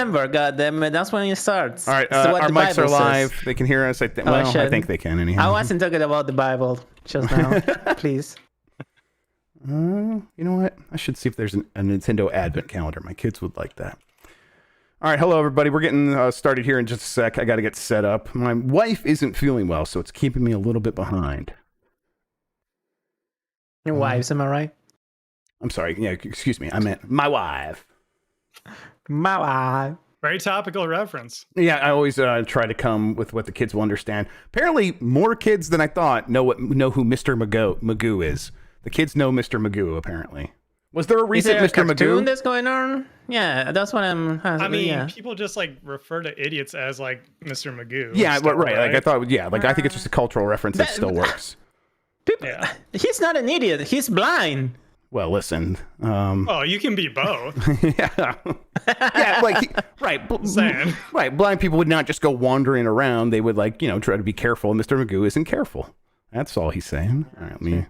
December, goddammit. That's when it starts. All right, It's what our the mics Bible are live. says. They can hear us. I Oh, well, I shit. think they can anyhow. I wasn't talking about the Bible just now. Please. You know what? I should see if there's a Nintendo Advent calendar. My kids would like that. All right, hello everybody. We're getting started here in just a sec. I got to get set up. My wife isn't feeling well, so it's keeping me a little bit behind. Your wives, am I right? I'm sorry. Yeah, excuse me. I meant my wife. My wife. Very topical reference. Yeah, I always try to come with what the kids will understand. Apparently, more kids than I thought know who Mr. Magoo is. The kids know Mr. Magoo, apparently. Was there a recent Mr. Magoo that's going on? Yeah, that's what I'm. I mean, yeah. people just like refer to idiots as like Mr. Magoo. Yeah, still, right. Like I thought. Yeah, like I think it's just a cultural reference that still works. People, he's not an idiot. He's blind. Well, listen. Oh, you can be both. Yeah, yeah. Like right, Saying. right. Blind people would not just go wandering around. They would try to be careful. Mr. Magoo isn't careful. That's all he's saying. All right,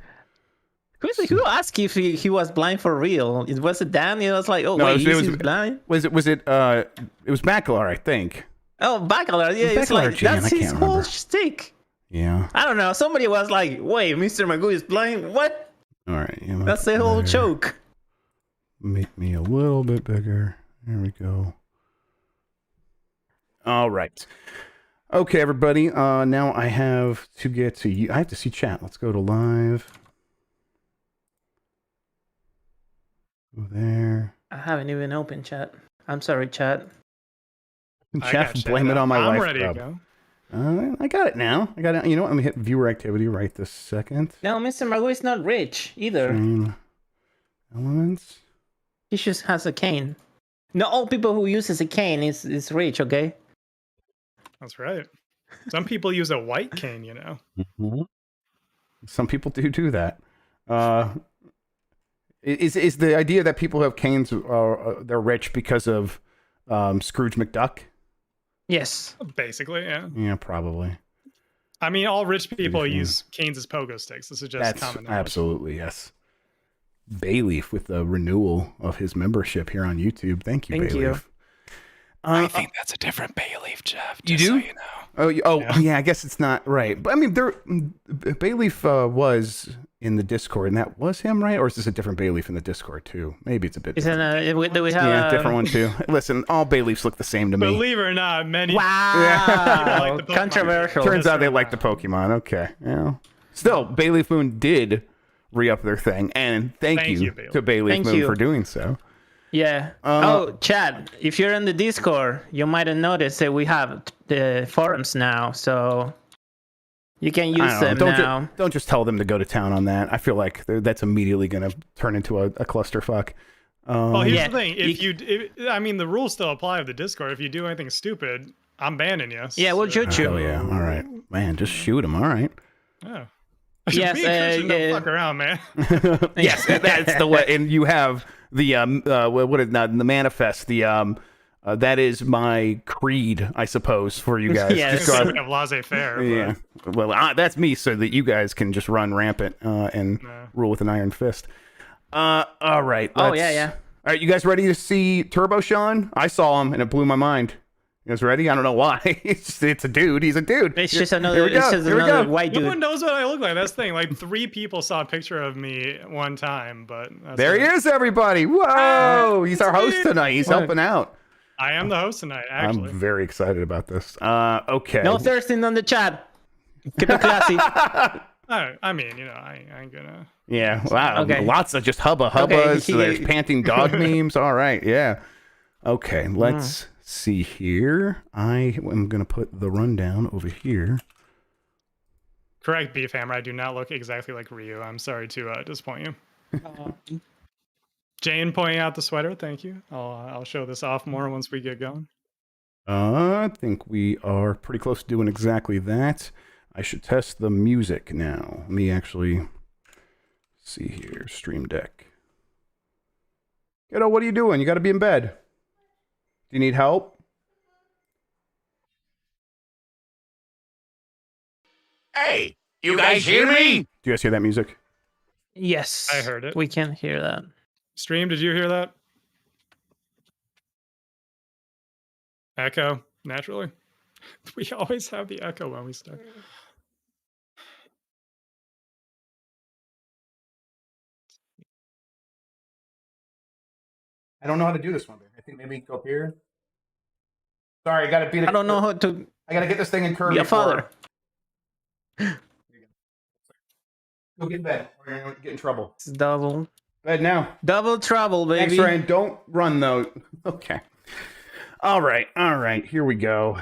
Who asked if he was blind for real? It was it Dan? It was like, oh No, wait, it was blind. Was it? It was Bacalar, I think. Oh, Bacalar. Yeah, it's Bacalar like Jan, that's I his can't whole remember. shtick. Yeah. I don't know. Somebody was like, wait, Mr. Magoo is blind. What? All right. Yeah, That's the whole joke. Make me a little bit bigger. There we go. All right. Okay, everybody. Now I have to get to you. I have to see chat. Let's go to live. Go there. I haven't even opened chat. I'm sorry, chat. Chat, blame it on my I'm wife. ready to go. I got it now. I got it. You know what? I'm gonna hit viewer activity right this second. No, Mr. Magoo is not rich either. Chain elements. He just has a cane. Not all people who uses a cane is rich, okay? That's right. Some people use a white cane, you know. Mm-hmm. Some people do that. Is the idea that people who have canes they're rich because of Scrooge McDuck? Yes. Basically, yeah. Yeah, probably. I mean, all rich people use canes as pogo sticks. This is just common knowledge. Absolutely, yes. Bayleaf with the renewal of his membership here on YouTube. Thank you, Thank Bayleaf. you. I think that's a different Bayleaf, Jeff. You Just do? So you know. Oh, yeah. I guess it's not right. But I mean, Bayleaf was in the Discord, and that was him, right? Or is this a different Bayleaf in the Discord too? Maybe it's a bit. Do we have Different one too. Listen, all Bayleafs look the same to me. Believe it or not, many. Wow. Like the Pokemon. Controversial. Turns out they like the Pokemon. Okay. Yeah. Still, Bayleaf Moon did re-up their thing, and thank you Bayleaf. to Bayleaf Thank Moon you. for doing so. Yeah. Chad, if you're in the Discord, you might have noticed that we have the forums now, so you can use them now. Don't just tell them to go to town on that. I feel like that's immediately going to turn into a clusterfuck. Well, here's Yeah, the thing. I mean, the rules still apply with the Discord. If you do anything stupid, I'm banning you. Yeah, we'll shoot you. Oh yeah. All right, man. Just shoot him. All right. Yeah. Yes, Me and Christian don't yeah. fuck around, man. Yes, that's the way. And you have the what is not the manifest? The that is my creed, I suppose, for you guys. Yes. Just go out- Of laissez-faire. yeah. Well, that's me, so that you guys can just run rampant and rule with an iron fist. All right. Oh, yeah. All right, you guys ready to see Turbo Shawn? I saw him and it blew my mind. You guys ready? I don't know why. It's a dude. He's a dude. It's just Here another, we go. it's just Here we another go. white No one dude. knows what I look like. That's the thing. Like 3 people saw a picture of me one time, but that's There he it. is, everybody. Whoa! He's our host tonight. He's helping out. I am the host tonight, actually. I'm very excited about this. Okay. No thirsting on the chat. Keep it classy. I mean, you know, I ain't gonna. Yeah. Wow. Okay. Lots of just hubbas. Okay. There's panting dog memes. All right. Yeah. Okay. Let's see here. I am going to put the rundown over here. Correct, Beef Hammer. I do not look exactly like Ryu. I'm sorry to disappoint you. Jane pointing out the sweater. Thank you. I'll show this off more once we get going. I think we are pretty close to doing exactly that. I should test the music now. Let me actually see here. Stream Deck. Kiddo, what are you doing? You got to be in bed. Do you need help? Hey, you guys hear me? Do you guys hear that music? Yes. I heard it. We can hear that. Stream, did you hear that? Echo, naturally. We always have the echo when we start. I don't know how to do this one. I think maybe go up here. Sorry, I gotta beat it. I don't know how to I gotta get this thing in curve. be a father. Go get in bed, or you're gonna get in trouble. It's double trouble, baby. Thanks, Ryan. Don't run though. Okay. All right. Here we go.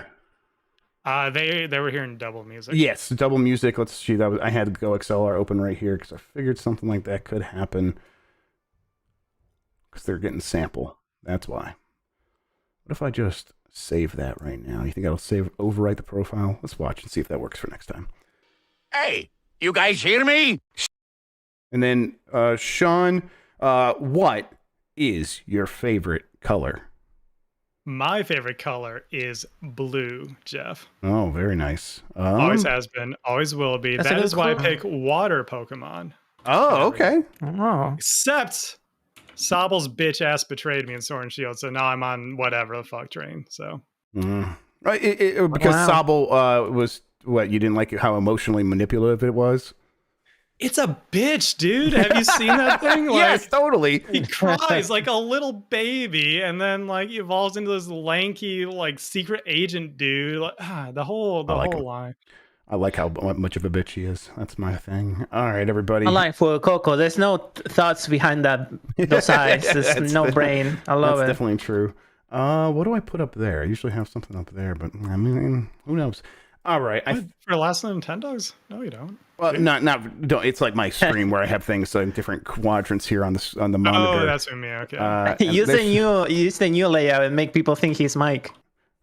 They were hearing double music. Yes, double music. Let's see. I had Go XLR open right here because I figured something like that could happen. Because they're getting sample. That's why. What if I just save that right now? You think I'll overwrite the profile? Let's watch and see if that works for next time. Hey, you guys hear me? And then, Shawn, what is your favorite color? My favorite color is blue, Jeff. Oh, very nice. Always has been, always will be. That is why I pick water Pokemon. Oh, okay. Oh. Except Sobble's bitch ass betrayed me in Sword and Shield, so now I'm on whatever the fuck train. So right, because Sobble was what, you didn't like how emotionally manipulative it was. It's a bitch, dude. Have you seen that thing? Like, yes, totally. He cries like a little baby, and then like evolves into this lanky, like secret agent dude. Like, the whole line. I like how much of a bitch he is. That's my thing. All right, everybody. I like for Coco. There's no thoughts behind those eyes. There's no brain. I love it. That's definitely true. What do I put up there? I usually have something up there, but I mean, who knows? All right. For last Nintendogs? No, you don't. Well, don't. It's like my stream where I have things in different quadrants here on the monitor. Oh, that's for me. Okay. use the new layout and make people think he's Mike.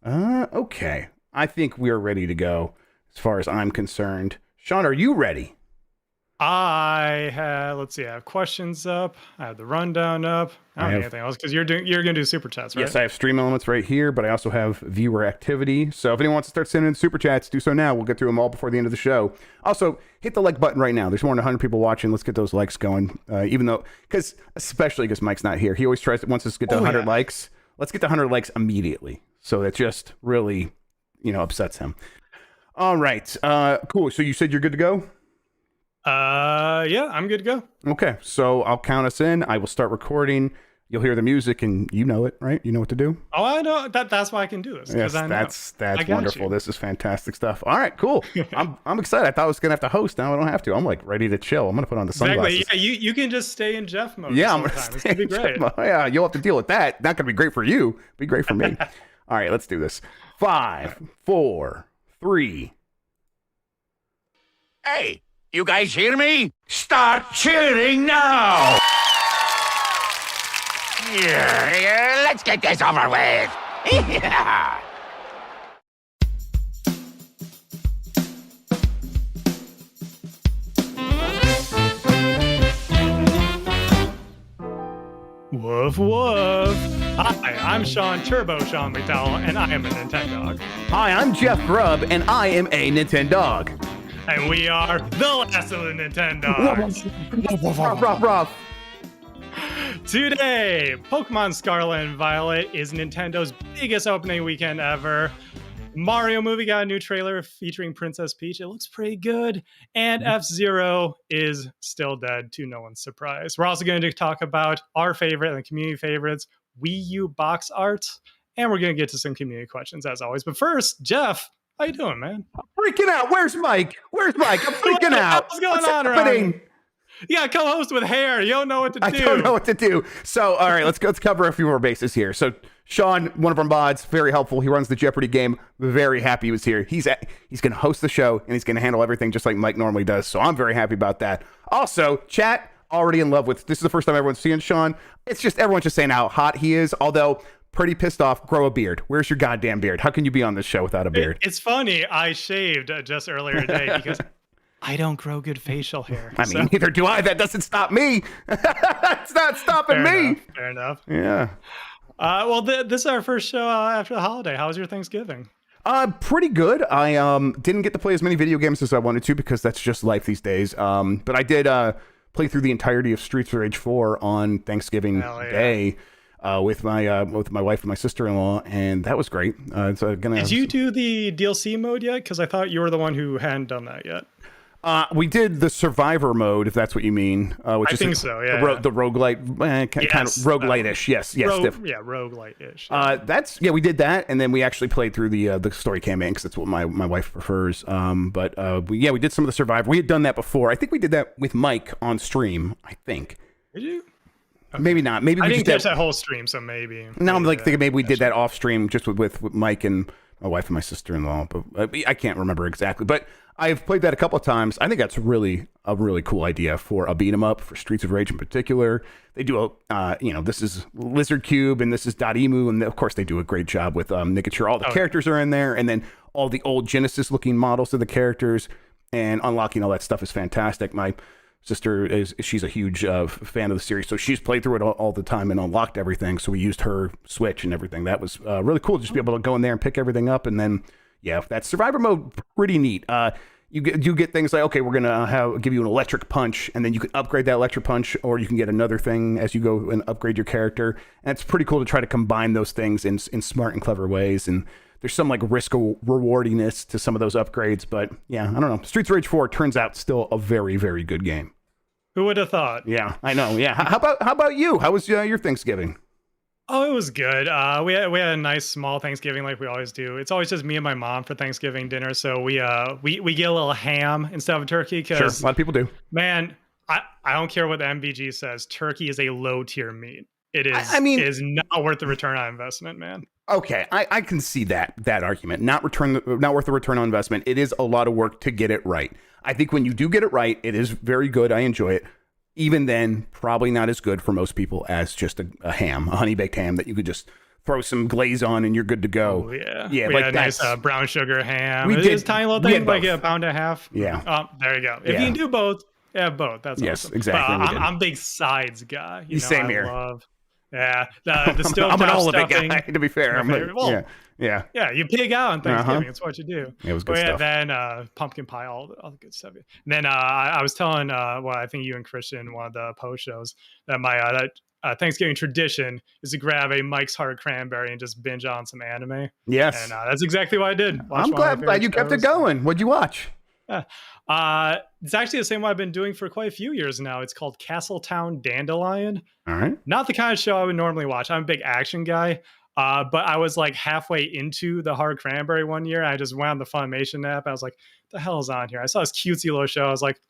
Okay. I think we're ready to go. As far as I'm concerned, Shawn, are you ready? I have questions up. I have the rundown up. I don't have anything else because you're gonna do super chats, right? Yes, I have stream elements right here, but I also have viewer activity. So if anyone wants to start sending in super chats, do so now. We'll get through them all before the end of the show. Also, hit the like button right now. There's more than 100 people watching. Let's get those likes going. Especially because Mike's not here. He always wants us to get to 100 likes. Let's get to 100 likes immediately. So that just really, upsets him. All right. Cool. So you said you're good to go? Yeah, I'm good to go. Okay. So I'll count us in. I will start recording. You'll hear the music and you know it, right? You know what to do? Oh, I know. That's why I can do this. Yes, that's wonderful. You. This is fantastic stuff. All right, cool. I'm excited. I thought I was going to have to host. Now I don't have to. I'm like ready to chill. I'm going to put on the sunglasses. Exactly. Yeah, you can just stay in Jeff mode. Yeah, I'm going to stay. It's going to be great. Yeah, you'll have to deal with that. Not going to be great for you. It'll be great for me. All right, let's do this. 5, 4, 3. Hey, you guys hear me? Start cheering now! Yeah, let's get this over with. Yeah. Woof woof. Hi, I'm Shawn Shawn McDowell, and I am a Nintendog. Hi, I'm Jeff Grubb, and I am a Nintendog. And we are the last of the Nintendogs. Ruff. Today, Pokemon Scarlet Violet is Nintendo's biggest opening weekend ever. Mario movie got a new trailer featuring Princess Peach. It looks pretty good. And F-Zero is still dead, to no one's surprise. We're also going to talk about our favorite and the community favorites, Wii U Box Art. And we're going to get to some community questions, as always. But first, Jeff, how you doing, man? I'm freaking out. Where's Mike? I'm freaking out. What's going on around here? You got a co-host with hair. You don't know what to do. I don't know what to do. So, all right, let's cover a few more bases here. So, Shawn, one of our mods, very helpful. He runs the Jeopardy game. Very happy he was here. He's going to host the show, and he's going to handle everything just like Mike normally does. So, I'm very happy about that. Also, chat, already in love with, this is the first time everyone's seeing Shawn. It's just, everyone's just saying how hot he is, although pretty pissed off. Grow a beard. Where's your goddamn beard? How can you be on this show without a beard? It's funny. I shaved just earlier today because I don't grow good facial hair. I mean, neither do I. That doesn't stop me. It's not stopping me. Fair enough. Yeah. Well, this is our first show after the holiday. How was your Thanksgiving? Pretty good. I didn't get to play as many video games as I wanted to because that's just life these days. But I did play through the entirety of Streets of Rage 4 on Thanksgiving Day. with my wife and my sister-in-law, and that was great. Did you do the DLC mode yet? Because I thought you were the one who hadn't done that yet. We did the survivor mode, if that's what you mean. Which I think so, yeah. The roguelite, kind of roguelite-ish. Yes. Roguelite-ish. We did that, and then we actually played through the story campaign because that's what my wife prefers. We did some of the survivor. We had done that before. I think we did that with Mike on stream. I think. Did you? Okay. Maybe not. Maybe I we didn't just catch that whole stream, so maybe. Now I'm thinking maybe we did that off stream just with Mike and my wife and my sister-in-law, but I can't remember exactly. But I've played that a couple of times. I think that's really a really cool idea for a beat 'em up, for Streets of Rage in particular. They do this is Lizard Cube and this is Emu, and of course they do a great job with making sure all the characters are in there, and then all the old Genesis looking models of the characters, and unlocking all that stuff is fantastic. My sister she's a huge fan of the series, so she's played through it all the time and unlocked everything. So we used her Switch and everything. That was really cool, just to be able to go in there and pick everything up. And then that survivor mode, pretty neat. You get things like, okay, we're gonna give you an electric punch, and then you can upgrade that electric punch, or you can get another thing as you go and upgrade your character. And it's pretty cool to try to combine those things in smart and clever ways. And there's some like risk rewardiness to some of those upgrades, but I don't know. Streets of Rage 4 turns out still a very, very good game. Who would have thought? Yeah, I know. Yeah. How about you? How was your Thanksgiving? Oh, it was good. We had a nice small Thanksgiving like we always do. It's always just me and my mom for Thanksgiving dinner. So we get a little ham instead of a turkey. Sure, a lot of people do. Man, I don't care what the MVG says. Turkey is a low tier meat. It is. It is not worth the return on investment, man. Okay, I can see that argument. Not worth the return on investment. It is a lot of work to get it right. I think when you do get it right, it is very good. I enjoy it. Even then, probably not as good for most people as just a ham, a honey baked ham that you could just throw some glaze on and you're good to go. Oh, yeah. Yeah, we like had a nice brown sugar ham. We It did. is a tiny little thing, like a pound and a half. Yeah. Oh, there you go. If you can do both, both. That's awesome. Exactly. But I'm a big sides guy. Same here. The stovetop I'm an all of it stuffing. guy, to be fair. Yeah, you pig out on Thanksgiving. It's what you do. It was good stuff. Then pumpkin pie, all the good stuff. And then I was telling, I think you and Christian in one of the post shows that my Thanksgiving tradition is to grab a Mike's Hard Cranberry and just binge on some anime. Yes. And that's exactly what I did. I'm glad you kept it going. What'd you watch? It's actually the same one I've been doing for quite a few years now. It's called Castletown Dandelion. All right. Not the kind of show I would normally watch. I'm a big action guy. But I was like halfway into the Hard Cranberry one year. I just went on the Funimation app. I was like, "The hell is on here?" I saw this cutesy little show. I was like,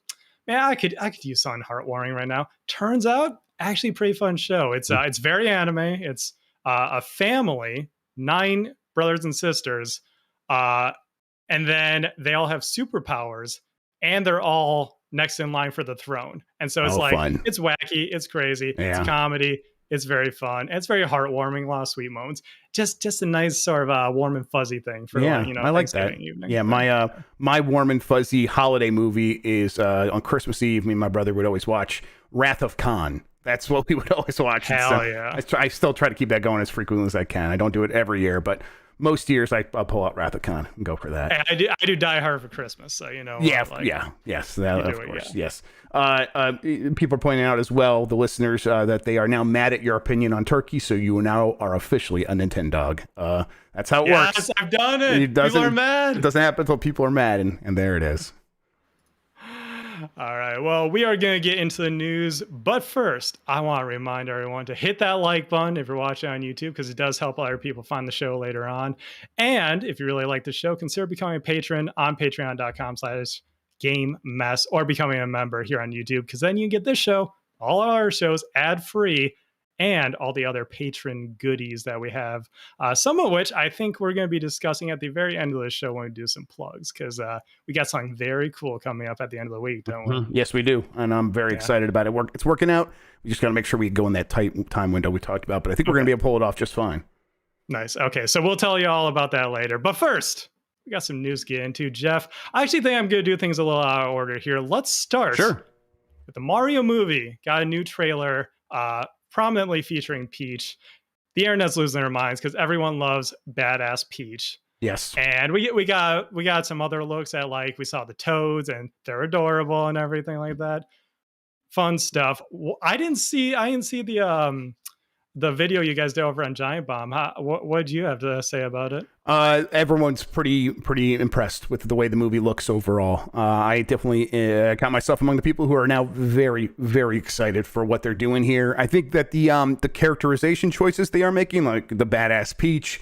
"Man, I could use something heartwarming right now." Turns out, actually, a pretty fun show. It's very anime. It's a family, 9 brothers and sisters, and then they all have superpowers, and they're all next in line for the throne. And so it's fun. It's wacky, it's crazy, it's comedy. It's very fun. It's very heartwarming. A lot of sweet moments. Just a nice sort of warm and fuzzy thing for I like that. Evening. Yeah, my warm and fuzzy holiday movie is on Christmas Eve. Me and my brother would always watch Wrath of Khan. That's what we would always watch. Hell yeah! I still try to keep that going as frequently as I can. I don't do it every year, but most years I'll pull out Wrath of Khan and go for that. And I do Die Hard for Christmas, so you know. Yes. That, of course. Yes. People are pointing out as well, the listeners, that they are now mad at your opinion on turkey, so you now are officially a Nintendog. That's how it works. Yes, I've done it. People are mad. It doesn't happen until people are mad, and there it is. All right. Well, we are going to get into the news, but first, I want to remind everyone to hit that like button if you're watching on YouTube, because it does help other people find the show later on. And if you really like the show, consider becoming a patron on patreon.com/GameMess, or becoming a member here on YouTube, because then you can get this show, all our shows, ad-free, and all the other patron goodies that we have, some of which I think we're going to be discussing at the very end of the show when we do some plugs, because we got something very cool coming up at the end of the week, don't we? Yes, we do, and I'm very excited about it. It's working out. We just got to make sure we go in that tight time window we talked about, but I think we're going to be able to pull it off just fine. Nice. Okay, so we'll tell you all about that later. But first, we got some news to get into. Jeff, I actually think I'm going to do things a little out of order here. Let's start with the Mario movie. Got a new trailer, prominently featuring Peach. The internet's losing their minds because everyone loves badass Peach. Yes. And we got some other looks at, like, we saw the Toads and they're adorable and everything like that. Fun stuff. I didn't see the the video you guys did over on Giant Bomb. What did you have to say about it? Everyone's pretty impressed with the way the movie looks overall. I definitely count myself among the people who are now very, very excited for what they're doing here. I think that the characterization choices they are making, like the badass Peach,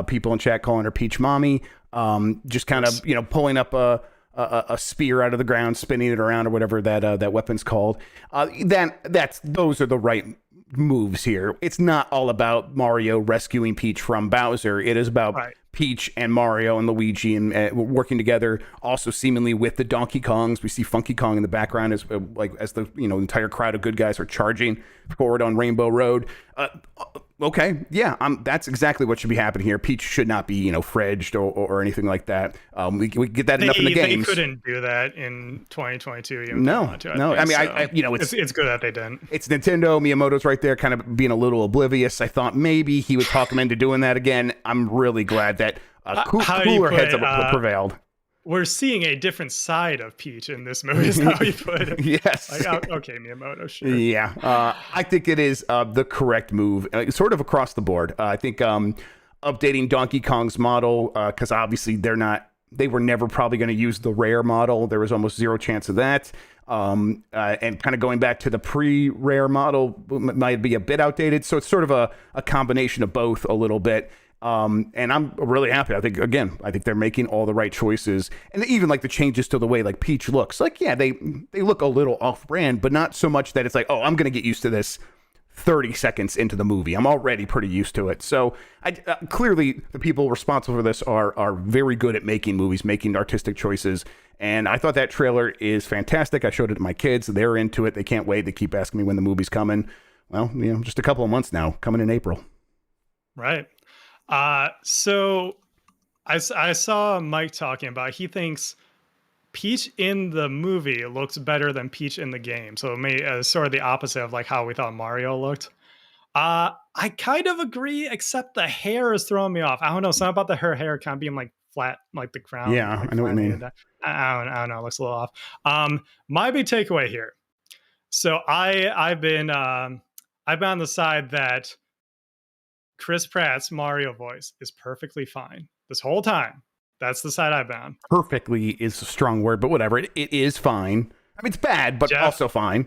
people in chat calling her Peach Mommy, just kind of pulling up a spear out of the ground, spinning it around or whatever that weapon's called. Those are the right moves here. It's not all about Mario rescuing Peach from Bowser. It is about Peach and Mario and Luigi and working together. Also, seemingly with the Donkey Kongs, we see Funky Kong in the background as the entire crowd of good guys are charging forward on Rainbow Road. Okay, yeah, that's exactly what should be happening here. Peach should not be, fridged or anything like that. We get that enough in the games. They couldn't do that in 2022. No. I mean, it's good that they didn't. It's Nintendo. Miyamoto's right there, kind of being a little oblivious. I thought maybe he would talk him into doing that again. I'm really glad that cooler heads have prevailed. We're seeing a different side of Peach in this movie, is how you put it. Yes. Okay, Miyamoto, sure. Yeah. I think it is the correct move, sort of across the board. I think updating Donkey Kong's model, because obviously they were never probably going to use the rare model. There was almost zero chance of that. And kind of going back to the pre-rare model might be a bit outdated. So it's sort of a combination of both a little bit. And I'm really happy. I think they're making all the right choices, and even like the changes to the way like Peach looks. Like, yeah, they look a little off brand, but not so much that it's like, oh, I'm going to get used to this 30 seconds into the movie. I'm already pretty used to it. So clearly the people responsible for this are very good at making movies, making artistic choices. And I thought that trailer is fantastic. I showed it to my kids. They're into it. They can't wait. They keep asking me when the movie's coming. Well, just a couple of months now, coming in April. Right. So I saw Mike talking about, he thinks Peach in the movie looks better than Peach in the game. So it may sort of the opposite of like how we thought Mario looked. I kind of agree, except the hair is throwing me off. I don't know, something about her hair kind of being like flat, like the crown. Yeah, like I know what you mean. I don't know, it looks a little off. My big takeaway here. So I've been on the side that Chris Pratt's Mario voice is perfectly fine this whole time. That's the side I've been on. Perfectly is a strong word, but whatever. It is fine. I mean, it's bad, but Jeff, also fine.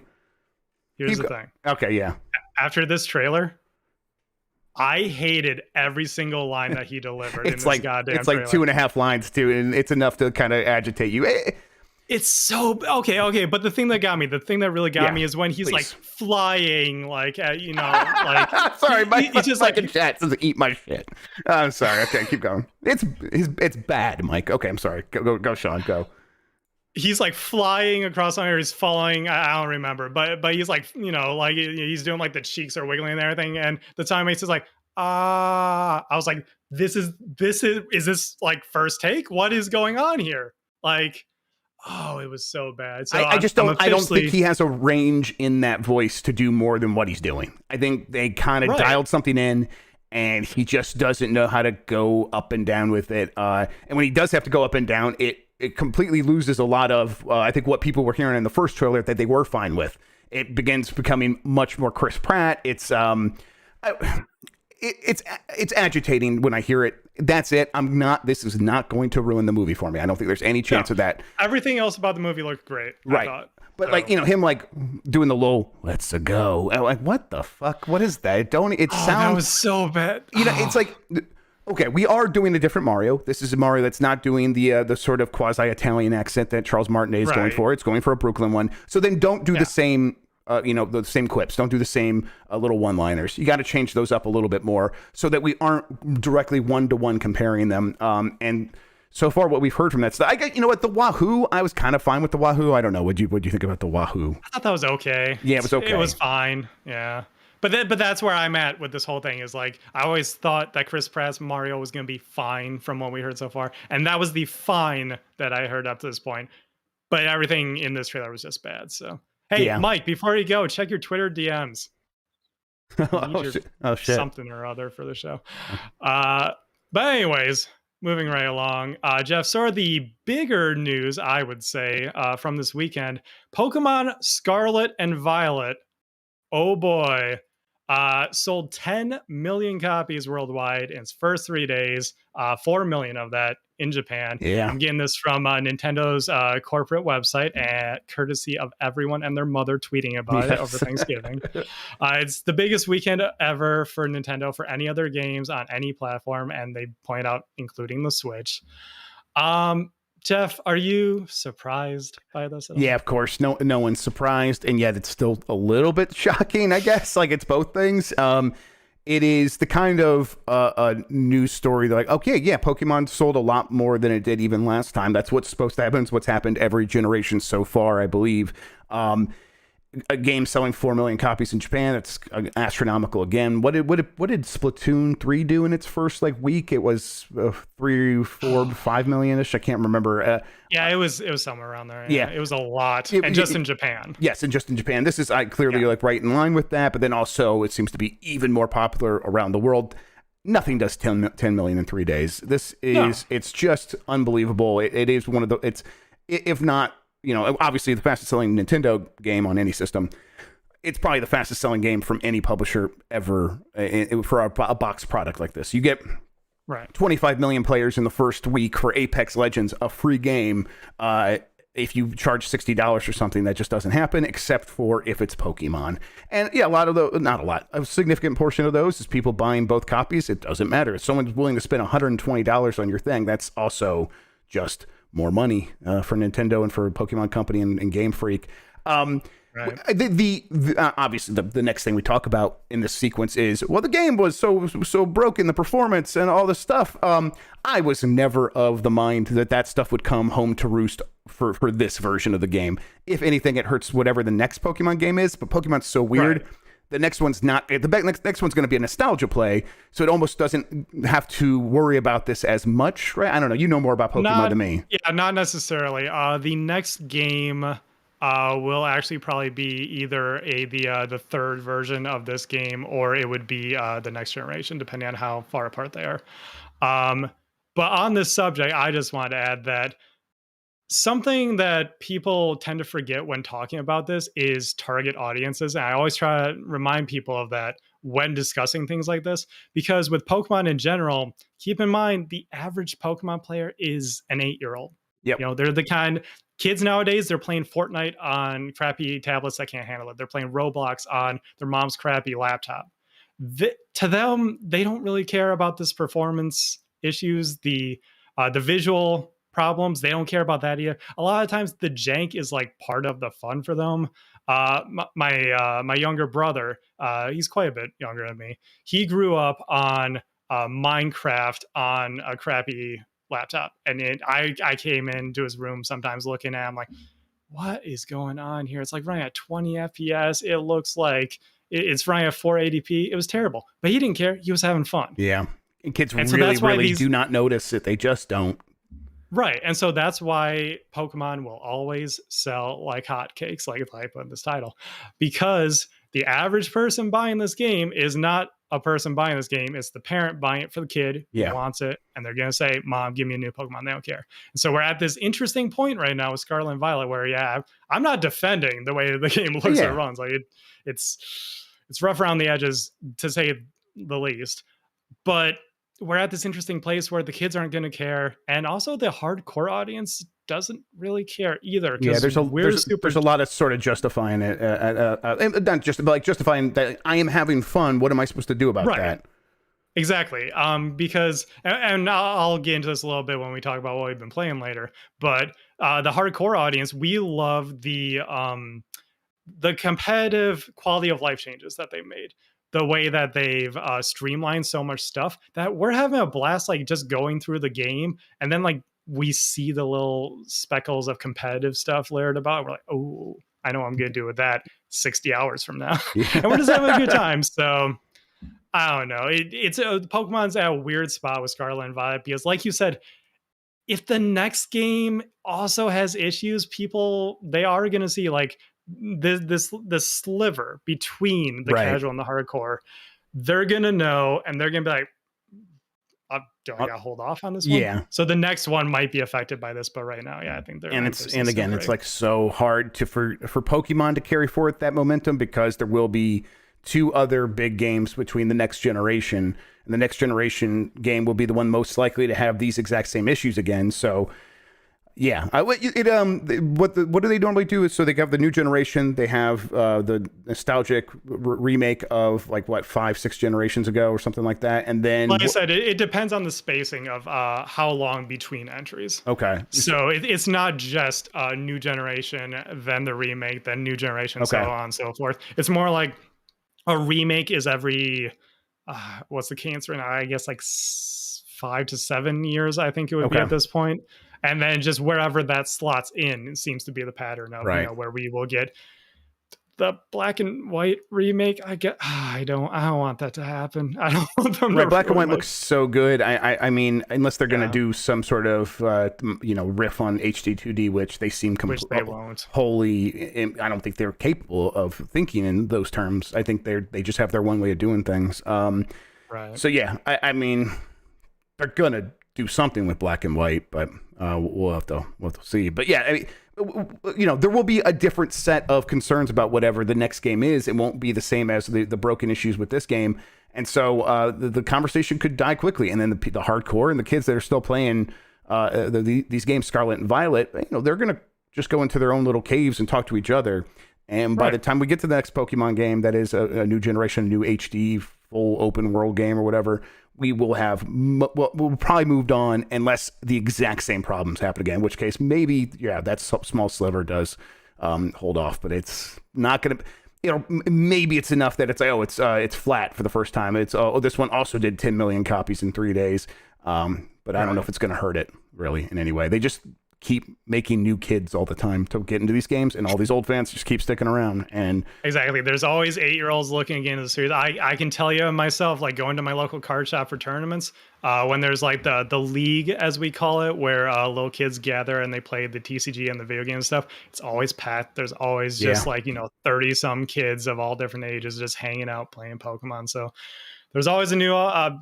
Here's the thing. Okay, yeah. After this trailer, I hated every single line that he delivered in this goddamn It's like trailer. 2.5 lines, too, and it's enough to kind of agitate you. It's so okay, but the thing that really got me is when he's like flying, like like. Sorry, he's just like in chat says eat my shit. I'm sorry. Okay, keep going. It's bad, Mike. Okay, I'm sorry. Go, Shawn. Go. He's like flying across somewhere. He's falling. I don't remember, but he's like like he's doing like the cheeks are wiggling and everything. And the time is like I was like, is this like first take? What is going on here? Like. Oh, it was so bad. So I don't think he has a range in that voice to do more than what he's doing. I think they kind of dialed something in, and he just doesn't know how to go up and down with it. And when he does have to go up and down, it completely loses a lot of, I think, what people were hearing in the first trailer that they were fine with. It begins becoming much more Chris Pratt. It's agitating when I hear it. That's it. This is not going to ruin the movie for me. I don't think there's any chance of that. Everything else about the movie looked great. Right. I thought. But like, him like doing the low, let's go. Like, what the fuck? What is that? It sounds. That was so bad. It's like, okay, we are doing a different Mario. This is a Mario that's not doing the sort of quasi-Italian accent that Charles Martinet is going for. It's going for a Brooklyn one. So then don't do the same the same quips. Don't do the same little one-liners. You got to change those up a little bit more so that we aren't directly one-to-one comparing them. And so far, what we've heard from that stuff, the Wahoo, I was kind of fine with the Wahoo. I don't know. What'd you think about the Wahoo? I thought that was okay. Yeah, it was okay. It was fine. Yeah. But that's where I'm at with this whole thing is like, I always thought that Chris Pratt's Mario was going to be fine from what we heard so far. And that was the fine that I heard up to this point. But everything in this trailer was just bad. So. Hey, Mike, before you go, check your Twitter DMs. Oh, shit. Something or other for the show. But anyways, moving right along. Jeff, sort of the bigger news, I would say, from this weekend. Pokemon Scarlet and Violet. Oh, boy. sold 10 million copies worldwide in its first 3 days, 4 million of that in Japan. Yeah. I'm getting this from Nintendo's corporate website, at courtesy of everyone and their mother tweeting about it over Thanksgiving. It's the biggest weekend ever for Nintendo for any other games on any platform, and they point out including the Switch. Jeff, are you surprised by this at all? Yeah, of course. No one's surprised, and yet it's still a little bit shocking, I guess. Like, it's both things. It is the kind of a news story that, like, okay, yeah, Pokemon sold a lot more than it did even last time. That's what's supposed to happen. It's what's happened every generation so far, I believe. A game selling 4 million copies in Japan, it's astronomical again. What did Splatoon 3 do in its first week? It was 3, 4, 5 million-ish. I can't remember. Yeah, it was somewhere around there. Yeah. It was a lot, in Japan. Yes, and just in Japan. This is clearly right in line with that, but then also it seems to be even more popular around the world. Nothing does 10 million in 3 days. This is it's just unbelievable. It is one of the if not, obviously the fastest selling Nintendo game on any system. It's probably the fastest selling game from any publisher ever for a box product like this. You get 25 million players in the first week for Apex Legends, a free game. If you charge $60 or something, that just doesn't happen, except for if it's Pokemon. And yeah, a significant portion of those is people buying both copies. It doesn't matter. If someone's willing to spend $120 on your thing, that's also just more money for Nintendo and for Pokemon Company and Game Freak. Obviously the next thing we talk about in this sequence is, the game was so broken, the performance and all this stuff. I was never of the mind that stuff would come home to roost for this version of the game. If anything, it hurts whatever the next Pokemon game is, but Pokemon's so weird. Right. The next one's not. Next one's going to be a nostalgia play, so it almost doesn't have to worry about this as much, right? I don't know. You know more about Pokemon than me. Yeah, not necessarily. The next game will actually probably be either the third version of this game, or it would be the next generation, depending on how far apart they are. But on this subject, I just wanted to add that something that people tend to forget when talking about this is target audiences. And I always try to remind people of that when discussing things like this, because with Pokemon in general, keep in mind the average Pokemon player is an 8-year-old. Yep. They're the kind kids nowadays, they're playing Fortnite on crappy tablets that can't handle it. They're playing Roblox on their mom's crappy laptop. To them, they don't really care about this performance issues, the visual problems. They don't care about that either. A lot of times the jank is part of the fun for them. My younger brother, he's quite a bit younger than me. He grew up on Minecraft on a crappy laptop, and I came into his room sometimes looking at him like, what is going on here? It's running at 20 FPS. It looks like it's running at 480p. It was terrible, but he didn't care. He was having fun. Yeah. And kids really do not notice it. They just don't. Right. And so that's why Pokemon will always sell like hotcakes, like I put in this title, because the average person buying this game is not a person buying this game. It's the parent buying it for the kid who wants it. And they're going to say, Mom, give me a new Pokemon. They don't care. And so we're at this interesting point right now with Scarlet and Violet where, I'm not defending the way the game looks or runs. It's rough around the edges, to say the least. But we're at this interesting place where the kids aren't going to care, and also the hardcore audience doesn't really care either. Yeah, there's a lot of sort of justifying it, not just but justifying that I am having fun. What am I supposed to do about that? Exactly. Because, and I'll get into this a little bit when we talk about what we've been playing later. But the hardcore audience, we love the competitive quality of life changes that they've made. The way that they've streamlined so much stuff that we're having a blast, just going through the game. And then we see the little speckles of competitive stuff layered about. We're like, oh, I know what I'm going to do with that 60 hours from now. Yeah. And we're just having a good time. So I don't know. Pokemon's at a weird spot with Scarlet and Violet, because like you said, if the next game also has issues, they are going to see this sliver between the casual and the hardcore. They're gonna know, and they're gonna be like, do I gotta hold off on this one? Yeah. So the next one might be affected by this, but right now, I think they're. And it's so hard for Pokemon to carry forward that momentum, because there will be two other big games between the next generation, and the next generation game will be the one most likely to have these exact same issues again. So yeah, what do they normally do is, so they have the new generation, they have the nostalgic remake of like 5-6 generations ago or something like that, and then like I said, it depends on the spacing of how long between entries. Okay, so it's not just a new generation, then the remake, then new generation, so on and so forth. It's more like a remake is every what's the cadence right now? I guess like 5 to 7 years, I think it would be at this point. And then just wherever that slots in, it seems to be the pattern of where we will get the black and white remake. I don't want that to happen. I don't want them to black and white looks so good. I mean, unless they're going to do some sort of riff on HD 2D, which they seem they won't. wholly. I don't think they're capable of thinking in those terms. I think they just have their one way of doing things. Right. So yeah, I mean, they're gonna do something with black and white, but we'll have to see. But yeah, I mean, there will be a different set of concerns about whatever the next game is. It won't be the same as the broken issues with this game, and so the conversation could die quickly. And then the hardcore and the kids that are still playing these games, Scarlet and Violet, they're gonna just go into their own little caves and talk to each other. And by the time we get to the next Pokemon game, that is a new generation, a new HD full open world game or whatever, we will have we'll probably moved on, unless the exact same problems happen again, in which case maybe that small sliver does hold off, but it's not gonna, maybe it's enough that it's like, it's flat for the first time. It's this one also did 10 million copies in 3 days, but I don't know if it's gonna hurt it really in any way. They just keep making new kids all the time to get into these games, and all these old fans just keep sticking around. And exactly, there's always 8-year-olds looking again into the series. I can tell you myself, like going to my local card shop for tournaments, when there's like the league, as we call it, where little kids gather and they play the TCG and the video game stuff, it's always packed. There's always just 30 some kids of all different ages just hanging out playing Pokemon. So there's always a new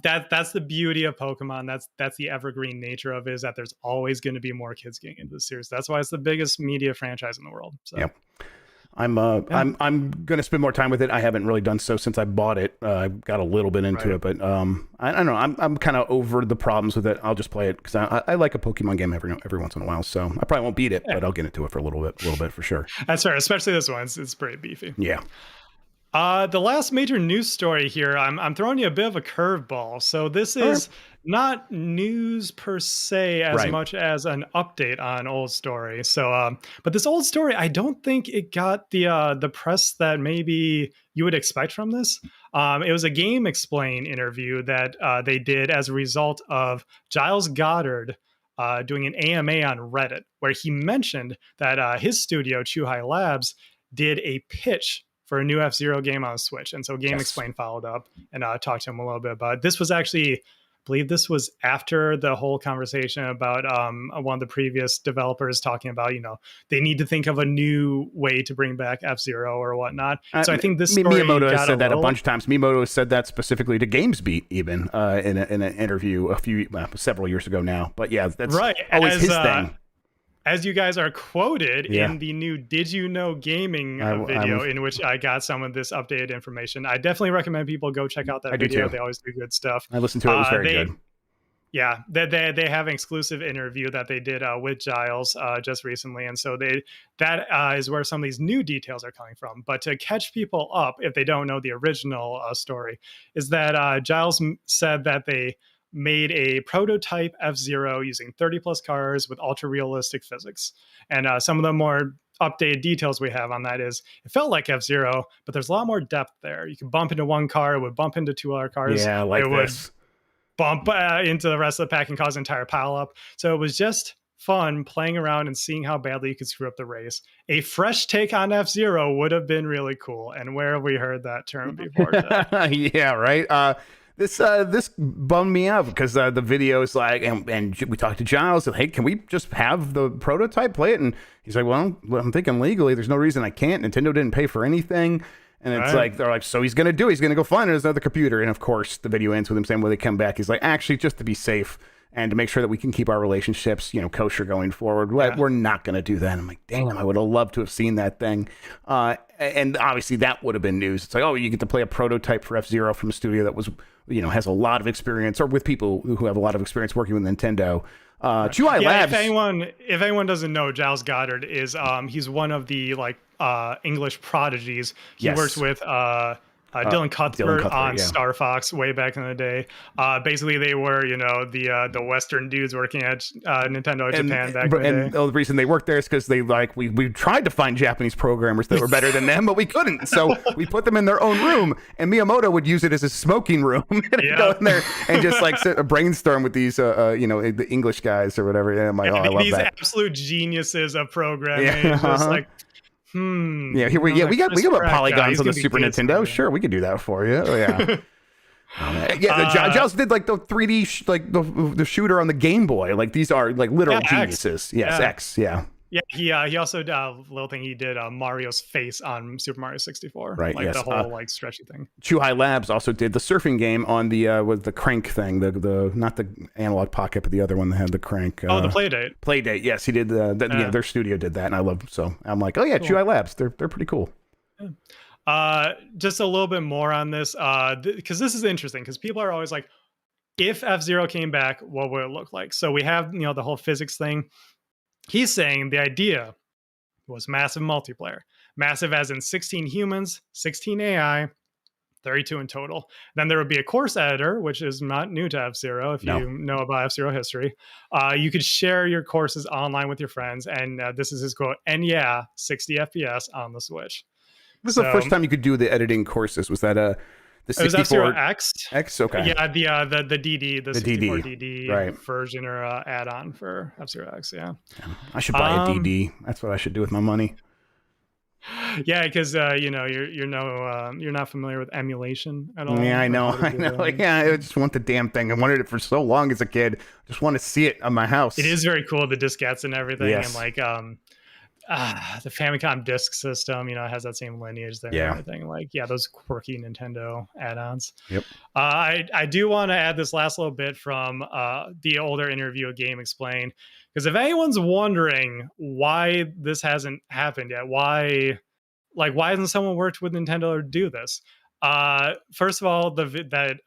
that's the beauty of Pokemon. That's the evergreen nature of it, is that there's always going to be more kids getting into the series. That's why it's the biggest media franchise in the world. So I'm going to spend more time with it. I haven't really done so since I bought it. I got a little bit into it, but I don't know. I'm kind of over the problems with it. I'll just play it because I like a Pokemon game every once in a while. So I probably won't beat it, but I'll get into it for a little bit for sure. That's fair, especially this one. It's pretty beefy. Yeah. The last major news story here, I'm throwing you a bit of a curveball. So this is not news per se as much as an update on old story. So, but this old story, I don't think it got the press that maybe you would expect from this. It was a Game Explain interview that they did as a result of Giles Goddard doing an AMA on Reddit, where he mentioned that his studio, Chuhai Labs, did a pitch for a new F-Zero game on the Switch. And so Game Explain followed up and talked to him a little bit about it. This was actually, I believe this was after the whole conversation about one of the previous developers talking about, they need to think of a new way to bring back F-Zero or whatnot. So I think this story Miyamoto has said that a bunch of times. Miyamoto has said that specifically to GamesBeat, even in an interview several years ago now. But yeah, that's always his thing. As you guys are quoted in the new Did You Know Gaming video, in which I got some of this updated information. I definitely recommend people go check out that video. They always do good stuff. I listened to it. It was very good. Yeah, they have an exclusive interview that they did with Giles just recently. And so that is where some of these new details are coming from. But to catch people up, if they don't know the original story, is that Giles said that they made a prototype F-Zero using 30 plus cars with ultra realistic physics. And some of the more updated details we have on that is it felt like F-Zero, but there's a lot more depth there. You could bump into one car, it would bump into two other cars. Yeah, like it this. Would bump into the rest of the pack and cause an entire pile up. So it was just fun playing around and seeing how badly you could screw up the race. A fresh take on F-Zero would have been really cool. And where have we heard that term before? Yeah, right. This bummed me out because the video is like, and we talked to Giles, and hey, can we just have the prototype, play it? And he's like, well, I'm thinking legally, there's no reason I can't. Nintendo didn't pay for anything. And it's like, they're like, so he's going to go find another computer. And of course, the video ends with him saying, when they come back, he's like, actually, just to be safe, and to make sure that we can keep our relationships, kosher going forward. We're not going to do that. I'm like, damn, I would have loved to have seen that thing. And obviously that would have been news. It's like, oh, you get to play a prototype for F-Zero from a studio that was, has a lot of experience, or with people who have a lot of experience working with Nintendo. Chuhai Labs. If anyone doesn't know, Giles Goddard is he's one of the English prodigies. He works with Dylan Cuthbert on Star Fox way back in the day. Basically, they were the Western dudes working at Nintendo Japan back in the day. And the reason they worked there is because they we tried to find Japanese programmers that were better than them, but we couldn't. So we put them in their own room, and Miyamoto would use it as a smoking room and go in there and just brainstorm with these the English guys or whatever. And I'm like, I love these that. Absolute geniuses of programming. Yeah, we got polygons on the Super Nintendo. Sure, we could do that for you. Oh, yeah. Giles did the 3D the shooter on the Game Boy. These are literal geniuses. X. Yes, X. Yeah. Yeah, he also did a little thing. He did Mario's face on Super Mario 64. Right. Yes. The whole stretchy thing. Chuhai Labs also did the surfing game on the with the crank thing. The not the Analog Pocket, but the other one that had the crank. The Playdate. Playdate. Yes, he did. Their studio did that, and I love. So I'm like, oh yeah, cool. Chuhai Labs. They're pretty cool. Just a little bit more on this, because this is interesting. Because people are always like, if F-Zero came back, what would it look like? So we have the whole physics thing. He's saying the idea was massive multiplayer. Massive as in 16 humans, 16 AI, 32 in total. Then there would be a course editor, which is not new to F-Zero if you know about F-Zero history. You could share your courses online with your friends. And this is his quote, and 60 FPS on the Switch. This is the first time you could do the editing courses. Was that the 64? It was F-Zero X. X, okay. Yeah, the DD, the 64 DD version or add-on for F-Zero X. Yeah. I should buy a DD. That's what I should do with my money. Yeah, because you're not familiar with emulation at all. Yeah, I know. I just want the damn thing. I wanted it for so long as a kid. Just want to see it on my house. It is very cool, the diskettes and everything, yes. And the Famicom disk system, has that same lineage there and everything. Those quirky Nintendo add-ons. Yep. I do want to add this last little bit from the older interview of Game Explained, because if anyone's wondering why this hasn't happened yet, why hasn't someone worked with Nintendo to do this? First of all, that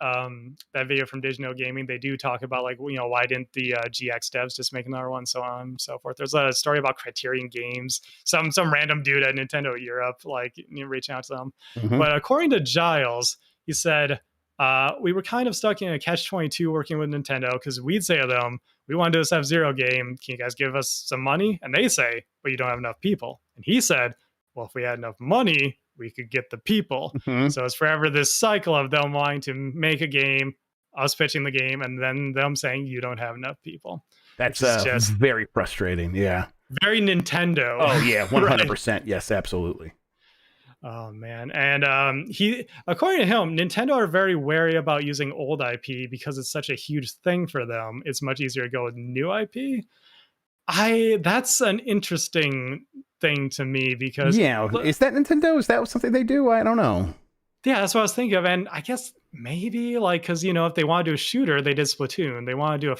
video from Digital Gaming, they do talk about why didn't the GX devs just make another one, so on and so forth. There's a story about Criterion Games, some random dude at Nintendo Europe reaching out to them. Mm-hmm. But according to Giles, he said we were kind of stuck in a catch-22 working with Nintendo, because we'd say to them, we want to do this F-Zero game, can you guys give us some money? And they say, but you don't have enough people. And he said, well, if we had enough money, we could get the people. Mm-hmm. So it's forever this cycle of them wanting to make a game, us pitching the game, and then them saying you don't have enough people. That's just very frustrating. Yeah. Very Nintendo. Oh yeah, 100%. Right? Yes, absolutely. Oh man. And according to him, Nintendo are very wary about using old IP because it's such a huge thing for them. It's much easier to go with new IP. That's an interesting thing to me, because is that Nintendo? Is that something they do? I don't know. Yeah, that's what I was thinking of. And I guess maybe because if they want to do a shooter, they did Splatoon. They want to do a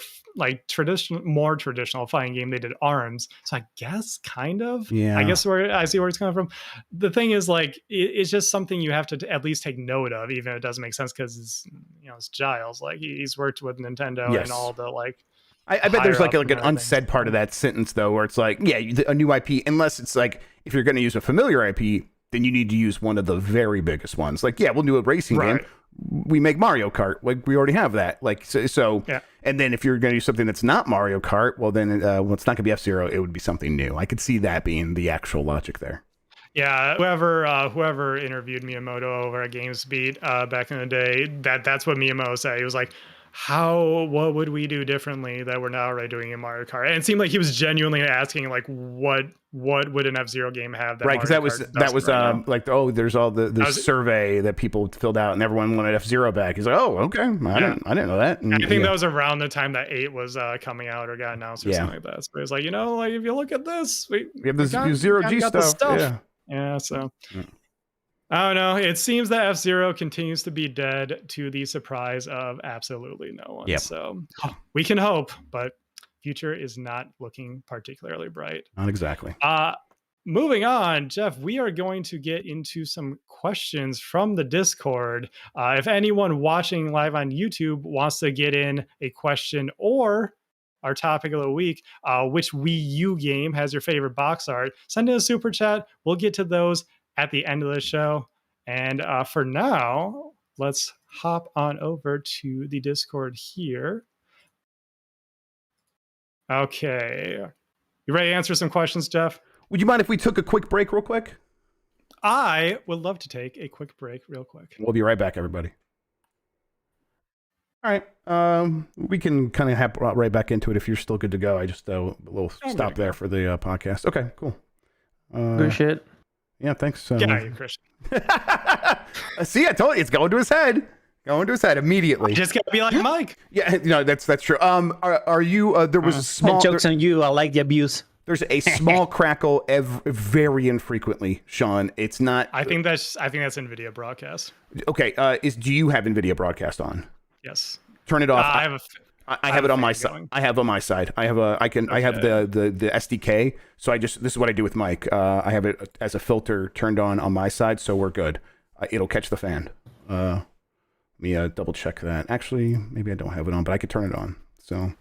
more traditional fighting game, they did ARMS. So I guess kind of. Yeah. I guess I see where it's coming from. The thing is, it's just something you have to at least take note of, even if it doesn't make sense, because it's Giles. He's worked with Nintendo and all the I bet there's an unsaid part of that sentence though, where it's a new IP, unless it's if you're going to use a familiar IP, then you need to use one of the very biggest ones. We'll do a racing game. We make Mario Kart. We already have that. And then if you're going to use something that's not Mario Kart, well then it's not going to be F-Zero. It would be something new. I could see that being the actual logic there. Yeah, whoever interviewed Miyamoto over at GamesBeat back in the day, that's what Miyamoto said. He was like, what would we do differently that we're now already doing in Mario Kart? And it seemed like he was genuinely asking what would an F-Zero game have that because that was there's all this survey that people filled out and everyone wanted F-Zero back. He's like, oh, okay, I didn't know that. And, I think that was around the time that 8 was coming out or got announced or something like that. So it was if you look at this, we have this Zero G stuff. Yeah, so I don't know. It seems that F-Zero continues to be dead to the surprise of absolutely no one. Yep. So we can hope, but future is not looking particularly bright. Not exactly. Moving on, Jeff, we are going to get into some questions from the Discord. If anyone watching live on YouTube wants to get in a question or our topic of the week, which Wii U game has your favorite box art, send in a super chat. We'll get to those at the end of the show. And for now, let's hop on over to the Discord here. Okay. You ready to answer some questions, Jeff? Would you mind if we took a quick break real quick? I would love to take a quick break real quick. We'll be right back, everybody. All right. We can kind of hop right back into it if you're still good to go. I just a little stop there for the podcast. Okay, cool. Good shit. Yeah, thanks. Get out of here, Christian. See, I told you, it's going to his head. Going to his head immediately. You just gotta be like Mike. Yeah, that's true. Are you? There was a small. Jokes on you. I like the abuse. There's a small crackle very infrequently, Shawn. It's not. I think that's NVIDIA broadcast. Okay. Do you have NVIDIA broadcast on? Yes. Turn it off. I have it on my side. I have on my side. I have I have the SDK. So this is what I do with Mike. I have it as a filter turned on my side, so we're good. It'll catch the fan. Let me double check that. Actually, maybe I don't have it on, but I could turn it on. So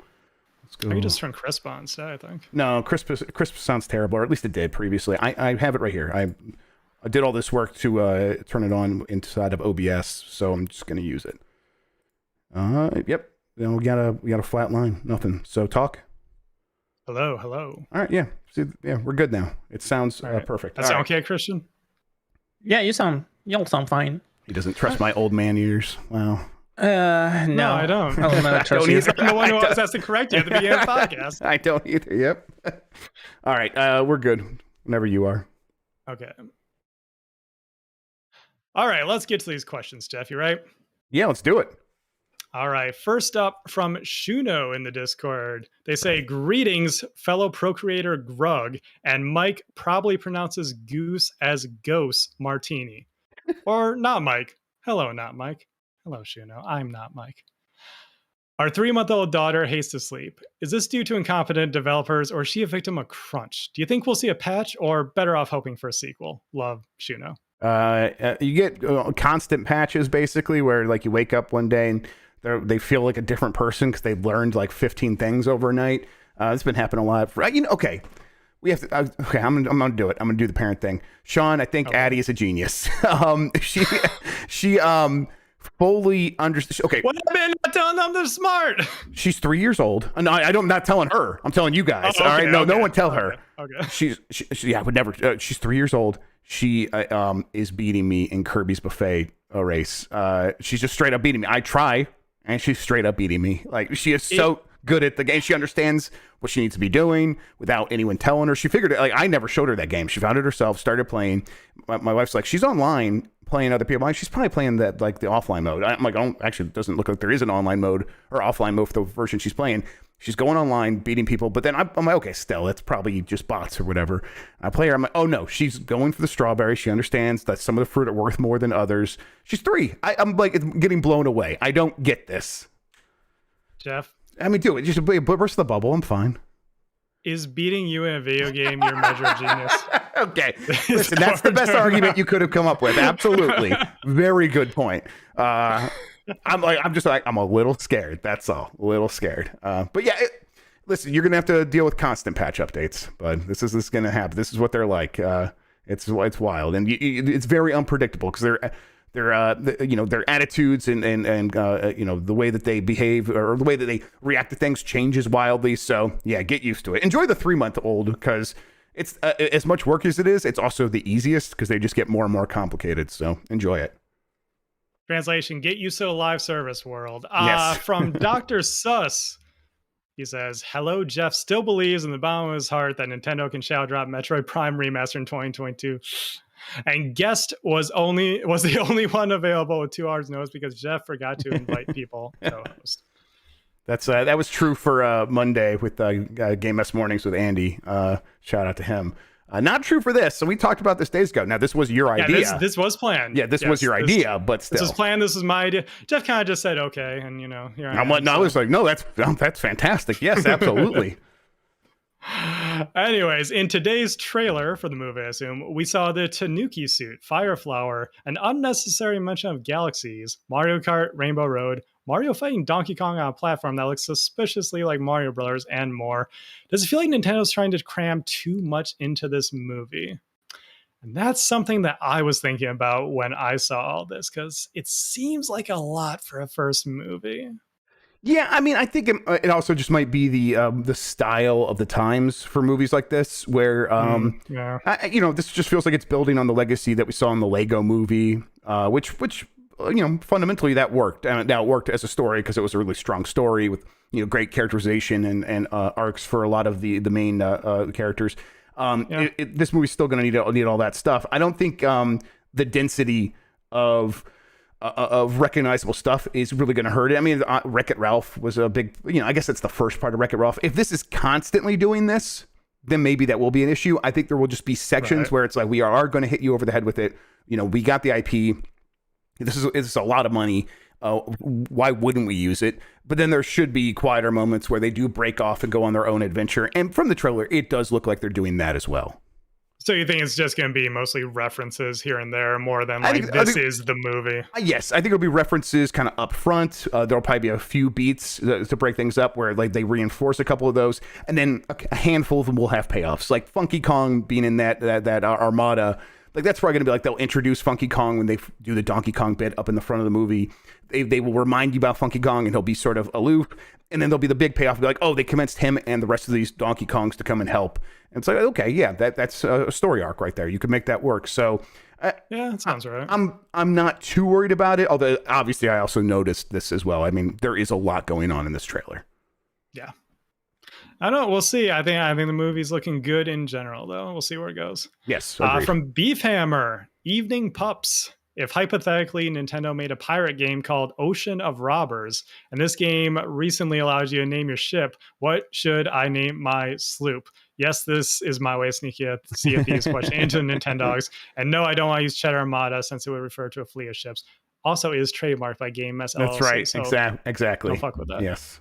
let's go. I could just turn crisp on instead, I think. No, crisp sounds terrible, or at least it did previously. I have it right here. I did all this work to turn it on inside of OBS, so I'm just gonna use it. Yep. Then we got a flat line. Nothing. So talk. Hello. All right. Yeah. See, yeah, we're good now. It sounds perfect. That sound okay, Christian? Yeah, you sound fine. He doesn't trust my old man ears. Wow. No, I don't. I don't trust you. I'm the one who always has to correct you at the beginning of the podcast. I don't either. Yep. All right. We're good. Whenever you are. Okay. All right. Let's get to these questions, Jeff. You right? Yeah. Let's do it. All right. First up from Shuno in the Discord. They say, greetings, fellow procreator Grubb, and Mike probably pronounces goose as ghost martini. Or not Mike. Hello, not Mike. Hello, Shuno. I'm not Mike. Our 3-month-old daughter hates to sleep. Is this due to incompetent developers, or is she a victim of crunch? Do you think we'll see a patch, or better off hoping for a sequel? Love, Shuno. You get constant patches, basically, where like you wake up one day and they feel like a different person because they've learned like 15 things overnight. It's been happening a lot. Okay. We have to. Okay, I'm gonna do it. I'm gonna do the parent thing. Shawn, I think Addie is a genius. She fully understands. Okay, what have I been not telling them they're smart? She's 3 years old. No, I'm not telling her. I'm telling you guys. Oh, okay, all right, no one tell her. Okay. I would never. She's 3 years old. She is beating me in Kirby's Buffet race. She's just straight up beating me. I try, and she's straight up beating me. Like she is so good at the game. She understands what she needs to be doing without anyone telling her. She figured it. Like I never showed her that game. She found it herself, started playing. My wife's like, she's online playing other people. She's probably playing that like the offline mode. I'm like, it doesn't look like there is an online mode or offline mode for the version she's playing. She's going online, beating people. But then I'm like, okay, still, it's probably just bots or whatever. I play her. I'm like, oh no, she's going for the strawberry. She understands that some of the fruit are worth more than others. She's 3. I'm like getting blown away. I don't get this. Jeff? I mean, do it. Just burst the bubble. I'm fine. Is beating you in a video game your measure of genius? Okay. Listen, that's the best argument you could have come up with. Absolutely. Very good point. I'm a little scared. That's all. A little scared. But yeah, listen, you're going to have to deal with constant patch updates, but this is going to happen. This is what they're like. It's wild. And it's very unpredictable because their attitudes and the way that they behave or the way that they react to things changes wildly. So yeah, get used to it. Enjoy the 3-month-old because it's as much work as it is. It's also the easiest because they just get more and more complicated. So enjoy it. Translation: get used to the live service world. Yes. From Dr. Sus. He says, hello, Jeff still believes in the bottom of his heart that Nintendo can shadow drop Metroid Prime Remaster in 2022. And guest was the only one available with 2 hours notice because Jeff forgot to invite people to host. That was true for Monday with Game S Mornings with Andy. Shout out to him. Not true for this. So we talked about this days ago. Now, this was your idea. This was planned. Yeah, this was your idea, but still. This was planned. This was my idea. Jeff kind of just said, okay. And, here I am. I was like, no, that's fantastic. Yes, absolutely. Anyways, in today's trailer for the movie, I assume, we saw the Tanuki suit, Fire Flower, an unnecessary mention of galaxies, Mario Kart, Rainbow Road, Mario fighting Donkey Kong on a platform that looks suspiciously like Mario Brothers, and more. Does it feel like Nintendo's trying to cram too much into this movie? And that's something that I was thinking about when I saw all this, because it seems like a lot for a first movie. Yeah, I mean, I think it also just might be the style of the times for movies like this, where this just feels like it's building on the legacy that we saw in the Lego Movie, which fundamentally that worked. Now it worked as a story because it was a really strong story with great characterization and arcs for a lot of the main characters. This movie's still going to need all that stuff. I don't think the density of recognizable stuff is really going to hurt it. I mean, Wreck-It Ralph was a big, I guess that's the first part of Wreck-It Ralph. If this is constantly doing this, then maybe that will be an issue. I think there will just be sections where it's like, we are going to hit you over the head with it. We got the IP. This is a lot of money. Why wouldn't we use it? But then there should be quieter moments where they do break off and go on their own adventure. And from the trailer, it does look like they're doing that as well. So you think it's just going to be mostly references here and there more than this is the movie? Yes, I think it'll be references kind of up front. There'll probably be a few beats to break things up where like they reinforce a couple of those. And then a handful of them will have payoffs. Like Funky Kong being in that armada. Like that's probably going to be like they'll introduce Funky Kong when they do the Donkey Kong bit up in the front of the movie. They will remind you about Funky Kong and he'll be sort of aloof. And then there'll be the big payoff. Be like, oh, they convinced him and the rest of these Donkey Kongs to come and help. And it's like, okay, yeah, that's a story arc right there. You can make that work. So yeah, that sounds right. I'm not too worried about it. Although obviously I also noticed this as well. I mean, there is a lot going on in this trailer. Yeah. I don't know. We'll see. I think the movie's looking good in general, though. We'll see where it goes. Yes. From Beefhammer, Evening Pups. If hypothetically Nintendo made a pirate game called Ocean of Robbers, and this game recently allows you to name your ship, what should I name my sloop? Yes, this is my way of sneaking a Sea of Thieves question into Nintendogs. And no, I don't want to use Cheddar Armada since it would refer to a fleet of ships. Also is trademarked by Game Mess LLC. That's right. So exactly. Don't fuck with that. Yes.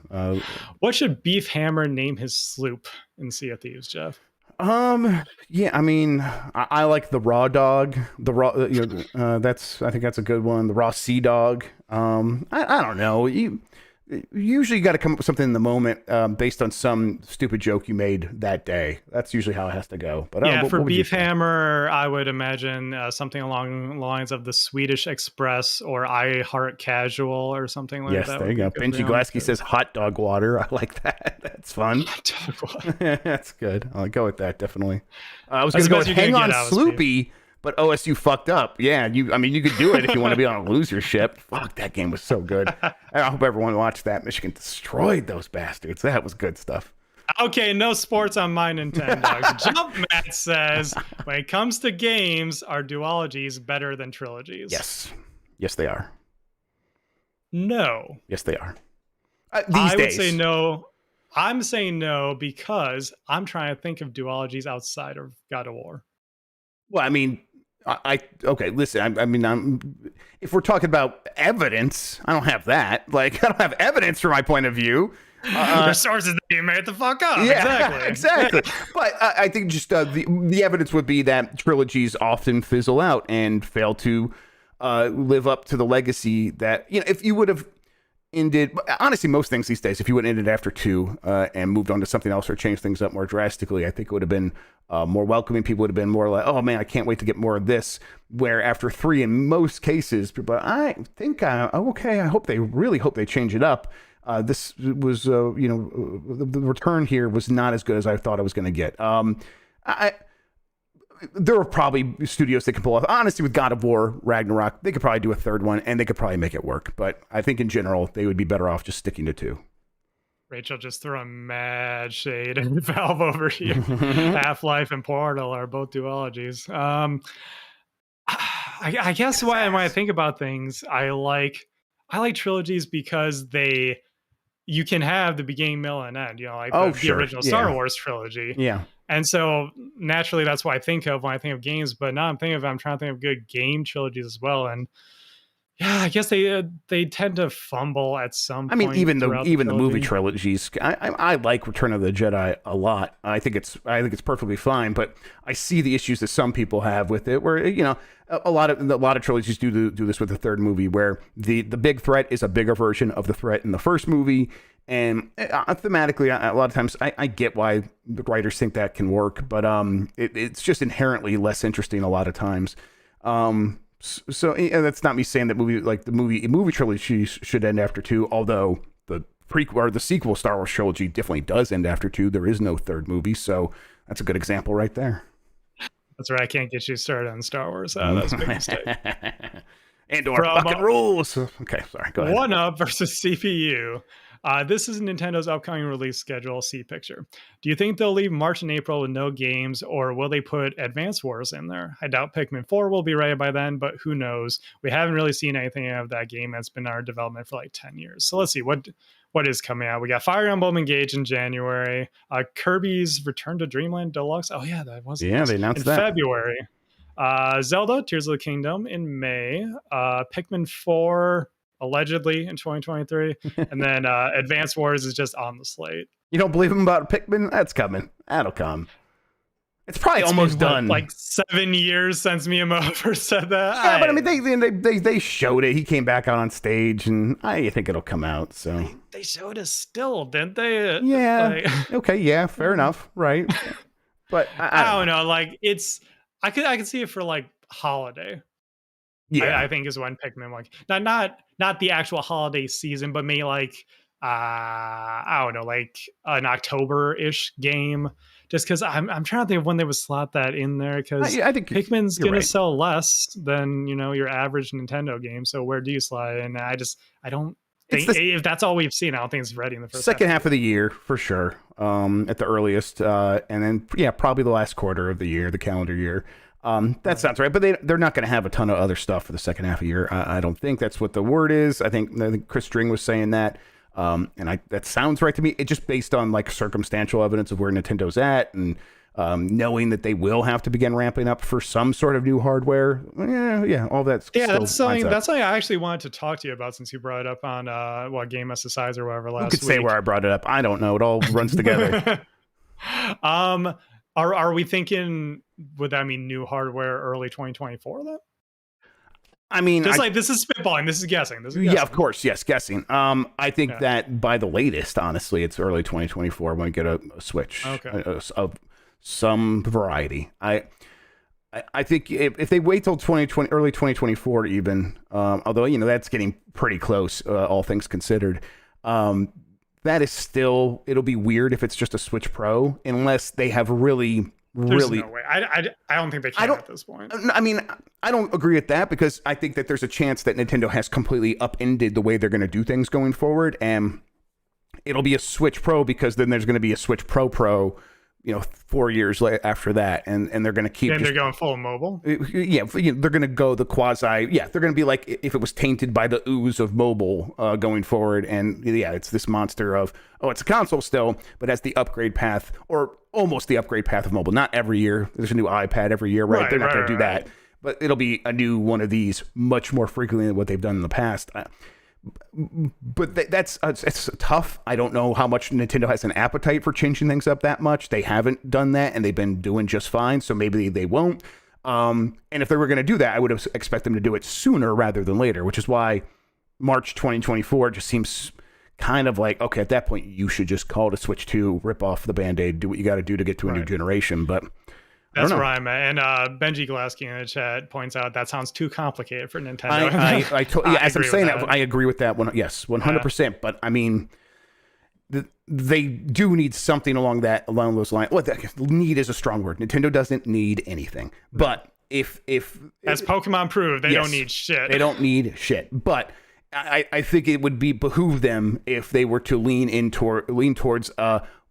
What should Beefhammer name his sloop in Sea of Thieves, Jeff? Yeah, I mean, I like the Raw Dog. The raw, I think that's a good one. The Raw Sea Dog. I don't know. Usually you got to come up with something in the moment based on some stupid joke you made that day. That's usually how it has to go. But for Beefhammer, I would imagine something along the lines of the Swedish Express or I Heart Casual or something like that. Yes, there you go. Benji Glasky says hot dog water. I like that. That's fun. Hot dog water. That's good. I'll go with that, definitely. I was going to go with Hang On Sloopy. But OSU fucked up. Yeah, you could do it if you want to be on a loser ship. Fuck, that game was so good. I hope everyone watched that. Michigan destroyed those bastards. That was good stuff. Okay, no sports on my Nintendogs. Jumpmat says, when it comes to games, are duologies better than trilogies? Yes. Yes, they are. No. Yes, they are. I would say no. I'm saying no because I'm trying to think of duologies outside of God of War. Well, I mean, okay, listen, if we're talking about evidence, I don't have that. Like, I don't have evidence from my point of view. There's sources that you made the fuck up. Yeah, exactly. But I think just the evidence would be that trilogies often fizzle out and fail to live up to the legacy that, if you would have ended, honestly, most things these days, if you would have ended after 2 and moved on to something else or changed things up more drastically, I think it would have been more welcoming. People would have been more like, oh man, I can't wait to get more of this. Where after 3, in most cases, people are, I think, okay, I really hope they change it up. This was, the return here was not as good as I thought I was going to get. There are probably studios that can pull off. Honestly, with God of War, Ragnarok, they could probably do a 3rd one, and they could probably make it work. But I think in general, they would be better off just sticking to 2. Rachel just threw a mad shade at Valve over here. Half-Life and Portal are both duologies. I guess when I think about things, I like trilogies because they you can have the beginning, middle, and end, like the original Star Wars trilogy. Yeah. And so naturally, that's what I think of when I think of games. But now I'm trying to think of good game trilogies as well. And yeah, I guess they tend to fumble at some point. I mean, even the movie trilogies. I like Return of the Jedi a lot. I think it's perfectly fine. But I see the issues that some people have with it, where a lot of trilogies do this with the third movie, where the big threat is a bigger version of the threat in the first movie. And thematically, a lot of times I get why the writers think that can work, but it's just inherently less interesting a lot of times. So that's not me saying that the movie trilogy should end after 2, although the prequel or the sequel Star Wars trilogy definitely does end after 2. There is no third movie, so that's a good example right there. That's right. I can't get you started on Star Wars. That's a big mistake. And our fucking rules. Okay, sorry. Go ahead. 1UP versus CPU. This is Nintendo's upcoming release schedule. See picture. Do you think they'll leave March and April with no games, or will they put Advance Wars in there? I doubt Pikmin 4 will be ready by then, but who knows? We haven't really seen anything of that game that's been in our development for like 10 years. So let's see what is coming out. We got Fire Emblem Engage in January. Kirby's Return to Dreamland Deluxe. Oh yeah, that was they announced that in February. Zelda Tears of the Kingdom in May. Pikmin 4. Allegedly in 2023, and then Advance Wars is just on the slate. You don't believe him about Pikmin? That's coming. That'll come. It's probably almost done. Like 7 years since Miyamoto first said that. Yeah, but I mean, they showed it. He came back out on stage, and I think it'll come out. So they showed us still, didn't they? Yeah. Okay. Yeah. Fair enough. Right. But I don't know. Like I could see it for like holiday. Yeah, I think is when Pikmin like not the actual holiday season, but maybe like I don't know, like an October-ish game. Just because I'm trying to think of when they would slot that in there, because I think Pikmin's gonna sell less than your average Nintendo game. So where do you slide? And I don't think if that's all we've seen, I don't think it's ready in the second half of the year for sure, at the earliest, and then probably the last quarter of the year, the calendar year. That sounds right, but they're not going to have a ton of other stuff for the second half of the year. I don't think that's what the word is. I think Chris String was saying that, and that sounds right to me. It just based on like circumstantial evidence of where Nintendo's at, and knowing that they will have to begin ramping up for some sort of new hardware. Yeah, all that's that's something I actually wanted to talk to you about, since you brought it up on Game SSIs or whatever last week. You could say where I brought it up. I don't know. It all runs together. Are we thinking, would that mean new hardware early 2024 then? I mean, like this is spitballing. This is guessing. Yeah, of course. Yes, guessing. I think that by the latest, honestly, it's early 2024 when we get a Switch of some variety. I think if they wait till early 2024 even, although that's getting pretty close, all things considered. That is still, it'll be weird if it's just a Switch Pro, unless they have really. There's no way. I don't think they can at this point. I mean, I don't agree with that, because I think that there's a chance that Nintendo has completely upended the way they're going to do things going forward, and it'll be a Switch Pro, because then there's going to be a Switch Pro 4 years after that, and they're going to keep. And they're going full mobile. Yeah, they're going to go the quasi. Yeah, they're going to be like if it was tainted by the ooze of mobile going forward, and it's this monster of it's a console still, but has the upgrade path, or almost the upgrade path of mobile. Not every year. There's a new iPad every year, right? They're not going to do that, but it'll be a new one of these much more frequently than what they've done in the past. But it's tough. I don't know how much Nintendo has an appetite for changing things up that much. They haven't done that, and they've been doing just fine, so maybe they won't. And if they were going to do that, I would have expect them to do it sooner rather than later, which is why March 2024 just seems kind of like, okay, at that point, you should just call it a Switch 2, rip off the Band-Aid, do what you got to do to get to a new generation, but... That's where I'm at. And Benji Glasky in the chat points out that sounds too complicated for Nintendo. As I'm saying that, I agree with that one. Yes, 100%. Yeah. But I mean, they do need something along those lines. Well, need is a strong word. Nintendo doesn't need anything. But if as Pokemon proved, they don't need shit. They don't need shit. But I think it would behoove them if they were to lean towards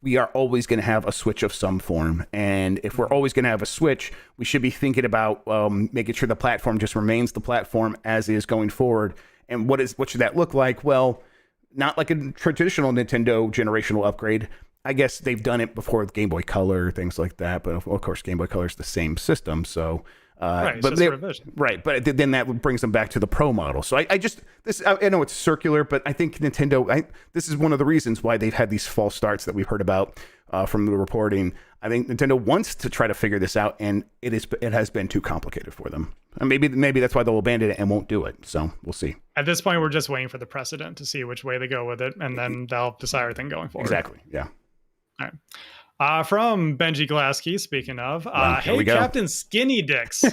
we are always going to have a Switch of some form. And if we're always going to have a Switch, we should be thinking about making sure the platform just remains the platform as is going forward. And what should that look like? Well, not like a traditional Nintendo generational upgrade. I guess they've done it before with Game Boy Color, things like that. But of course, Game Boy Color is the same system, so right. But It's just a revision. right. But then that brings them back to the Pro model. So I know it's circular, but I think Nintendo. This is one of the reasons why they've had these false starts that we've heard about from the reporting. I think Nintendo wants to try to figure this out, and it has been too complicated for them. And maybe that's why they'll abandon it and won't do it. So we'll see. At this point, we're just waiting for the precedent to see which way they go with it, and then they'll decide everything going forward. Exactly. Yeah. All right. From Benji Glasky, speaking of, hey, Captain Skinny Dicks.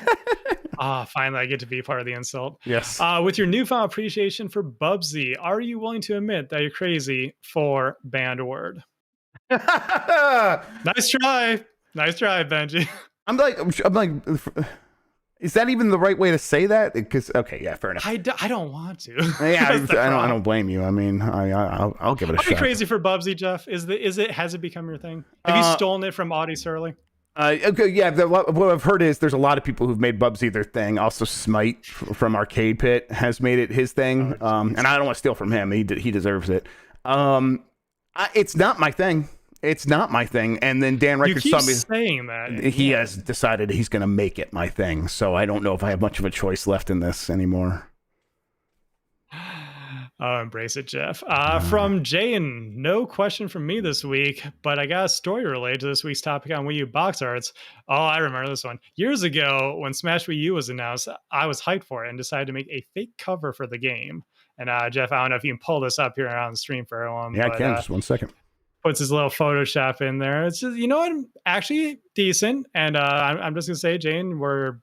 Finally, I get to be part of the insult. Yes. With your newfound appreciation for Bubsy, are you willing to admit that you're crazy for banned word? Nice try, Benji. I'm like, is that even the right way to say that? Because okay, yeah, fair enough. I don't want to. Yeah, I don't blame you. I mean, I'll give it a shot. Are you crazy for Bubsy, Jeff? Has it become your thing? Have you stolen it from Audie Surly? Okay, yeah. What I've heard is there's a lot of people who've made Bubsy their thing. Also, Smite from Arcade Pit has made it his thing. And I don't want to steal from him. He deserves it. It's not my thing. It's not my thing. And then Dan Reichert saw me saying that he has decided he's going to make it my thing. So I don't know if I have much of a choice left in this anymore. Oh, embrace it, Jeff. From Jayan, no question from me this week, but I got a story related to this week's topic on Wii U Box Arts. Oh, I remember this one. Years ago, when Smash Wii U was announced, I was hyped for it and decided to make a fake cover for the game. And Jeff, I don't know if you can pull this up here on the stream for everyone. Yeah, I can. Just 1 second. Puts his little Photoshop in there. It's just, what, actually decent. And I'm just gonna say, Jane, we're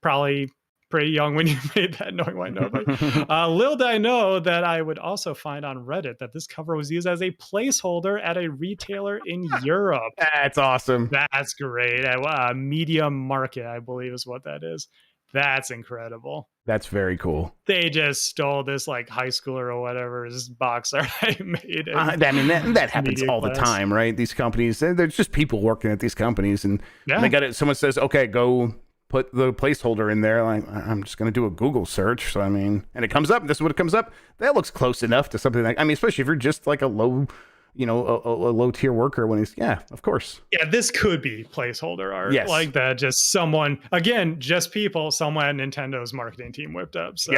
probably pretty young when you made that, knowing why nobody. Little did I know that I would also find on Reddit that this cover was used as a placeholder at a retailer in Europe. That's awesome. That's great. Media Market, I believe, is what that is. That's incredible. That's very cool. They just stole this like high schooler or whatever's box art I made. I mean, that happens all the time, right? These companies, there's just people working at these companies, and they got it. Someone says, "Okay, go put the placeholder in there." Like, I'm just going to do a Google search. So I mean, and it comes up. This is what it comes up. That looks close enough to something like. I mean, especially if you're just like a low. A low tier worker when he's of course. Yeah, this could be placeholder art. Yes. Like that, just someone, again, just people, someone at Nintendo's marketing team whipped up. So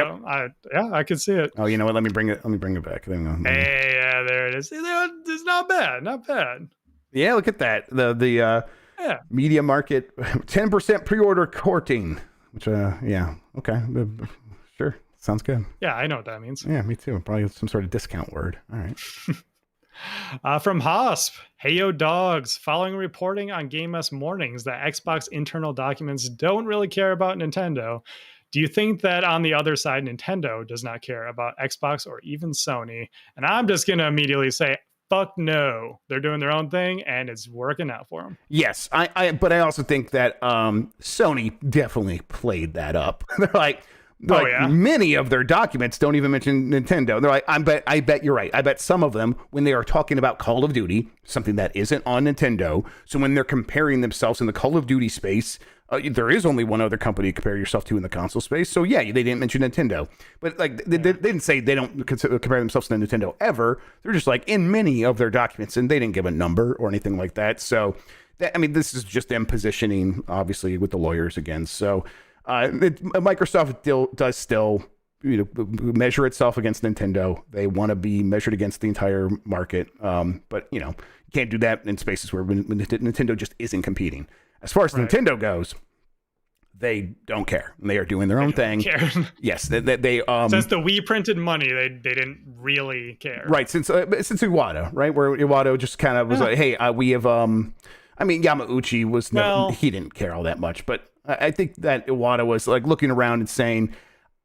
I could see it. Oh, you know what? Let me bring it back. Hey, yeah, there it is. It's not bad. Yeah, look at that. The Media Market 10% pre-order courting. Which okay. Sure. Sounds good. Yeah, I know what that means. Yeah, me too. Probably some sort of discount word. All right. From Hosp, hey yo dogs, following reporting on Game S Mornings that Xbox internal documents don't really care about Nintendo, do you think that on the other side Nintendo does not care about Xbox or even Sony? And I'm just going to immediately say, fuck no. They're doing their own thing and it's working out for them. Yes, but I also think that Sony definitely played that up. They're like many of their documents don't even mention Nintendo. They're like, I bet you're right. I bet some of them, when they are talking about Call of Duty, something that isn't on Nintendo, so when they're comparing themselves in the Call of Duty space, there is only one other company to compare yourself to in the console space. So yeah, they didn't mention Nintendo, but like they didn't say they don't compare themselves to Nintendo ever. They're just like in many of their documents, and they didn't give a number or anything like that. So this is just them positioning, obviously, with the lawyers again. So. Microsoft does still measure itself against Nintendo. They want to be measured against the entire market, but you can't do that in spaces where Nintendo just isn't competing. As far as Nintendo goes, they don't care. They are doing their own thing. Yes, they since the Wii printed money, they didn't really care. Right, since Iwata, right, where Iwata just kind of was like, hey, we have Yamauchi was he didn't care all that much, but I think that Iwata was like looking around and saying,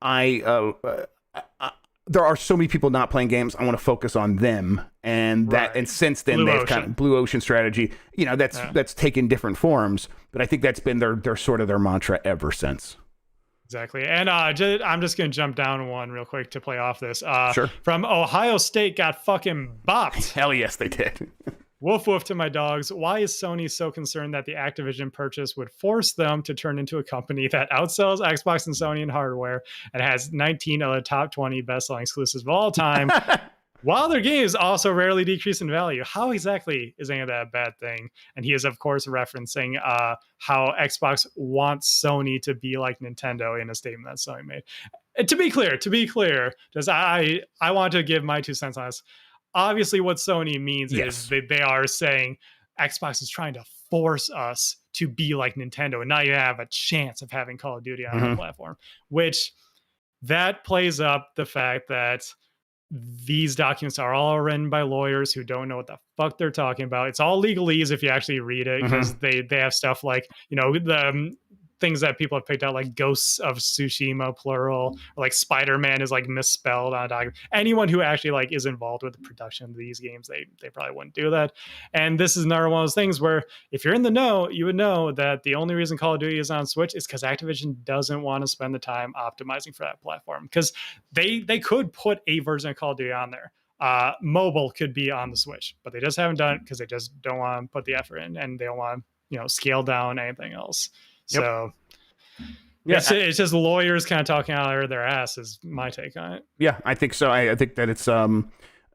there are so many people not playing games. I want to focus on them. And and since then they've kind of Blue Ocean strategy, that's taken different forms, but I think that's been their sort of their mantra ever since. Exactly. And I'm just going to jump down one real quick to play off this. Sure. From Ohio State got fucking bopped. Hell yes, they did. Woof woof to my dogs. Why is Sony so concerned that the Activision purchase would force them to turn into a company that outsells Xbox and Sony in hardware and has 19 of the top 20 best-selling exclusives of all time? while their games also rarely decrease in value. How exactly is any of that a bad thing? And he is, of course, referencing how Xbox wants Sony to be like Nintendo in a statement that Sony made. And to be clear, because I want to give my 2 cents on this. Obviously, what Sony means is they are saying Xbox is trying to force us to be like Nintendo and not even have a chance of having Call of Duty on our platform, which that plays up the fact that these documents are all written by lawyers who don't know what the fuck they're talking about. It's all legalese if you actually read it, because they have stuff like, the things that people have picked out, like Ghosts of Tsushima plural, or like Spider-Man is like misspelled on a document. Anyone who actually like is involved with the production of these games, they probably wouldn't do that. And this is another one of those things where if you're in the know, you would know that the only reason Call of Duty is on Switch is because Activision doesn't want to spend the time optimizing for that platform, because they could put a version of Call of Duty on there. Mobile could be on the Switch, but they just haven't done it because they just don't want to put the effort in, and they don't want to scale down anything else. So it's just lawyers kind of talking out of their ass is my take on it. Yeah, I think so. I think that it's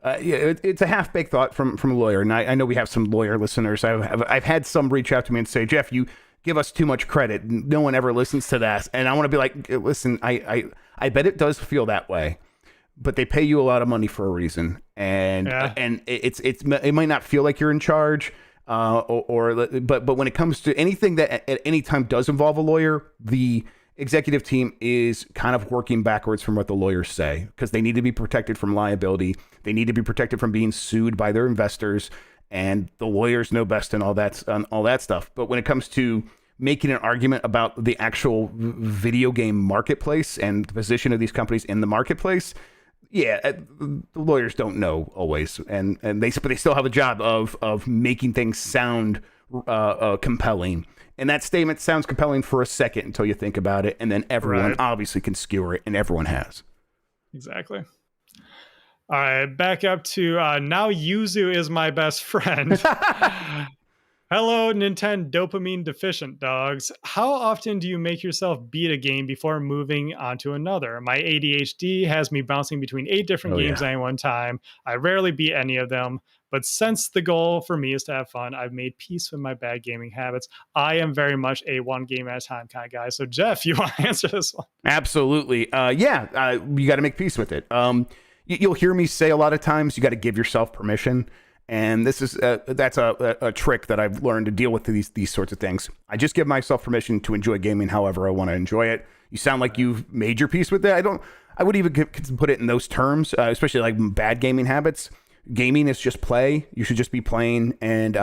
it's a half-baked thought from a lawyer, and I know we have some lawyer listeners. I've had some reach out to me and say, Jeff, you give us too much credit. No one ever listens to that, and I want to be like, listen, I bet it does feel that way, but they pay you a lot of money for a reason, and it might not feel like you're in charge. But when it comes to anything that at any time does involve a lawyer, the executive team is kind of working backwards from what the lawyers say, because they need to be protected from liability. They need to be protected from being sued by their investors, and the lawyers know best and all that stuff. But when it comes to making an argument about the actual video game marketplace and the position of these companies in the marketplace, the lawyers don't know always, and they still have a job of making things sound compelling. And that statement sounds compelling for a second until you think about it, and then everyone obviously can skewer it, and everyone has. Exactly. All right, back up to now Yuzu is my best friend. Hello, Nintendo dopamine deficient dogs. How often do you make yourself beat a game before moving on to another? My ADHD has me bouncing between 8 different games at one time. I rarely beat any of them, but since the goal for me is to have fun, I've made peace with my bad gaming habits. I am very much a one game at a time kind of guy. So, Jeff, you want to answer this one? Absolutely. You got to make peace with it. You'll hear me say a lot of times, you got to give yourself permission. And this is that's a trick that I've learned to deal with these sorts of things. I just give myself permission to enjoy gaming however I want to enjoy it. You sound like you've made your peace with that. I would even put it in those terms, especially like bad gaming habits. Gaming is just play. You should just be playing, and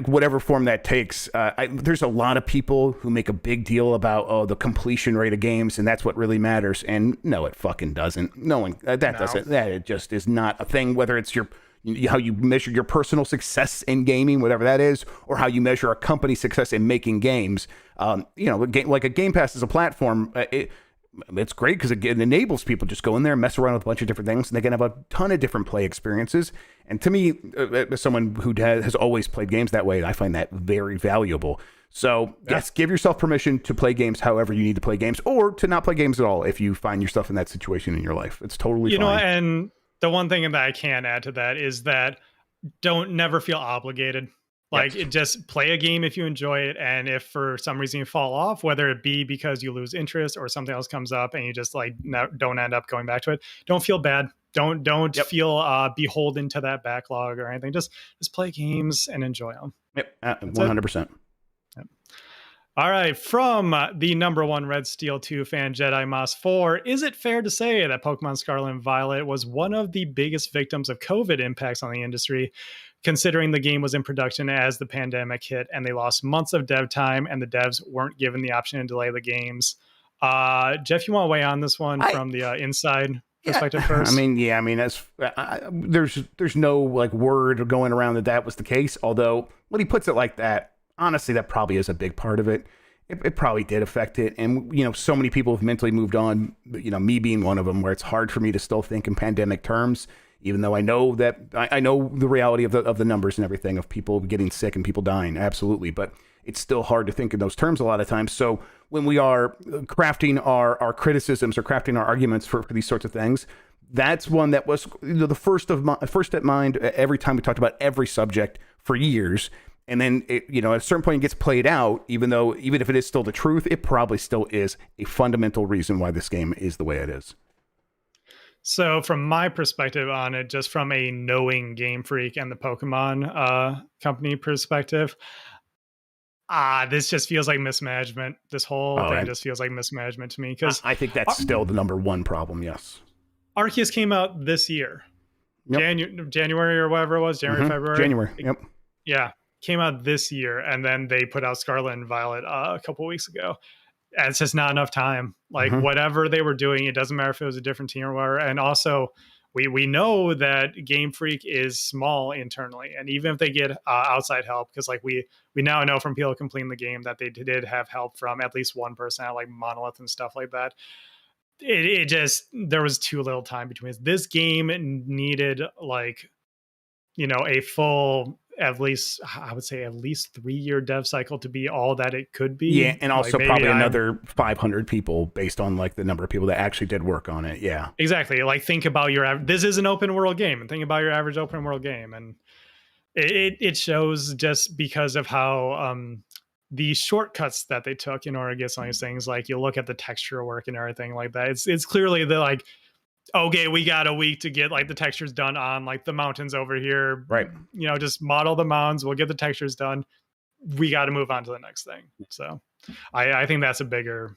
whatever form that takes. There's a lot of people who make a big deal about the completion rate of games, and that's what really matters. And no, it fucking doesn't. Doesn't. That it just is not a thing. Whether it's how you measure your personal success in gaming, whatever that is, or how you measure a company's success in making games. Like a Game Pass as a platform, it's great because it enables people to just go in there and mess around with a bunch of different things, and they can have a ton of different play experiences. And to me, as someone who has always played games that way, I find that very valuable. So yes, give yourself permission to play games however you need to play games, or to not play games at all if you find yourself in that situation in your life. It's totally fine. And the one thing that I can add to that is that never feel obligated. Just play a game if you enjoy it, and if for some reason you fall off, whether it be because you lose interest or something else comes up and you just don't end up going back to it, don't feel bad. Don't feel beholden to that backlog or anything. Just play games and enjoy them. Yep, 100%. All right, from the number one Red Steel 2 fan, Jedi Moss 4, is it fair to say that Pokemon Scarlet Violet was one of the biggest victims of COVID impacts on the industry, considering the game was in production as the pandemic hit and they lost months of dev time and the devs weren't given the option to delay the games? Jeff, you want to weigh on this one from the inside perspective first? There's no word going around that was the case, although when he puts it like that, honestly, that probably is a big part of it. It probably did affect it. And, so many people have mentally moved on, me being one of them, where it's hard for me to still think in pandemic terms, even though I know that I know the reality of the numbers and everything of people getting sick and people dying. Absolutely. But it's still hard to think in those terms a lot of times. So when we are crafting our criticisms or crafting our arguments for these sorts of things, that's one that was the first at mind every time we talked about every subject for years. And then, at a certain point, it gets played out, even if it is still the truth, it probably still is a fundamental reason why this game is the way it is. So from my perspective on it, just from a knowing Game Freak and the Pokemon company perspective, this just feels like mismanagement. This whole thing just feels like mismanagement to me. Because I think that's still the number one problem, yes. Arceus came out this year. Yep. January or whatever it was, February? January, yep. Yeah, came out this year, and then they put out Scarlet and Violet a couple weeks ago. And it's just not enough time. Like, whatever they were doing, it doesn't matter if it was a different team or whatever. And also, we know that Game Freak is small internally, and even if they get outside help, because like we now know from people completing the game that they did have help from at least one person, like Monolith and stuff like that. It just, there was too little time between us. This game needed like, a full, at least 3-year dev cycle to be all that it could be. Yeah, and also like probably another 500 people based on like the number of people that actually did work on it. Yeah, exactly. Like think about this is an open world game, and think about your average open world game, and it shows just because of how the shortcuts that they took in order to get some of these things. Like you look at the texture work and everything like that. It's clearly the like, okay, we got a week to get like the textures done on like the mountains over here. Right. Just model the mounds. We'll get the textures done. We got to move on to the next thing. So I think that's a bigger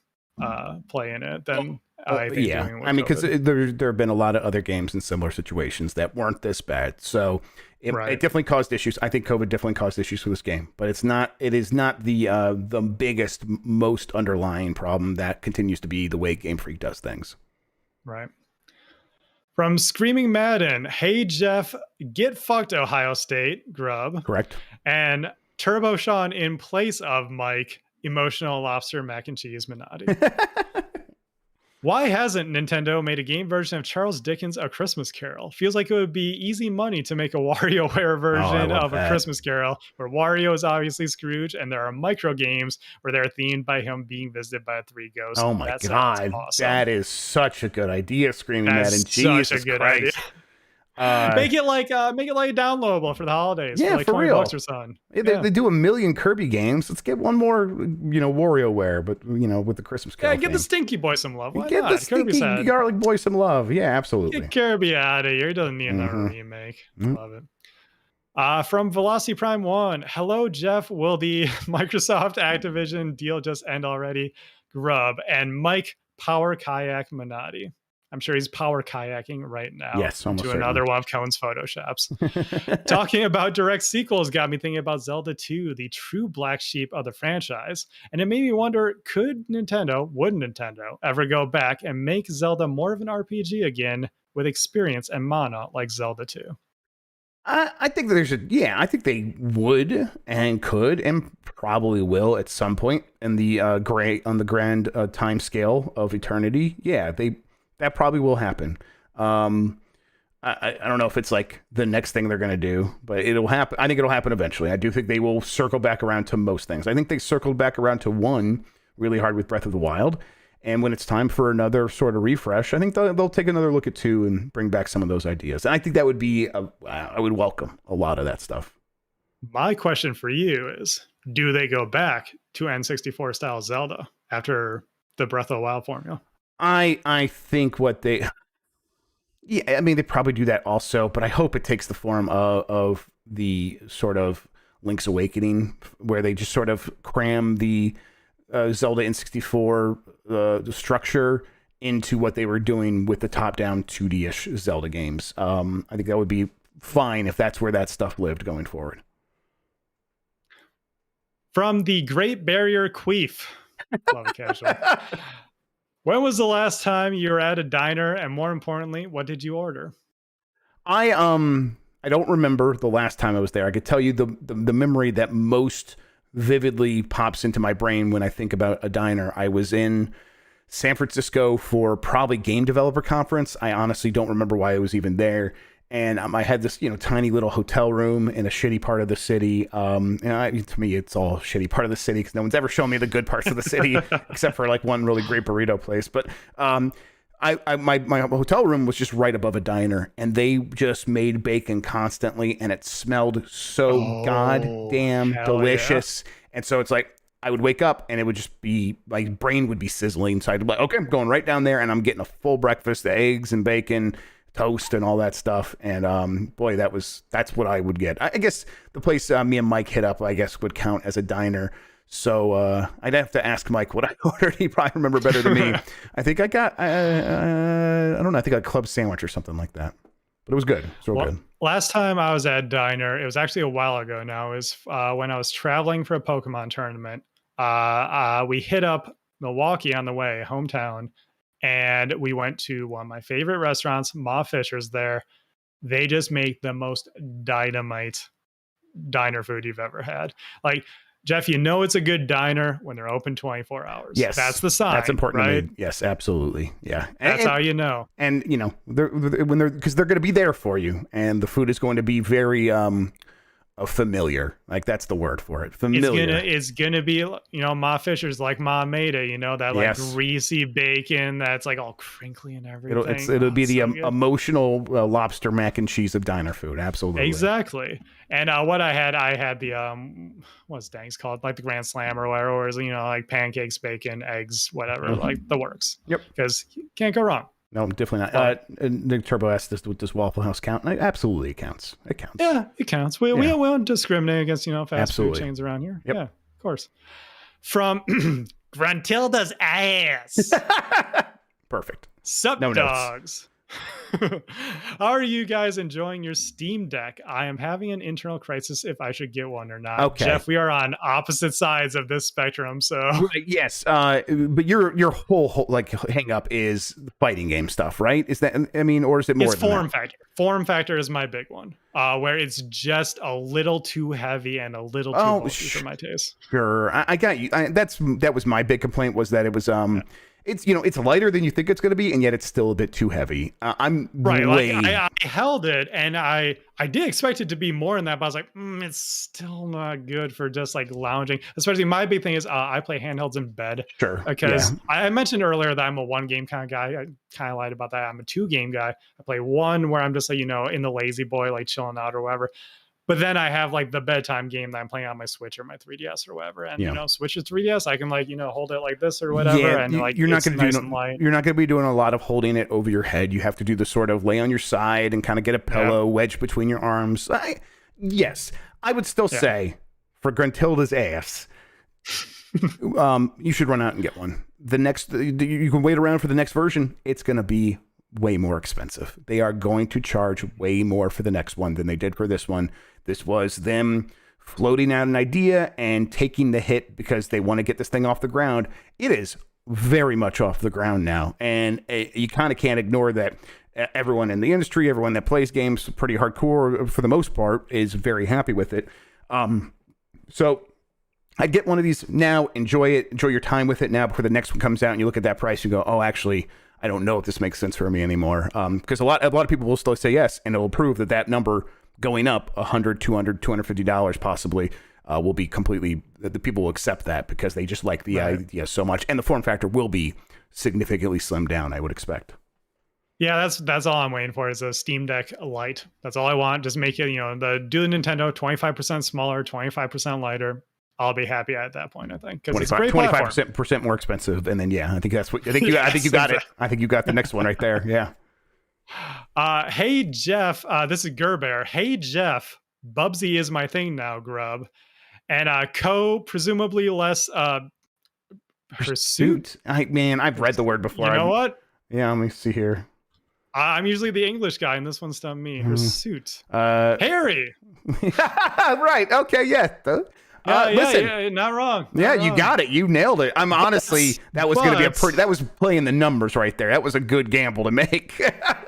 play in it than I think. Yeah. I mean, because there have been a lot of other games in similar situations that weren't this bad. So it definitely caused issues. I think COVID definitely caused issues for this game, but it is not the biggest, most underlying problem that continues to be the way Game Freak does things. Right. From Screaming Madden, hey Jeff, get fucked Ohio State, Grubb. Correct. And Turbo Shawn in place of Mike, emotional lobster mac and cheese Minotti. Why hasn't Nintendo made a game version of Charles Dickens' A Christmas Carol? Feels like it would be easy money to make a WarioWare version of A Christmas Carol, where Wario is obviously Scrooge, and there are micro games where they're themed by him being visited by 3 ghosts. Oh my God. Awesome. That is such a good idea, Screaming Madden. Jesus such a good Christ. Idea. Make it like downloadable for the holidays. Yeah, for like for $20 real. Or something. They do 1 million Kirby games. Let's get one more, WarioWare, but with the Christmas Carol. Yeah, give the Stinky Boy some love. Why get not? the Stinky Garlic Boy some love. Yeah, absolutely. Get Kirby out of here. He doesn't need another remake. Love it. From Velocity Prime 1, hello Jeff. Will the Microsoft Activision deal just end already? Grubb and Mike Power Kayak Minotti. I'm sure he's power kayaking right now. Yes, almost to certainly. Another one of Cohen's Photoshops. Talking about direct sequels got me thinking about Zelda 2, the true black sheep of the franchise. And it made me wonder, would Nintendo ever go back and make Zelda more of an RPG again with experience and mana like Zelda 2? I think I think they would and could and probably will at some point in the grand time scale of eternity. Yeah, that probably will happen. I don't know if it's like the next thing they're going to do, but it'll happen. I think it'll happen eventually. I do think they will circle back around to most things. I think they circled back around to 1 really hard with Breath of the Wild. And when it's time for another sort of refresh, I think they'll take another look at 2 and bring back some of those ideas. And I think that would be, I would welcome a lot of that stuff. My question for you is, do they go back to N64 style Zelda after the Breath of the Wild formula? I think they probably do that also, but I hope it takes the form of the sort of Link's Awakening, where they just sort of cram the Zelda N64 the structure into what they were doing with the top-down 2D-ish Zelda games. I think that would be fine if that's where that stuff lived going forward. From the Great Barrier Queef. Love it, casual. When was the last time you were at a diner, and more importantly, what did you order? I don't remember the last time I was there. I could tell you the memory that most vividly pops into my brain when I think about a diner. I was in San Francisco for probably Game Developer Conference. I honestly don't remember why I was even there. And I had this, tiny little hotel room in a shitty part of the city. To me, it's all shitty part of the city because no one's ever shown me the good parts of the city except for like one really great burrito place. But my hotel room was just right above a diner, and they just made bacon constantly, and it smelled so goddamn delicious. Yeah. And so it's like I would wake up and it would just be, my brain would be sizzling. So I'd be like, okay, I'm going right down there and I'm getting a full breakfast, the eggs and bacon, toast and all that stuff. And boy, that's what I would get. I guess the place me and Mike hit up, I guess, would count as a diner. So I'd have to ask Mike what I ordered. He probably remember better than me. I think I got, I don't know, I think a club sandwich or something like that. But it was good. It was real good. Last time I was at diner, it was actually a while ago now. It was when I was traveling for a Pokemon tournament. We hit up Milwaukee on the way, hometown, and we went to one of my favorite restaurants, Ma Fisher's there. They just make the most dynamite diner food you've ever had. Like, Jeff, you know it's a good diner when they're open 24 hours. Yes. That's the sign. That's important, right? to me. Yes, absolutely. Yeah. That's how you know. And, you know, because they're going to be there for you, and the food is going to be very familiar. Like, that's the word for it. Familiar. It's gonna be, you know, Ma Fisher's like Ma made it, you know, that like greasy bacon that's like all crinkly and everything. It'll be the emotional lobster mac and cheese of diner food. Absolutely. Exactly. And what I had the what's dang's called, like the Grand Slam or whatever, or is, you know, like pancakes, bacon, eggs, whatever, like the works. Yep. Because you can't go wrong. No, definitely not. Nick Turbo asked this, does Waffle House count? Absolutely, it counts. It counts. Yeah, it counts. We don't discriminate against, you know, fast food chains around here. Yep. Yeah, of course. From Gruntilda's ass. Perfect. Sup, dogs. How are you guys enjoying your Steam Deck? I am having an internal crisis if I should get one or not. Okay. Jeff, we are on opposite sides of this spectrum, so yes. But your whole like hang up is fighting game stuff, right? Is that, I mean, or is it more? It's form factor. Form factor is my big one. Where it's just a little too heavy and a little too bulky for my taste. Sure, I got you. That was my big complaint, was that it was It's, you know, it's lighter than you think it's going to be, and yet it's still a bit too heavy. I'm right. I held it, and I did expect it to be more than that, but I was like, it's still not good for just like lounging. Especially my big thing is I play handhelds in bed. Sure. Because I mentioned earlier that I'm a 1 game kind of guy. I kind of lied about that. I'm a 2 game guy. I play 1 where I'm just like, you know, in the lazy boy, like chilling out or whatever. But then I have like the bedtime game that I'm playing on my Switch or my 3DS or whatever. And, you know, Switch is 3DS. I can like, you know, hold it like this or whatever. Yeah, and like, you're not going to be doing a lot of holding it over your head. You have to do the sort of lay on your side and kind of get a pillow wedged between your arms. Yes, I would still say for Gruntilda's ass, you should run out and get one. You can wait around for the next version. It's going to be way more expensive. They are going to charge way more for the next one than they did for this one. This was them floating out an idea and taking the hit because they want to get this thing off the ground. It is very much off the ground now. And you kind of can't ignore that everyone in the industry, everyone that plays games pretty hardcore for the most part, is very happy with it. So I'd get one of these now, enjoy it, enjoy your time with it now before the next one comes out and you look at that price, you go, oh, actually, I don't know if this makes sense for me anymore. Because a lot of people will still say yes, and it will prove that number going up $100, $200, $250 possibly will be completely, the people will accept that because they just like the idea so much. And the form factor will be significantly slimmed down, I would expect. Yeah, that's all I'm waiting for is a Steam Deck Lite. That's all I want. Just make it, you know, do the Nintendo 25% smaller, 25% lighter. I'll be happy at that point, I think. 25% more expensive. And then, I think that's what, I think you got it. I think you got the next one right there. Yeah. Hey, Jeff, this is Gerber. Hey, Jeff, Bubsy is my thing now, Grubb. And presumably less pursuit. I've read the word before. You know what? Yeah, let me see here. I'm usually the English guy, and this one's not me. Pursuit. Harry. Right. Okay. Yeah. Listen, not wrong. You got it. You nailed it. I'm honestly, that was going to be that was playing the numbers right there. That was a good gamble to make.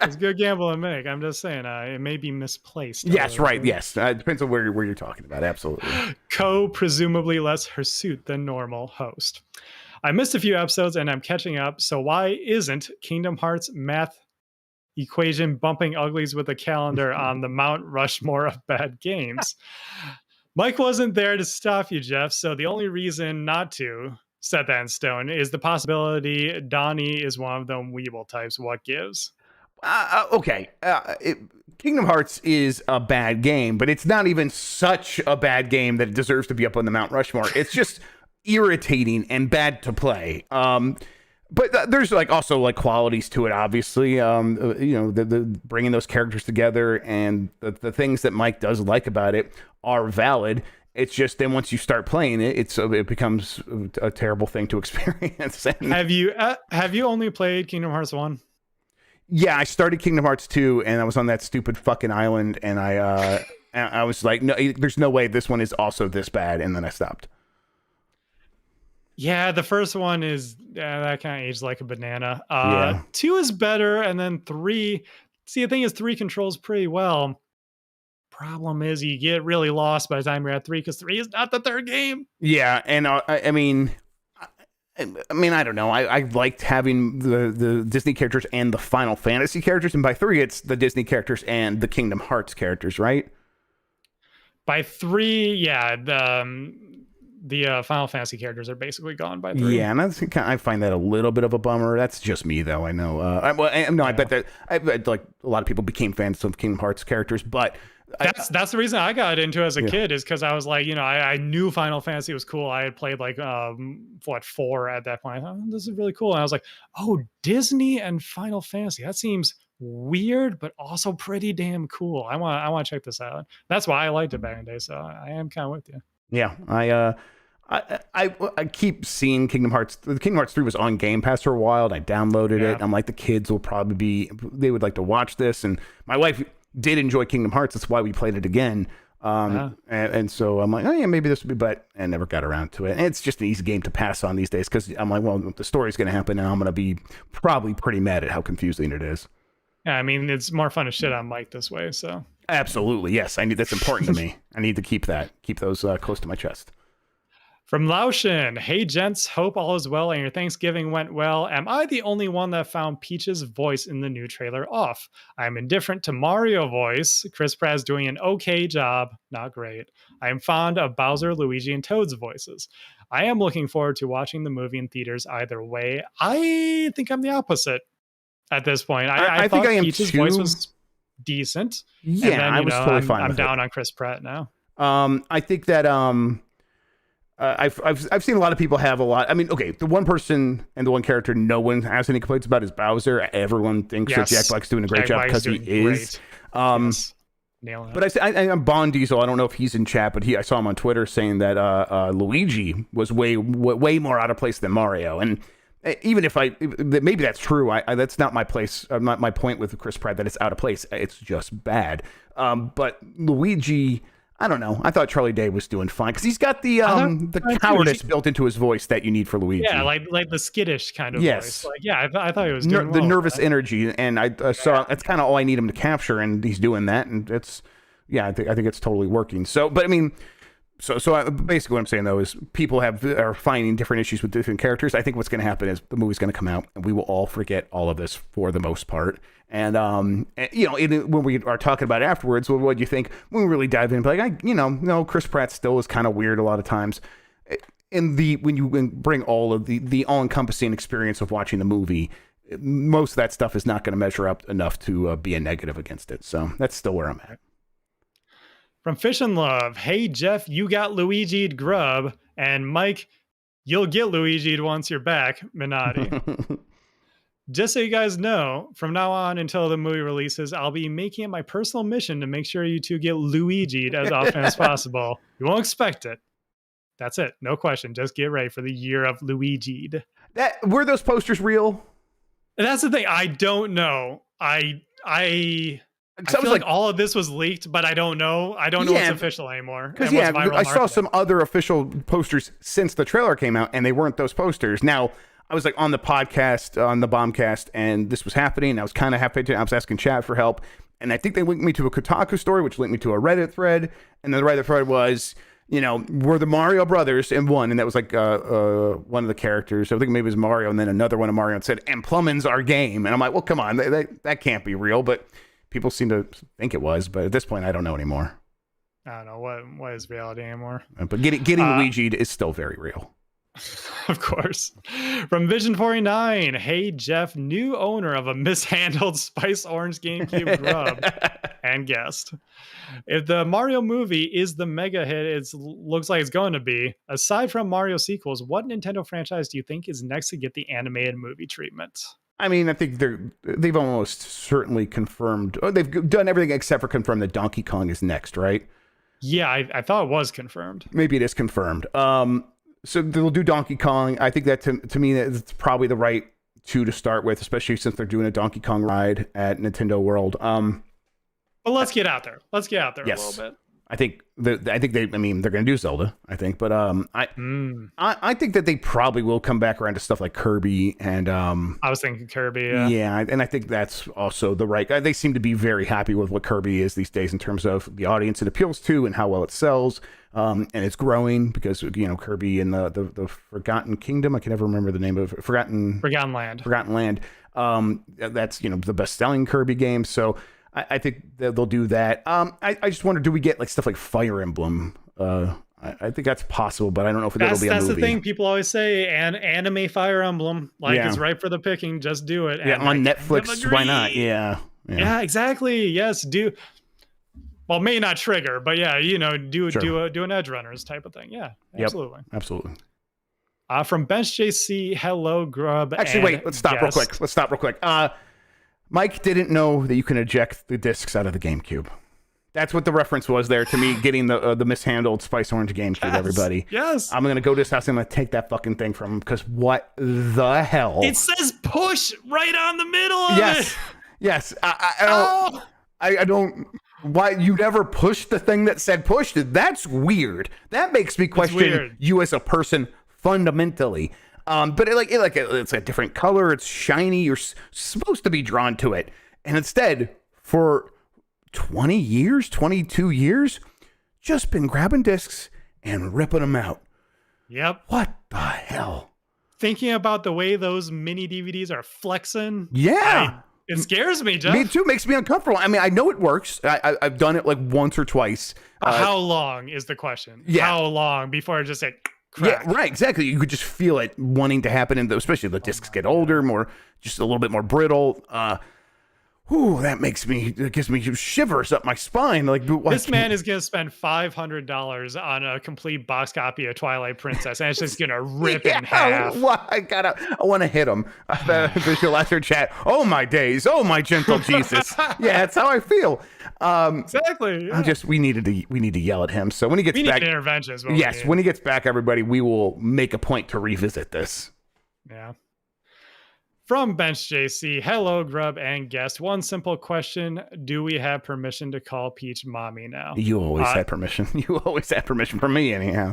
It's a good gamble to make. I'm just saying, it may be misplaced. Yes, right. Yes. It depends on where you're talking about. Absolutely. Presumably less hirsute than normal host. I missed a few episodes and I'm catching up. So why isn't Kingdom Hearts math equation bumping uglies with a calendar on the Mount Rushmore of bad games? Mike wasn't there to stop you, Jeff, so the only reason not to set that in stone. Is the possibility Donnie is one of them Weeble types? What gives? Okay. Kingdom Hearts is a bad game, but it's not even such a bad game that it deserves to be up on the Mount Rushmore. It's just irritating and bad to play. But there's like also like qualities to it, obviously. The bringing those characters together and the things that Mike does like about it are valid. It's just then once you start playing it, it becomes a terrible thing to experience. Have you only played Kingdom Hearts 1? Yeah, I started Kingdom Hearts 2, and I was on that stupid fucking island, and I was like, no, there's no way this one is also this bad, and then I stopped. Yeah, the first one is that kind of aged like a banana. Yeah. 2 is better, and then 3. See, the thing is, 3 controls pretty well. Problem is, you get really lost by the time you're at 3 because 3 is not the third game. Yeah, and I mean, I don't know. I liked having the Disney characters and the Final Fantasy characters, and by 3, it's the Disney characters and the Kingdom Hearts characters, right? By 3, yeah, the Final Fantasy characters are basically gone by 3. Yeah, and I find that a little bit of a bummer. That's just me, though. I know. I bet like a lot of people became fans of Kingdom Hearts characters, but that's the reason I got into it as a kid, is because I was like, I knew Final Fantasy was cool. I had played like 4 at that point. I thought, this is really cool. And I was like, oh, Disney and Final Fantasy. That seems weird, but also pretty damn cool. I want to check this out. That's why I liked it back in the day. So I am kind of with you. Yeah, I keep seeing Kingdom Hearts. The Kingdom Hearts 3 was on Game Pass for a while, and I downloaded it. I'm like, the kids will probably they would like to watch this, and my wife did enjoy Kingdom Hearts. That's why we played it again. And so I'm like, oh yeah, maybe this would be, but I never got around to it. And it's just an easy game to pass on these days because I'm like, well, the story's going to happen, and I'm going to be probably pretty mad at how confusing it is. Yeah, I mean, it's more fun to shit on Mike this way. So absolutely, yes, that's important to me. I need to keep those close to my chest. From Laushin, hey gents, hope all is well and your Thanksgiving went well. Am I the only one that found Peach's voice in the new trailer off? I'm indifferent to Mario voice. Chris Pratt's doing an okay job, not great. I am fond of Bowser, Luigi, and Toad's voices. I am looking forward to watching the movie in theaters either way. I think I'm the opposite at this point. I thought I am Peach's voice was decent. Yeah, and then, I was totally fine. I'm down on Chris Pratt now. I think that I've seen a lot of people have a lot. I mean, okay, the one person and the one character no one has any complaints about is Bowser. Everyone thinks that Jack Black's doing a great job because he is. Yes. But I'm Bond Diesel. I don't know if he's in chat, but I saw him on Twitter saying that Luigi was way more out of place than Mario. And even if maybe that's true, that's not my place. Not my point with Chris Pratt that it's out of place. It's just bad. But Luigi, I don't know. I thought Charlie Day was doing fine because he's got the cowardice built into his voice that you need for Luigi. Yeah, like the skittish kind of voice. Like, yeah, I thought he was doing the nervous energy, and I saw that's kind of all I need him to capture, and he's doing that, and it's I think it's totally working. So, but I mean. So basically what I'm saying, though, is people are finding different issues with different characters. I think what's going to happen is the movie's going to come out, and we will all forget all of this for the most part. And, when we are talking about it afterwards, well, what do you think? When we really dive in, like, no, Chris Pratt still is kind of weird a lot of times. When you bring all of the all-encompassing experience of watching the movie, most of that stuff is not going to measure up enough to be a negative against it. So that's still where I'm at. From Fish and Love, hey Jeff, you got Luigi'd Grubb, and Mike, you'll get Luigi'd once you're back, Minotti. Just so you guys know, from now on until the movie releases, I'll be making it my personal mission to make sure you two get Luigi'd as often as possible. You won't expect it. That's it. No question. Just get ready for the year of Luigi'd. Were those posters real? That's the thing. I don't know. I feel like all of this was leaked, but I don't know. I don't know what's official anymore. Because I saw some other official posters since the trailer came out, and they weren't those posters. Now, I was like on the podcast, on the Bombcast, and this was happening. I was kind of happy. I was asking chat for help, and I think they linked me to a Kotaku story, which linked me to a Reddit thread, and then the Reddit thread was, were the Mario brothers in one, and that was like one of the characters. So I think maybe it was Mario, and then another one of Mario, and said, and Plummin's our game. And I'm like, well, come on, that can't be real, but people seem to think it was, but at this point, I don't know anymore. I don't know what is reality anymore. But getting Luigi is still very real. Of course. From Vision49, hey Jeff, new owner of a mishandled Spice Orange GameCube Grubb and guest. If the Mario movie is the mega hit it looks like it's going to be, aside from Mario sequels, what Nintendo franchise do you think is next to get the animated movie treatment? I mean, I think they've almost certainly confirmed. They've done everything except for confirm that Donkey Kong is next, right? Yeah, I thought it was confirmed. Maybe it is confirmed. So they'll do Donkey Kong. I think that to me that's probably the right two to start with, especially since they're doing a Donkey Kong ride at Nintendo World. But let's get out there. Let's get out there yes. a little bit. I think they're going to do Zelda. I think, but I think that they probably will come back around to stuff like Kirby and I was thinking Kirby. Yeah, and I think that's also the right. They seem to be very happy with what Kirby is these days in terms of the audience it appeals to and how well it sells. And it's growing because Kirby in the Forgotten Kingdom. I can never remember the name of it. Forgotten Land. That's the best selling Kirby game. So. I think they'll do that. I just wonder, do we get like stuff like Fire Emblem? I think that's possible, but I don't know if that'll be a movie. That's the thing people always say, and anime Fire Emblem, it's right for the picking. Just do it. Yeah, on Netflix, why not? Yeah, exactly. Yes, do. Well, may not trigger, but yeah, do an Edge Runners type of thing. Yeah, absolutely, absolutely. From Bench JC, hello Grubb. Actually, wait, let's stop real quick. Mike didn't know that you can eject the discs out of the GameCube. That's what the reference was there to me getting the mishandled Spice Orange GameCube, yes, everybody. Yes. I'm going to go to his house and I'm going to take that fucking thing from him because what the hell? It says push right on the middle of it. Yes. I don't. Why you never pushed the thing that said push? That's weird. That makes me question you as a person fundamentally. But it's a different color. It's shiny. You're supposed to be drawn to it. And instead, for 22 years, just been grabbing discs and ripping them out. Yep. What the hell? Thinking about the way those mini DVDs are flexing. Yeah. It scares me, Jeff. Me too. Makes me uncomfortable. I mean, I know it works. I've done it like once or twice. How long is the question? Yeah. How long before it just crack? Yeah, right, exactly. You could just feel it wanting to happen, and especially the discs get older, just a little bit more brittle. That gives me shivers up my spine. Like this man is gonna spend $500 on a complete box copy of Twilight Princess, and it's just gonna rip in half. I want to hit him. Visual Laughter chat. Oh my days. Oh my gentle Jesus. Yeah, that's how I feel. Exactly. Yeah. We need to yell at him. So when he gets back, need interventions. Yes, when he gets back, everybody, we will make a point to revisit this. Yeah. From Bench JC, hello Grubb and guest. One simple question: do we have permission to call Peach mommy now? You always had permission. You always had permission from me, anyhow.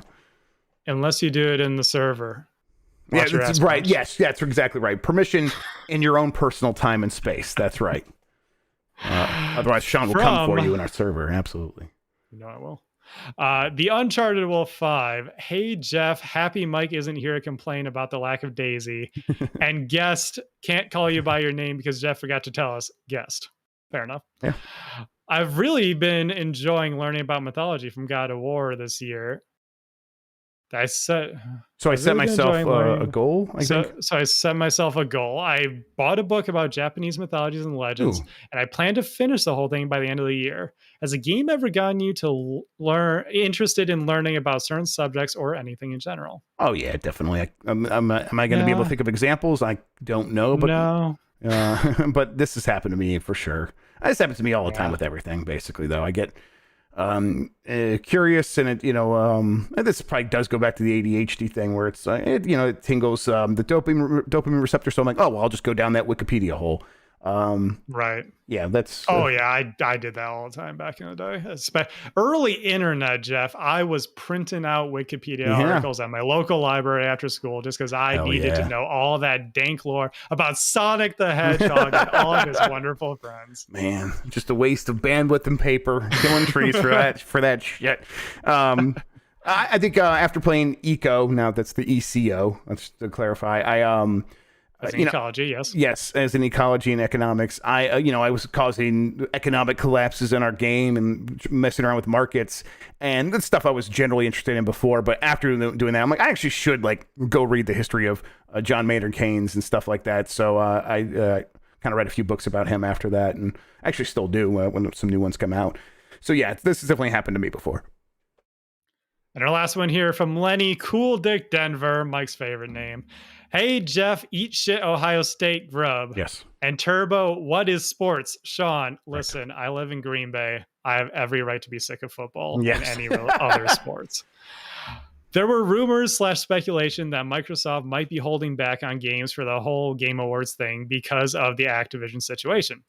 Unless you do it in the server. Yeah, that's right. Yes, that's exactly right. Permission in your own personal time and space. That's right. Otherwise, Shawn will come for you in our server. Absolutely. I will. The Uncharted Wolf 5. Hey Jeff, happy Mike isn't here to complain about the lack of Daisy. And guest, can't call you by your name because Jeff forgot to tell us. Guest. Fair enough. Yeah. I've really been enjoying learning about mythology from God of War this year. I set myself a goal. So I set myself a goal. I bought a book about Japanese mythologies and legends, and I plan to finish the whole thing by the end of the year. Has a game ever gotten you to interested in learning about certain subjects or anything in general? Oh yeah, definitely. Am I going to be able to think of examples? I don't know, but no. But this has happened to me for sure. This happens to me all the time with everything. Basically, though, I get curious, and and this probably does go back to the ADHD thing where it's it tingles the dopamine receptor. So I'm like, oh well, I'll just go down that Wikipedia hole. Right. Yeah, that's. I did that all the time back in the day. Early internet, Jeff. I was printing out Wikipedia articles at my local library after school just because I needed to know all that dank lore about Sonic the Hedgehog and all of his wonderful friends. Man, just a waste of bandwidth and paper, killing trees for that shit. I think after playing Eco, now that's the ECO. Let's to clarify. As an ecology, yes. Yes, as an ecology and economics. I was causing economic collapses in our game and messing around with markets, and that's stuff I was generally interested in before. But after doing that, I'm like, I actually should like go read the history of John Maynard Keynes and stuff like that. So I kind of read a few books about him after that, and actually still do when some new ones come out. So yeah, this has definitely happened to me before. And our last one here from Lenny, Cool Dick Denver, Mike's favorite name. Hey, Jeff, eat shit, Ohio State, Grubb. Yes. And Turbo, what is sports? Shawn, listen, I live in Green Bay. I have every right to be sick of football and any other sports. There were rumors / speculation that Microsoft might be holding back on games for the whole Game Awards thing because of the Activision situation.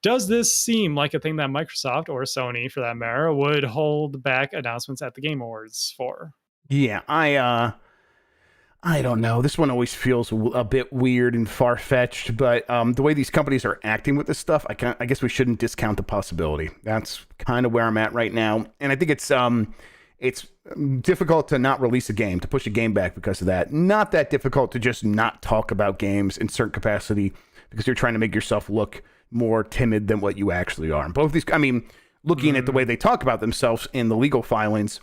Does this seem like a thing that Microsoft, or Sony for that matter, would hold back announcements at the Game Awards for? Yeah, I don't know. This one always feels a bit weird and far-fetched, but the way these companies are acting with this stuff, I guess we shouldn't discount the possibility. That's kind of where I'm at right now, and I think it's difficult to not release a game, to push a game back because of that. Not that difficult to just not talk about games in certain capacity because you're trying to make yourself look more timid than what you actually are. And both these, I mean, looking at the way they talk about themselves in the legal filings,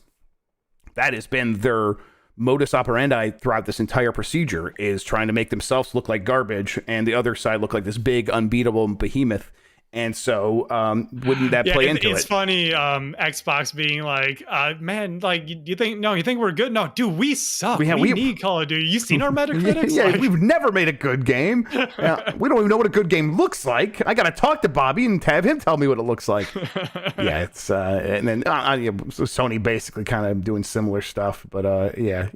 that has been their modus operandi throughout this entire procedure, is trying to make themselves look like garbage and the other side look like this big, unbeatable behemoth. And so wouldn't that play into it? It's funny, Xbox being like, man, like, you think we're good? No, dude, we suck. We need Call of Duty. You seen our Metacritics? Yeah, we've never made a good game. We don't even know what a good game looks like. I got to talk to Bobby and have him tell me what it looks like. Yeah, it's and then so Sony basically kind of doing similar stuff. But I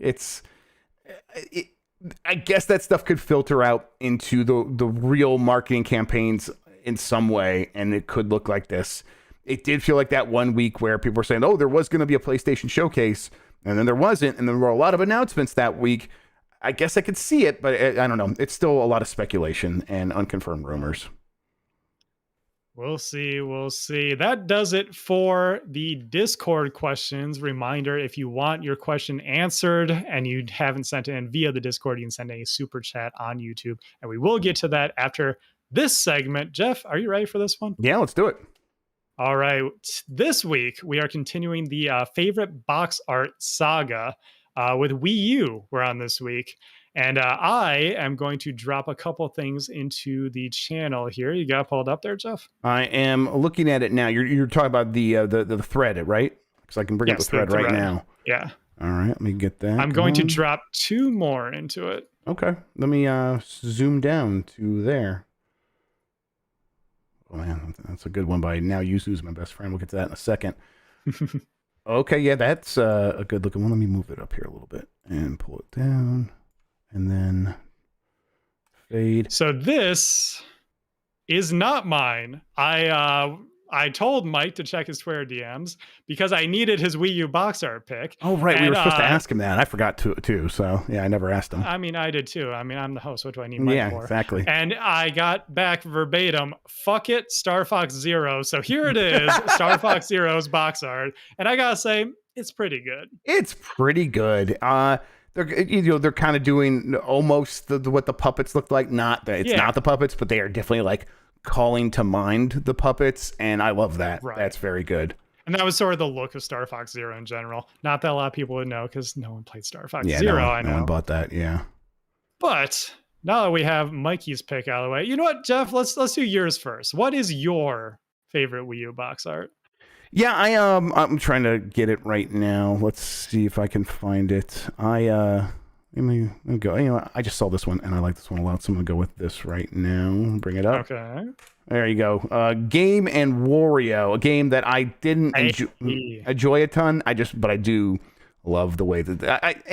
guess that stuff could filter out into the real marketing campaigns in some way, and it could look like this. It did feel like that one week where people were saying, oh, there was going to be a PlayStation showcase, and then there wasn't, and there were a lot of announcements that week. I guess I could see it, but I don't know. It's still a lot of speculation and unconfirmed rumors. We'll see. That does it for the Discord questions. Reminder, if you want your question answered and you haven't sent it in via the Discord, you can send a super chat on YouTube, and we will get to that after this segment. Jeff, are you ready for this one? Yeah, let's do it. All right. This week, we are continuing the favorite box art saga with Wii U. We're on this week. And I am going to drop a couple things into the channel here. You got it pulled up there, Jeff? I am looking at it now. You're talking about the thread, right? Because I can bring up the thread right now. Yeah. All right, let me get that. I'm going to drop 2 more into it. Okay. Let me zoom down to there. Oh, man, that's a good one by Now Yuzu's my best friend. We'll get to that in a second. Okay, yeah, that's a good looking one. Let me move it up here a little bit and pull it down. And then fade. So this is not mine. I told Mike to check his Twitter DMs because I needed his Wii U box art pick. Oh, right. We were supposed to ask him that. I forgot to too. So, yeah, I never asked him. I mean, I did too. I mean, I'm the host. What do I need Mike for? Yeah, exactly. And I got back verbatim, fuck it, Star Fox Zero. So here it is, Star Fox Zero's box art. And I got to say, it's pretty good. It's pretty good. They're kind of doing almost what the puppets look like. Not the puppets, but they are definitely like calling to mind the puppets, and I love that. Right. That's very good. And that was sort of the look of Star Fox Zero in general. Not that a lot of people would know because no one played Star Fox Zero. I know. No one bought that. Yeah. But now that we have Mikey's pick out of the way, you know what, Jeff? Let's do yours first. What is your favorite Wii U box art? Yeah, I'm trying to get it right now. Let's see if I can find it. Let me go. You know, I just saw this one and I like this one a lot, so I'm gonna go with this right now. Bring it up. Okay. There you go. Game and Wario, a game that I didn't enjoy a ton. But I do love the way that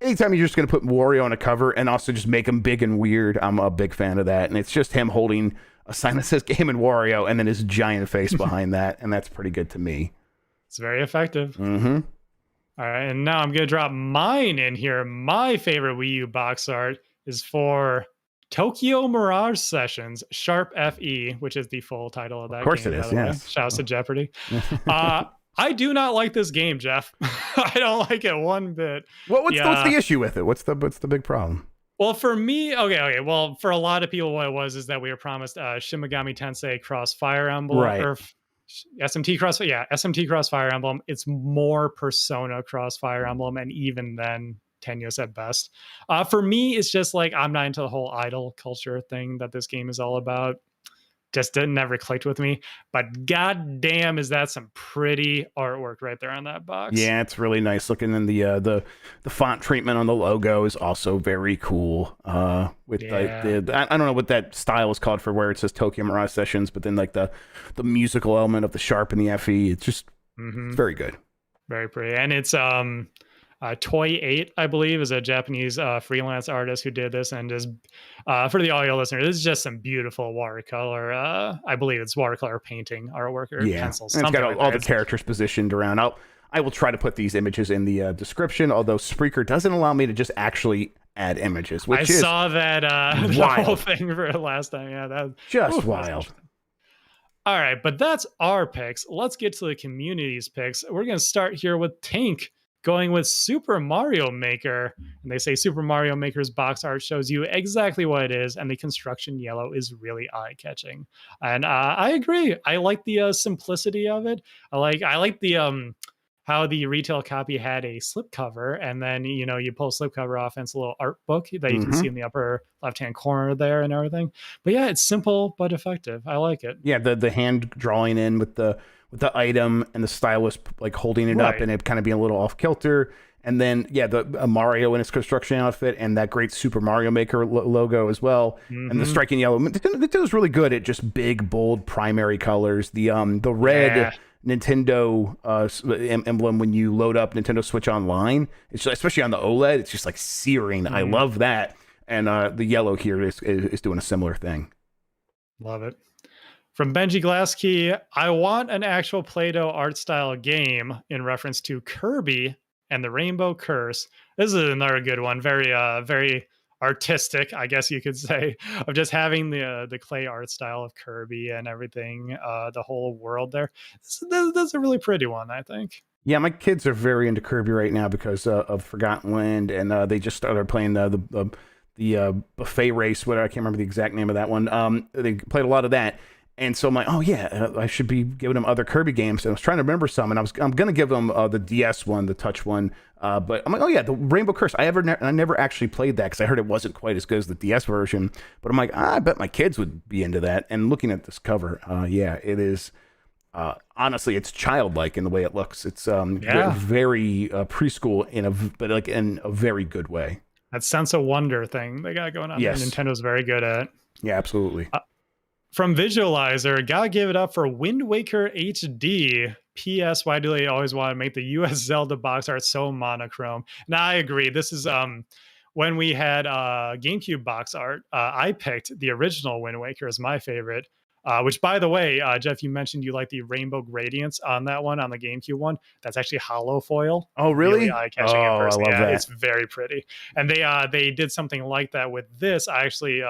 anytime you're just gonna put Wario on a cover and also just make him big and weird, I'm a big fan of that. And it's just him holding a sign that says Game and Wario and then his giant face behind that, and that's pretty good to me. It's very effective. Mm-hmm. All right, and now I'm going to drop mine in here. My favorite Wii U box art is for Tokyo Mirage Sessions, Sharp FE, which is the full title of that game. Of course it is, yes. Shouts to Jeopardy. I do not like this game, Jeff. I don't like it one bit. What's the issue with it? What's the big problem? Well, for me, okay. Well, for a lot of people, what it was is that we were promised Shin Megami Tensei Cross Fire Emblem, Right. or SMT Cross Fire Emblem. It's more Persona Cross Fire Emblem, and even then, tenuous at best. For me, it's just like I'm not into the whole idol culture thing that this game is all about. Just never clicked with me. But goddamn, is that some pretty artwork right there on that box? Yeah, it's really nice looking, and the font treatment on the logo is also very cool. With I don't know what that style is called for where it says Tokyo Mirage Sessions, but then like the musical element of the sharp and the FE, it's just it's very good. Very pretty, and it's Toy 8, I believe, is a Japanese freelance artist who did this, and is for the audio listener, this is just some beautiful watercolor. I believe it's watercolor painting artwork or pencils. And it's got all the characters positioned around. I will try to put these images in the description, although Spreaker doesn't allow me to just actually add images. Which I saw that the whole thing for last time. Yeah, that just wild. All right, but that's our picks. Let's get to the community's picks. We're going to start here with Tank, going with Super Mario Maker. And they say Super Mario Maker's box art shows you exactly what it is, and the construction yellow is really eye-catching. And I agree. I like the simplicity of it. I like the how the retail copy had a slipcover, and then you pull a slipcover off, and it's a little art book that you can see in the upper left-hand corner there and everything. But yeah, it's simple but effective. I like it. Yeah, the hand drawing in with the item and the stylus like holding it up and it kind of being a little off kilter, and then the Mario in his construction outfit and that great Super Mario Maker logo as well, and the striking yellow. Nintendo's really good at just big bold primary colors. The red Nintendo emblem when you load up Nintendo Switch Online, it's just, especially on the OLED, it's just like searing. I love that, and the yellow here is doing a similar thing. Love it. From Benji Glaskey, I want an actual Play-Doh art style game in reference to Kirby and the Rainbow Curse. This is another good one. Very, very artistic, I guess you could say, of just having the clay art style of Kirby and everything, the whole world there. That's a really pretty one, I think. Yeah, my kids are very into Kirby right now because of Forgotten Land, and they just started playing the buffet race. Whatever, I can't remember the exact name of that one. They played a lot of that. And so I'm like, oh yeah, I should be giving them other Kirby games. And I was trying to remember some, and I'm gonna give them the DS one, the Touch one. But I'm like, oh yeah, the Rainbow Curse. I never actually played that because I heard it wasn't quite as good as the DS version. But I'm like, I bet my kids would be into that. And looking at this cover, it is. Honestly, it's childlike in the way it looks. It's very preschool in a very good way. That sense of wonder thing they got going on. Yes, Nintendo's very good at. Yeah, absolutely. From Visualizer, gotta give it up for Wind Waker HD. P.S. Why do they always want to make the U.S. Zelda box art so monochrome? Now, I agree. This is when we had GameCube box art. I picked the original Wind Waker as my favorite. Which, by the way, Jeff, you mentioned you like the rainbow gradients on that one, on the GameCube one. That's actually hollow foil. Oh, really? Eye-catching in person. I love that. It's very pretty. And they did something like that with this. I actually,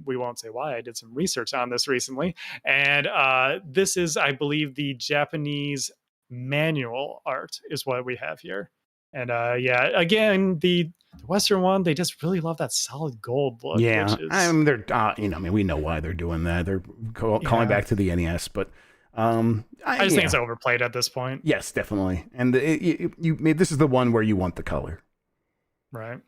we won't say why. I did some research on this recently. And this is, I believe, the Japanese manual art is what we have here. And again, the Western one, they just really love that solid gold look. Yeah, I mean, they're, we know why they're doing that. They're calling back to the NES, but I just think it's overplayed at this point. Yes, definitely. And this is the one where you want the color, right?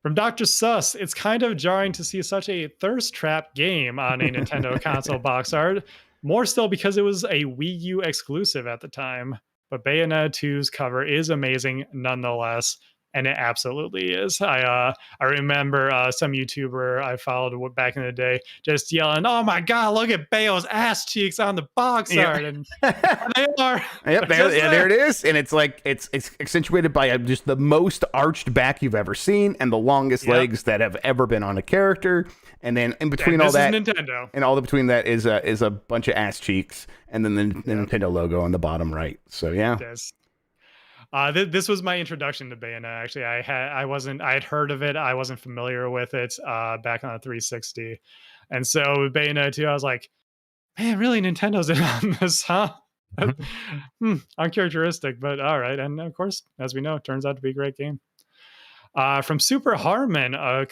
From Dr. Suss, it's kind of jarring to see such a thirst trap game on a Nintendo console box art. More still because it was a Wii U exclusive at the time. But Bayonetta 2's cover is amazing nonetheless, and it absolutely is. I remember some YouTuber I followed back in the day just yelling, "Oh my God, look at Bayo's ass cheeks on the box art!" And they are. Yep, there it is, and it's like it's accentuated by just the most arched back you've ever seen, and the longest legs that have ever been on a character. And then in between all that, Nintendo. And all between that is a bunch of ass cheeks, and then the Nintendo logo on the bottom right. So yeah. Yes. This was my introduction to Bayonetta. Actually, I had heard of it. I wasn't familiar with it back on the 360, and so with Bayonetta 2, I was like, man, really, Nintendo's in on this, huh? Uncharacteristic, but all right. And of course, as we know, it turns out to be a great game. From Super Harmon, a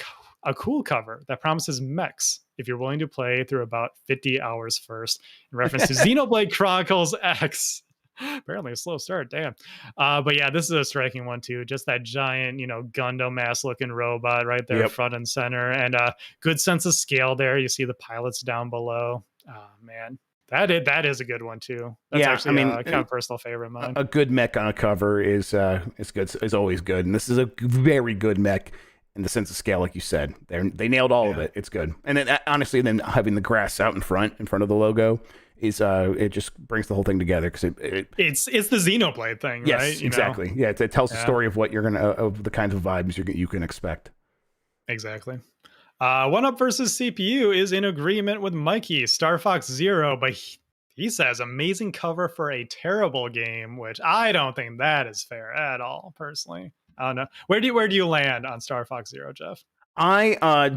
cool cover that promises mechs if you're willing to play through about 50 hours first, in reference to Xenoblade Chronicles X. Apparently a slow start, damn. But yeah, this is a striking one too. Just that giant, Gundam mass looking robot right there, front and center, and good sense of scale there. You see the pilots down below. Oh man, that is a good one too. That's actually kind of personal favorite of mine. A good mech on a cover is good, is always good, and this is a very good mech in the sense of scale, like you said. They nailed all of it. It's good, and then honestly, then having the grass out in front of the logo is it just brings the whole thing together because it's the Xenoblade thing, yes, right? Exactly. Yeah, it tells the story of what you're gonna of the kinds of vibes you can expect. Exactly. One Up versus CPU is in agreement with Mikey. Star Fox Zero, but he says amazing cover for a terrible game, which I don't think that is fair at all. Personally, I don't know. Where do you land on Star Fox Zero, Jeff? I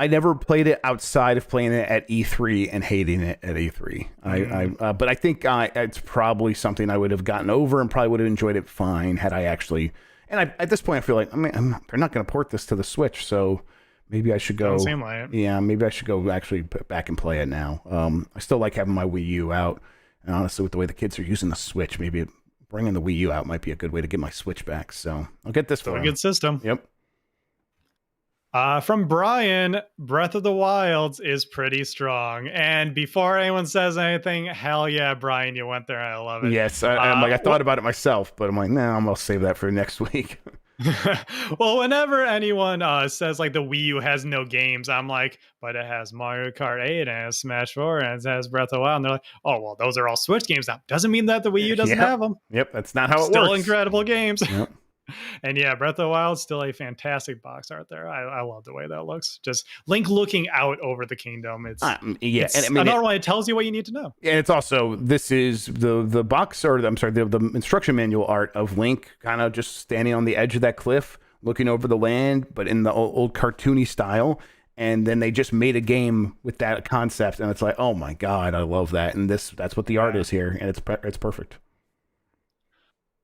never played it outside of playing it at E3 and hating it at E3. But I think it's probably something I would have gotten over and probably would have enjoyed it fine had I actually. And at this point, I feel like they're not going to port this to the Switch, so maybe I should go. Doesn't seem like it. Yeah, maybe I should go actually back and play it now. I still like having my Wii U out, and honestly, with the way the kids are using the Switch, maybe bringing the Wii U out might be a good way to get my Switch back. So I'll get this for a good system. Yep. From Brian, Breath of the Wilds is pretty strong. And before anyone says anything, hell yeah, Brian, you went there. I love it. Yes, I thought about it myself, but I'm like, nah, I'm gonna save that for next week. Well, whenever anyone says like the Wii U has no games, I'm like, but it has Mario Kart 8 and it has Smash 4 and it has Breath of the Wild. And they're like, oh, well, those are all Switch games now. Doesn't mean that the Wii U doesn't have them. Yep, that's not how it works. Still incredible games. Yep. And yeah, Breath of the Wild, still a fantastic box art there. I love the way that looks. Just Link looking out over the kingdom. It's and I mean, another one. It tells you what you need to know. And it's also, this is the box, or I'm sorry, the instruction manual art of Link kind of just standing on the edge of that cliff, looking over the land, but in the old cartoony style. And then they just made a game with that concept, and it's like, oh my god, I love that. And that's what the art is here, and it's perfect.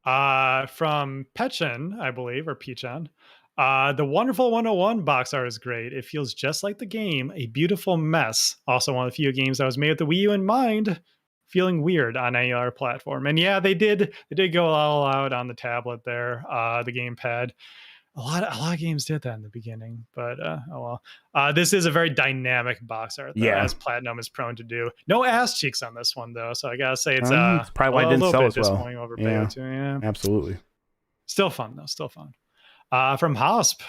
From Pechan, I believe, or Pechan. The Wonderful 101 box art is great. It feels just like the game, a beautiful mess. Also one of the few games that was made with the Wii U in mind, feeling weird on any other platform. And yeah, they did go all out on the tablet there, the gamepad. A lot of games did that in the beginning, but oh well. This is a very dynamic box art, though, as Platinum is prone to do. No ass cheeks on this one, though, so I gotta say it's probably why it didn't sell as well. Yeah, absolutely. Still fun though, still fun. From Hosp,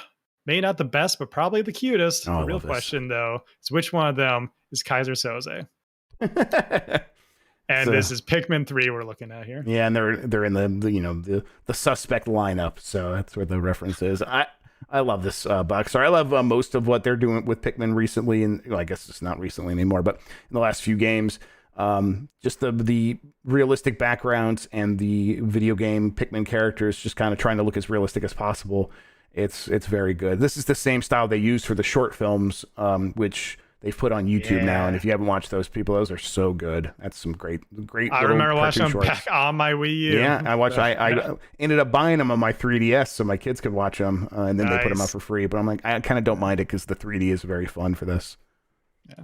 maybe not the best, but probably the cutest. The real question though is which one of them is Kaiser Soze? And so, this is Pikmin 3 we're looking at here. Yeah, and they're in the suspect lineup, so that's where the reference is. I love this box art. I love most of what they're doing with Pikmin recently, and I guess it's not recently anymore, but in the last few games, just the realistic backgrounds and the video game Pikmin characters just kind of trying to look as realistic as possible. It's very good. This is the same style they used for the short films, which they've put on YouTube now, and if you haven't watched those are so good. That's some great. I remember watching them shorts. back on my Wii U. Yeah, I watched. I ended up buying them on my 3DS so my kids could watch them, and then they put them out for free. But I'm like, I kind of don't mind it because the 3D is very fun for this. Yeah.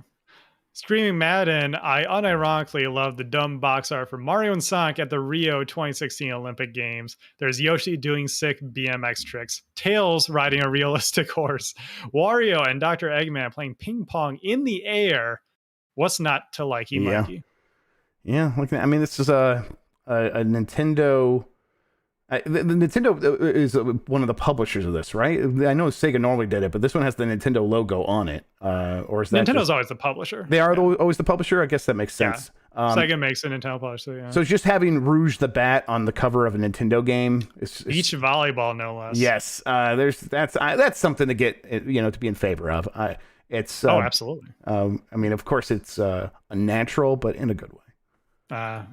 Streaming Madden, I unironically love the dumb box art for Mario and Sonic at the Rio 2016 Olympic Games. There's Yoshi doing sick BMX tricks, Tails riding a realistic horse, Wario and Dr. Eggman playing ping pong in the air. What's not to like, Mikey? Yeah, I mean, this is a Nintendo. The Nintendo is one of the publishers of this, right? I know Sega normally did it, but this one has the Nintendo logo on it. Or is that Nintendo's always the publisher? They are always the publisher? I guess that makes sense. Yeah. Sega makes a Nintendo publisher, yeah. So just having Rouge the Bat on the cover of a Nintendo game. Beach volleyball, no less. Yes. That's something to get, to be in favor of. Absolutely. I mean, of course, it's unnatural, but in a good way. Yeah.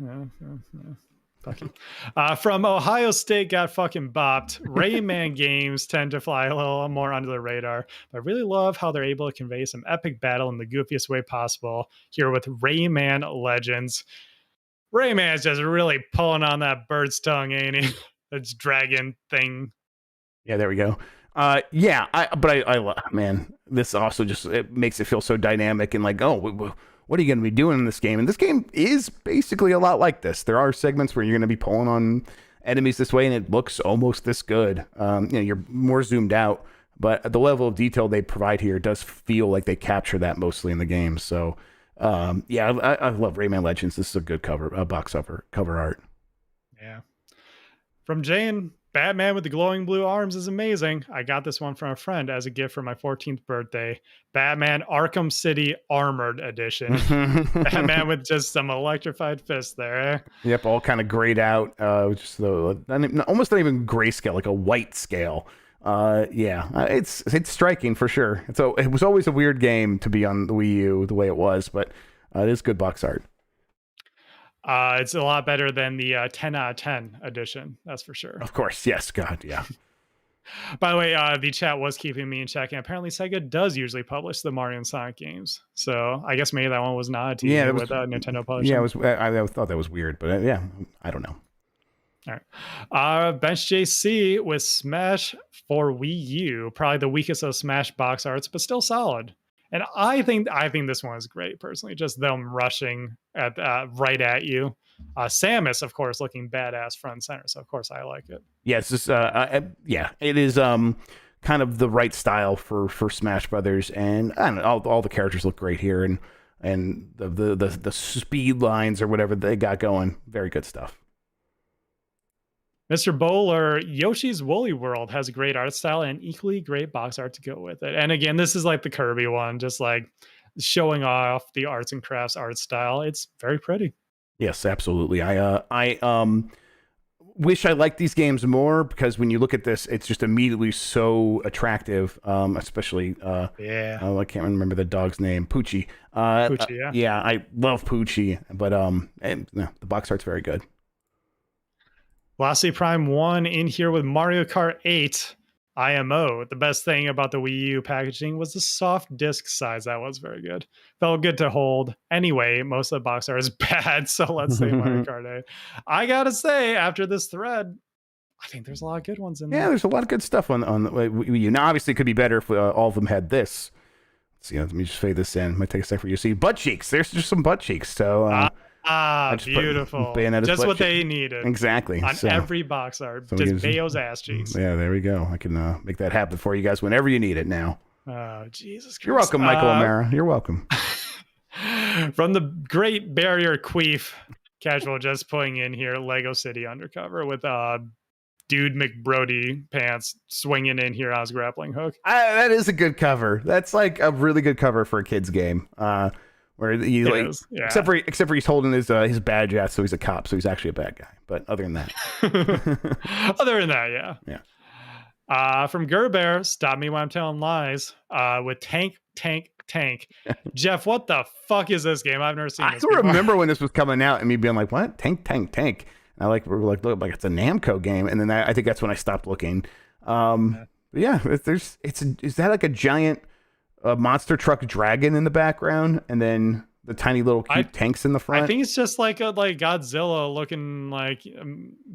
From Ohio State got fucking bopped. Rayman games tend to fly a little more under the radar, but I really love how they're able to convey some epic battle in the goofiest way possible here with Rayman Legends. Rayman's just really pulling on that bird's tongue, ain't he? It's dragon thing. Yeah, there we go. Yeah, man, this also just it makes it feel so dynamic and like, oh, what are you going to be doing in this game? And this game is basically a lot like this. There are segments where you're going to be pulling on enemies this way, and it looks almost this good. You're more zoomed out, but the level of detail they provide here does feel like they capture that mostly in the game. So, yeah, I love Rayman Legends. This is a good box cover art. Yeah. From Jane, Batman with the glowing blue arms is amazing. I got this one from a friend as a gift for my 14th birthday. Batman Arkham City Armored Edition. Batman with just some electrified fists there. Eh? Yep, all kind of grayed out. Just almost not even grayscale, like a white scale. Yeah, it's striking for sure. It was always a weird game to be on the Wii U the way it was, but it is good box art. It's a lot better than the 10 out of 10 edition. That's for sure. Of course. Yes. God. Yeah. By the way, the chat was keeping me in check, and apparently Sega does usually publish the Mario and Sonic games. So I guess maybe that one was not a TV with Nintendo publishing. Yeah, I thought that was weird, but yeah, I don't know. All right. Bench JC with Smash for Wii U, probably the weakest of Smash box arts, but still solid. And I think this one is great personally. Just them rushing at right at you. Samus, of course, looking badass front and center. So of course I like it. Yeah, it's just yeah, it is kind of the right style for Smash Brothers, and I don't know, all the characters look great here, and the speed lines or whatever they got going, very good stuff. Mr. Bowler, Yoshi's Woolly World has a great art style and equally great box art to go with it. And again, this is like the Kirby one, just like showing off the arts and crafts art style. It's very pretty. Yes, absolutely. I wish I liked these games more, because when you look at this, it's just immediately so attractive. Especially I can't remember the dog's name, Poochie. Poochie, yeah. Yeah, I love Poochie, but the box art's very good. Velocity Prime 1 in here with Mario Kart 8 IMO. The best thing about the Wii U packaging was the soft disc size. That was very good. Felt good to hold. Anyway, most of the box art is bad, so let's say Mario Kart 8. I gotta say, after this thread, I think there's a lot of good ones in there. Yeah, there's a lot of good stuff on the Wii U. Now, obviously, it could be better if all of them had this. Let's see, let me just fade this in. It might take a sec for you to see. Butt cheeks. There's just some butt cheeks. So... beautiful. Just what they needed. Exactly. On every box art. Just Bayo's ass cheeks. Yeah, there we go. I can make that happen for you guys whenever you need it now. Oh, Jesus Christ. You're welcome, Michael O'Mara. You're welcome. From the Great Barrier Queef, Casual just putting in here Lego City Undercover with Dude McBrody pants swinging in here on his grappling hook. That is a good cover. That's like a really good cover for a kid's game. Where he except for he's holding his badge out, so he's a cop, so he's actually a bad guy. But other than that, yeah. From Gerbear, stop me when I'm telling lies. With Tank. Jeff, what the fuck is this game? I've never seen this. I remember when this was coming out and me being like, "What? Tank." And we're like, look, like it's a Namco game, and then I think that's when I stopped looking. Yeah, is that like a giant? A monster truck dragon in the background, and then the tiny little cute tanks in the front. I think it's just like a Godzilla looking like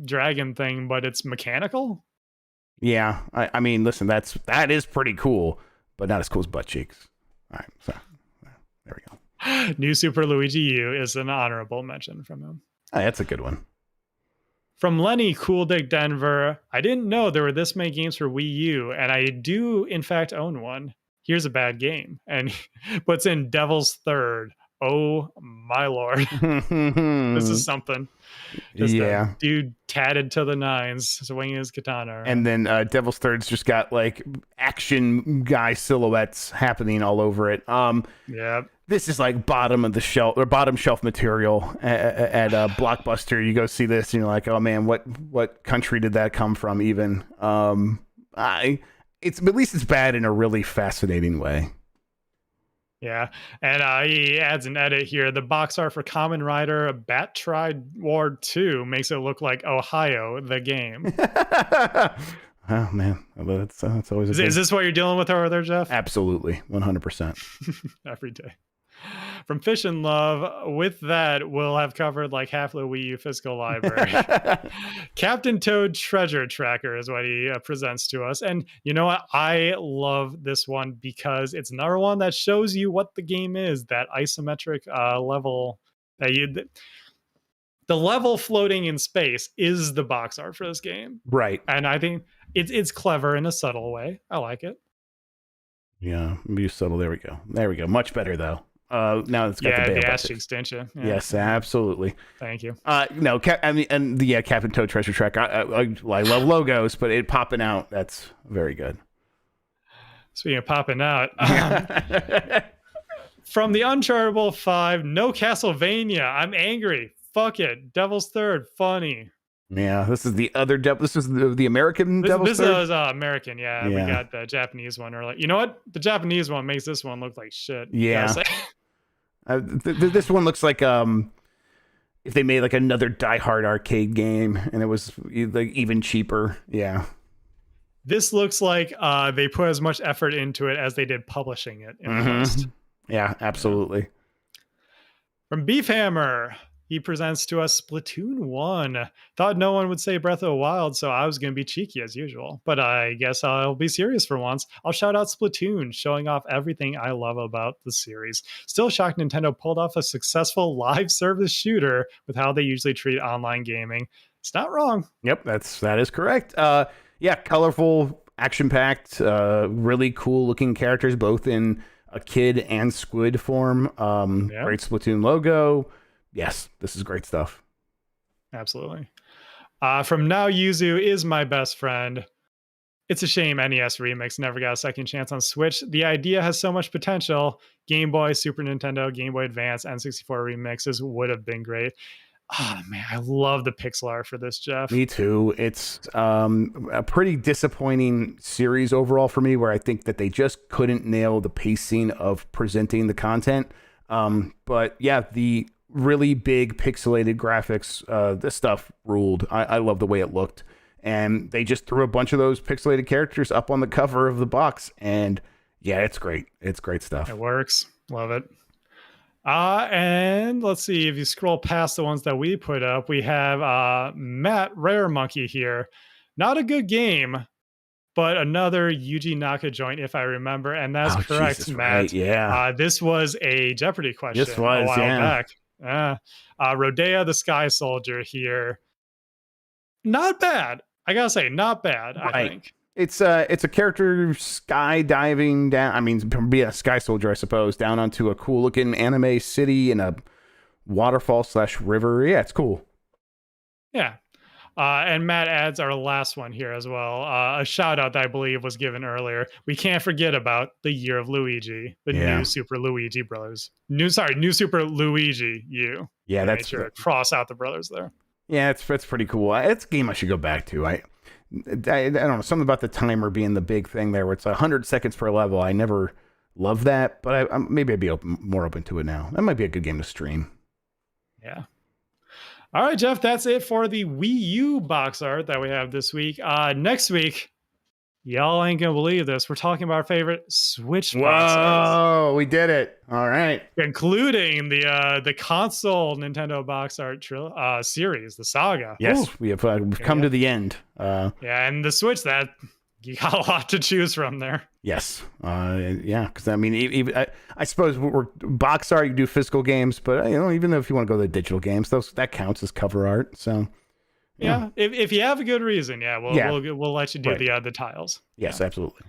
dragon thing, but it's mechanical. Yeah, I mean, listen, that is pretty cool, but not as cool as butt cheeks. All right, so there we go. New Super Luigi U is an honorable mention from him. Oh, that's a good one. From Lenny Cool Dick Denver, I didn't know there were this many games for Wii U, and I do in fact own one. Here's a bad game, and puts in Devil's Third. Oh my lord, this is something. Just a dude tatted to the nines, swinging his katana around. And then Devil's Third's just got like action guy silhouettes happening all over it. Yeah, this is like bottom shelf material at Blockbuster. You go see this, and you're like, oh man, what country did that come from? Even at least it's bad in a really fascinating way. Yeah, and he adds an edit here. The box art for Kamen Rider Bat Tried Ward 2 makes it look like Ohio, the game. Oh, man. That's always Is this what you're dealing with over there, Jeff? Absolutely. 100%. Every day. From Fish and Love. With that, we'll have covered like half the Wii U physical library. Captain Toad Treasure Tracker is what he presents to us. And you know what? I love this one because it's another one that shows you what the game is, that isometric level that the level floating in space is the box art for this game. Right. And I think it's clever in a subtle way. I like it. Yeah, be subtle. There we go. There we go. Much better though. Now it's got the ass cheeks, didn't you? Yeah. Yes, absolutely. Thank you. No, Captain Toad Treasure Track. I love logos, but it popping out, that's very good. Speaking of popping out, from the Unchartable 5, no Castlevania. I'm angry. Fuck it. Devil's Third. Funny. Yeah, this is the other devil. This is the American Devil's Third. This is American. Yeah, we got the Japanese one earlier. You know what? The Japanese one makes this one look like shit. Yeah. This one looks like if they made like another Die Hard arcade game and it was like even cheaper. Yeah. This looks like they put as much effort into it as they did publishing it in the list. Yeah, absolutely. From Beefhammer, he presents to us Splatoon 1. Thought no one would say Breath of the Wild, so I was going to be cheeky as usual. But I guess I'll be serious for once. I'll shout out Splatoon, showing off everything I love about the series. Still shocked Nintendo pulled off a successful live service shooter with how they usually treat online gaming. It's not wrong. Yep, that is correct. Yeah, colorful, action-packed, really cool-looking characters, both in a kid and squid form. Great Splatoon logo. Yes, this is great stuff. Absolutely. From Now Yuzu is my best friend. It's a shame NES Remix never got a second chance on Switch. The idea has so much potential. Game Boy, Super Nintendo, Game Boy Advance, N64 remixes would have been great. Oh man, I love the pixel art for this, Jeff. Me too. It's a pretty disappointing series overall for me, where I think that they just couldn't nail the pacing of presenting the content. But yeah, the really big pixelated graphics, this stuff ruled. I love the way it looked, and they just threw a bunch of those pixelated characters up on the cover of the box, and yeah, it's great. It's great stuff. It works. Love it. And let's see, if you scroll past the ones that we put up, we have Matt Rare Monkey here. Not a good game, but another Yuji Naka joint, if I remember, and that's correct, Jesus, Matt. Right, yeah. This was a Jeopardy question This was, a while yeah. back. Rodea the Sky Soldier here. Not bad. I gotta say, not bad, Right. I think. It's a character skydiving down. I mean, be a sky soldier, I suppose, down onto a cool looking anime city in a waterfall / river. Yeah, it's cool. Yeah. And Matt adds our last one here as well. A shout out that I believe was given earlier. We can't forget about the Year of Luigi, the new Super Luigi Brothers. New Super Luigi U. Yeah, that's sure cross out the brothers there. Yeah, it's pretty cool. It's a game I should go back to. I don't know, something about the timer being the big thing there, where it's 100 seconds per level. I never loved that, but maybe I'd be more open to it now. That might be a good game to stream. Yeah. All right, Jeff, that's it for the Wii U box art that we have this week. Next week, y'all ain't gonna believe this. We're talking about our favorite Switch box art. Whoa, we did it. All right. Including the console Nintendo box art series, the saga. Yes, Ooh. we've come to the end. Yeah, and the Switch, that you got a lot to choose from there. Yes. Yeah, because I mean, even I suppose we're box art, you do physical games, but even though if you want to go to the digital games, that counts as cover art. So yeah, if you have a good reason, we'll let you do the tiles. Yes, absolutely.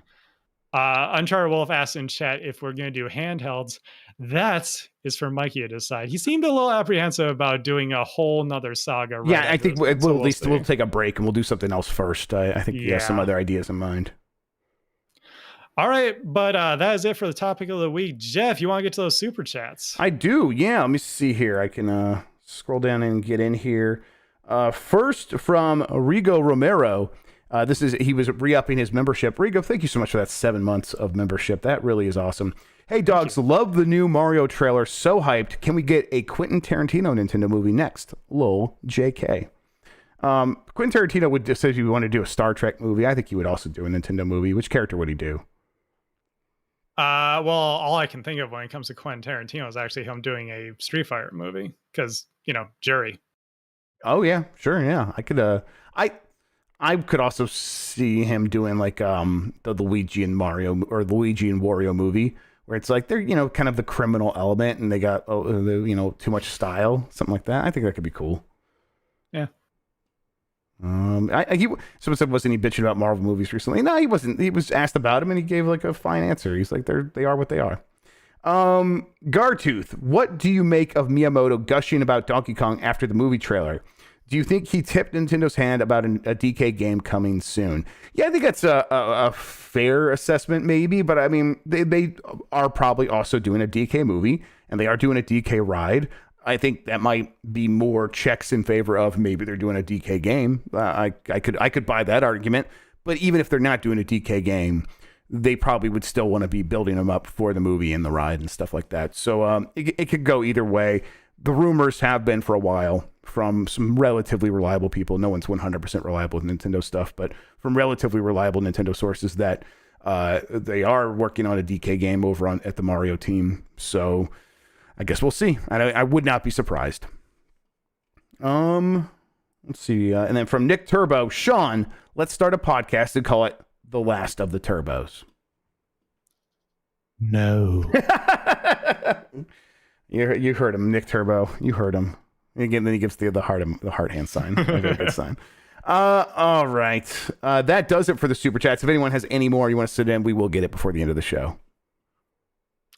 Uncharted Wolf asked in chat if we're going to do handhelds. That is for Mikey to decide. He seemed a little apprehensive about doing a whole nother saga. Yeah, I think we'll take a break and we'll do something else first. I think he has some other ideas in mind. All right, but that is it for the topic of the week. Jeff, you want to get to those super chats? I do, yeah. Let me see here. I can scroll down and get in here. First from Rigo Romero. He was re-upping his membership. Rigo, thank you so much for that 7 months of membership. That really is awesome. Hey, dogs, love the new Mario trailer. So hyped. Can we get a Quentin Tarantino Nintendo movie next? Lol, JK. Quentin Tarantino would just say if you want to do a Star Trek movie. I think he would also do a Nintendo movie. Which character would he do? Well, all I can think of when it comes to Quentin Tarantino is actually him doing a Street Fighter movie because Jury. Oh yeah, sure, yeah. I could also see him doing like the Luigi and Mario or Luigi and Wario movie where it's like they're kind of the criminal element and they got too much style, something like that. I think that could be cool. Yeah. Someone said, wasn't he bitching about Marvel movies recently? No, he wasn't. He was asked about him and he gave like a fine answer. He's like, they are what they are. Gartooth, what do you make of Miyamoto gushing about Donkey Kong after the movie trailer? Do you think he tipped Nintendo's hand about a DK game coming soon? Yeah, I think that's a fair assessment, maybe. But I mean, they are probably also doing a DK movie, and they are doing a DK ride. I think that might be more checks in favor of maybe they're doing a DK game. I could buy that argument. But even if they're not doing a DK game, they probably would still want to be building them up for the movie and the ride and stuff like that. So it could go either way. The rumors have been for a while from some relatively reliable people. No one's 100% reliable with Nintendo stuff, but from relatively reliable Nintendo sources that they are working on a DK game over at the Mario team. So I guess we'll see. I would not be surprised. Let's see. And then from Nick Turbo, Shawn, let's start a podcast and call it The Last of the Turbos. No. You heard him, Nick Turbo. You heard him. Again, then he gives the heart hand sign. A very good sign. All right. That does it for the super chats. If anyone has any more you want to sit in, we will get it before the end of the show.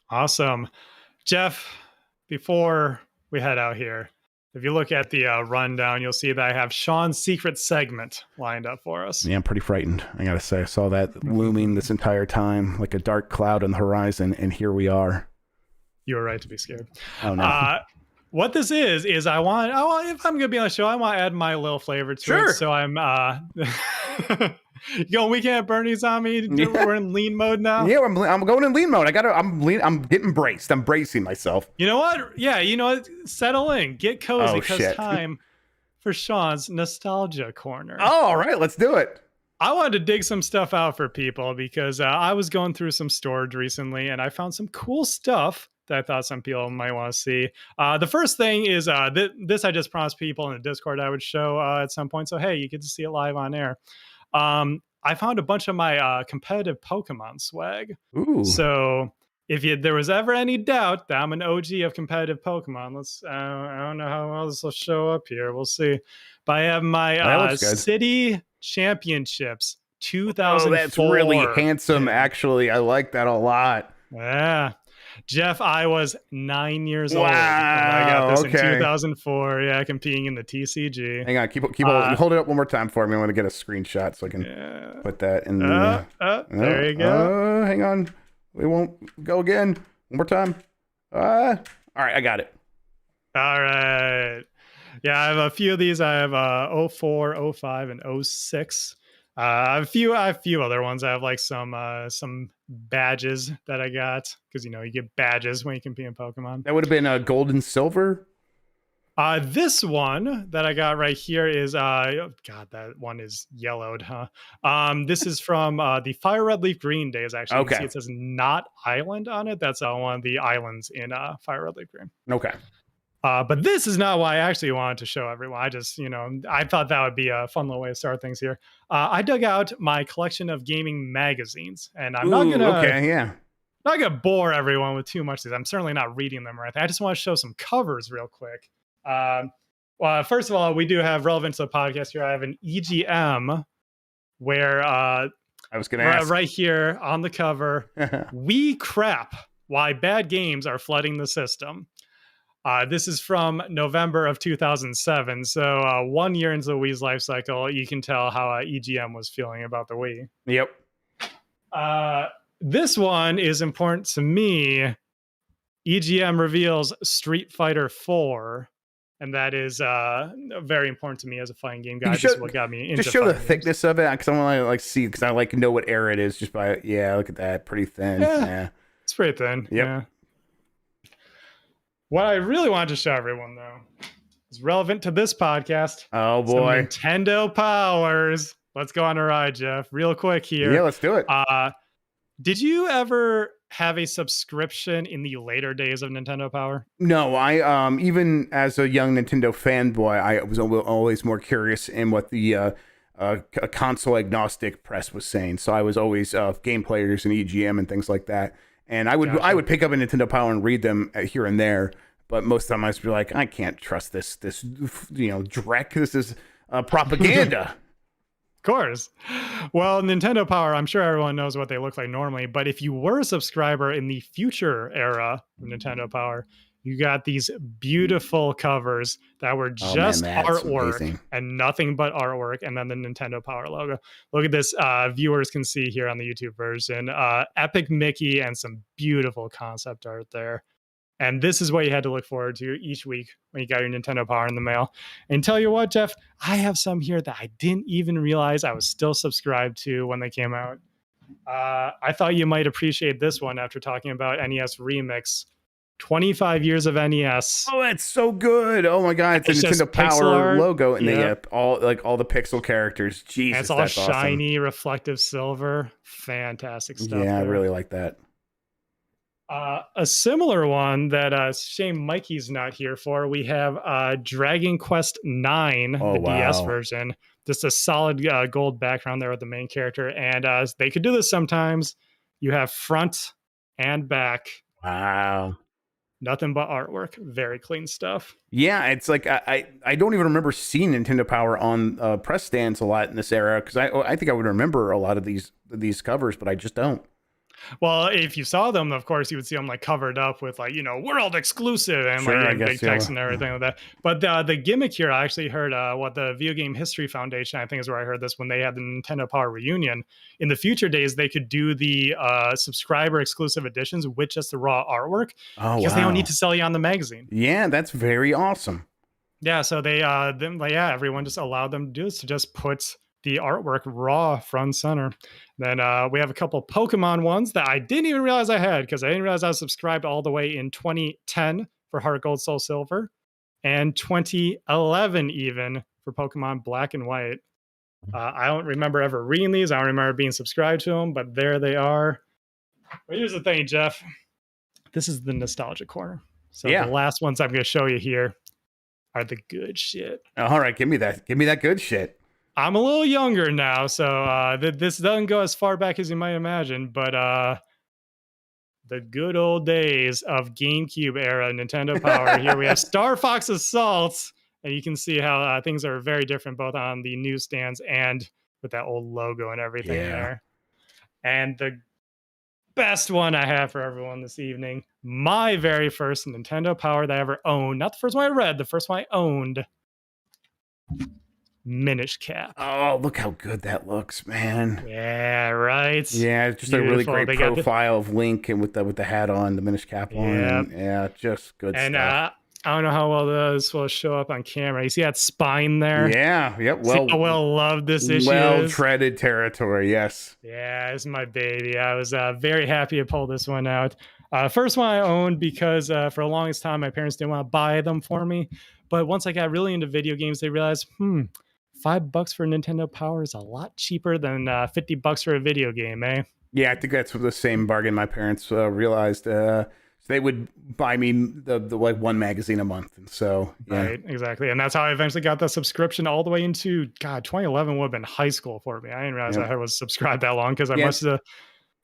Awesome. Jeff, before we head out here, if you look at the rundown, you'll see that I have Shawn's secret segment lined up for us. Yeah, I'm pretty frightened. I got to say, I saw that looming this entire time like a dark cloud on the horizon, and here we are. You were right to be scared. Oh, no. What this is I want, if I'm going to be on the show, I want to add my little flavor to it. So I'm going weekend at Bernie's on me. We're in lean mode now. Yeah, I'm going in lean mode. I'm getting braced. I'm bracing myself. You know what? Yeah, you know what? Settle in. Get cozy because time for Shawn's Nostalgia Corner. Oh, all right. Let's do it. I wanted to dig some stuff out for people because I was going through some storage recently and I found some cool stuff that I thought some people might want to see. The first thing is this I just promised people in the Discord I would show at some point. So, hey, you get to see it live on air. I found a bunch of my competitive Pokemon swag. Ooh. So if there was ever any doubt that I'm an OG of competitive Pokemon, I don't know how well this will show up here. We'll see. But I have my City Championships 2004. Oh, that's really handsome, actually. I like that a lot. Yeah. Jeff, I was 9 years old. Wow. I got this in 2004. Yeah, competing in the TCG. Hang on, keep hold it up one more time for me. I want to get a screenshot so I can put that in. There you go. Hang on, we won't go again. One more time. All right, I got it. All right. Yeah, I have a few of these. I have 04, 05, and 06. I have a few other ones. I have like some badges that I got because you get badges when you compete in Pokemon. That would have been gold and silver. This one that I got right here is God, that one is yellowed, huh? This is from the Fire Red Leaf Green days. Actually, you can see it says Not Island on it. That's one of the islands in Fire Red Leaf Green. Okay. But this is not why I actually wanted to show everyone. I just, I thought that would be a fun little way to start things here. I dug out my collection of gaming magazines, and I'm not gonna bore everyone with too much of these. I'm certainly not reading them or anything. I just want to show some covers real quick. Well, first of all, we do have relevant to the podcast here. I have an EGM where I was going to ask right here on the cover, "We crap why bad games are flooding the system." This is from November of 2007. So 1 year into the Wii's life cycle, you can tell how EGM was feeling about the Wii. Yep. This one is important to me. EGM reveals Street Fighter 4. And that is very important to me as a fighting game guy. This is what got me into just show the games. thickness of it, because I want to see, because I know what era it is just by look at that, pretty thin. Yeah. It's pretty thin. Yep. Yeah. What I really wanted to show everyone, though, is relevant to this podcast. Oh, boy. Some Nintendo powers. Let's go on a ride, Jeff. Real quick here. Yeah, let's do it. Did you ever have a subscription in the later days of Nintendo Power? No, I even as a young Nintendo fanboy, I was always more curious in what the console agnostic press was saying. So I was always game players and EGM and things like that. And I would pick up a Nintendo Power and read them here and there. But most of the time I was like, I can't trust this dreck. This is propaganda. Of course. Well, Nintendo Power, I'm sure everyone knows what they look like normally, but if you were a subscriber in the future era of Nintendo Power, you got these beautiful covers that were just artwork amazing. And nothing but artwork, and then the Nintendo Power logo. Look at this. Viewers can see here on the YouTube version. Epic Mickey and some beautiful concept art there. And this is what you had to look forward to each week when you got your Nintendo Power in the mail. And tell you what, Jeff, I have some here that I didn't even realize I was still subscribed to when they came out. I thought you might appreciate this one after talking about NES Remix. 25 years of NES. Oh, that's so good. Oh my God. It's a Nintendo Power logo. And they have all the pixel characters. Jesus, and it's all that's shiny, awesome. Reflective silver. Fantastic stuff. Yeah, there. I really like that. A similar one that shame Mikey's not here for. We have Dragon Quest 9, DS version. Just a solid gold background there with the main character. And they could do this sometimes. You have front and back. Wow. Nothing but artwork. Very clean stuff. Yeah, it's like I don't even remember seeing Nintendo Power on press stands a lot in this era, because I think I would remember a lot of these covers, but I just don't. Well, if you saw them, of course, you would see them like covered up with like, world exclusive and sure, like big text and everything like that. But the gimmick here, I actually heard what the Video Game History Foundation, I think is where I heard this, when they had the Nintendo Power reunion. In the future days, they could do the subscriber exclusive editions with just the raw artwork because they don't need to sell you on the magazine. Yeah, that's very awesome. Yeah, so they everyone just allowed them to do this, to just put the artwork raw front and center. Then we have a couple Pokemon ones that I didn't even realize I had, because I didn't realize I was subscribed all the way in 2010 for Heart Gold Soul Silver and 2011 even for Pokemon Black and White. I don't remember ever reading these. I don't remember being subscribed to them, but there they are. But here's the thing, Jeff. This is the nostalgia corner. So the last ones I'm going to show you here are the good shit. All right, give me that. Give me that good shit. I'm a little younger now, so this doesn't go as far back as you might imagine, but the good old days of GameCube era Nintendo Power. Here we have Star Fox Assault, and you can see how things are very different both on the newsstands and with that old logo and everything there. And the best one I have for everyone this evening, my very first Nintendo Power that I ever owned, not the first one I read, the first one I owned. Minish Cap. Oh, look how good that looks, man. Yeah, right. Yeah, it's just beautiful. A really great profile of Link and with the hat on, the Minish Cap on. And, yeah, just good stuff. And I don't know how well this will show up on camera. You see that spine there? Yeah, yep. See how well loved this issue well is? treaded territory, yes. Yeah, it's my baby. I was very happy to pull this one out. First one I owned because for the longest time, my parents didn't want to buy them for me. But once I got really into video games, they realized, $5 for Nintendo Power is a lot cheaper than $50 for a video game, eh? Yeah, I think that's the same bargain my parents realized. So they would buy me the like one magazine a month, and so right, exactly. And that's how I eventually got the subscription all the way into 2011 would have been high school for me. I didn't realize I was subscribed that long because I must have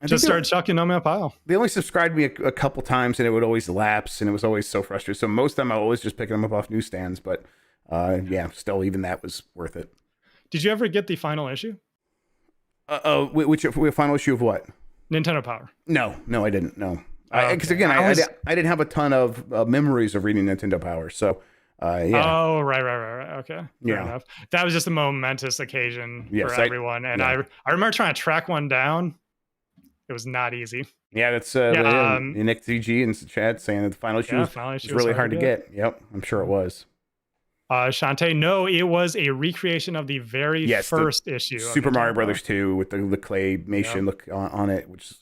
just started chucking them in a pile. They only subscribed me a couple times, and it would always lapse, and it was always so frustrating. So most of the time, I was always just picking them up off newsstands, but. Still, even that was worth it. Did you ever get the final issue? Which final issue of what? Nintendo Power. No, I didn't. No, because again, I didn't have a ton of memories of reading Nintendo Power. So, Oh, right. Okay, fair enough. That was just a momentous occasion for everyone, and I remember trying to track one down. It was not easy. Yeah, that's Nick TG and Chad saying that the final issue was really hard to get. Yep, I'm sure it was. Shantae, no, it was a recreation of the very first issue. Super Mario Brothers 2 with the claymation look on it, which is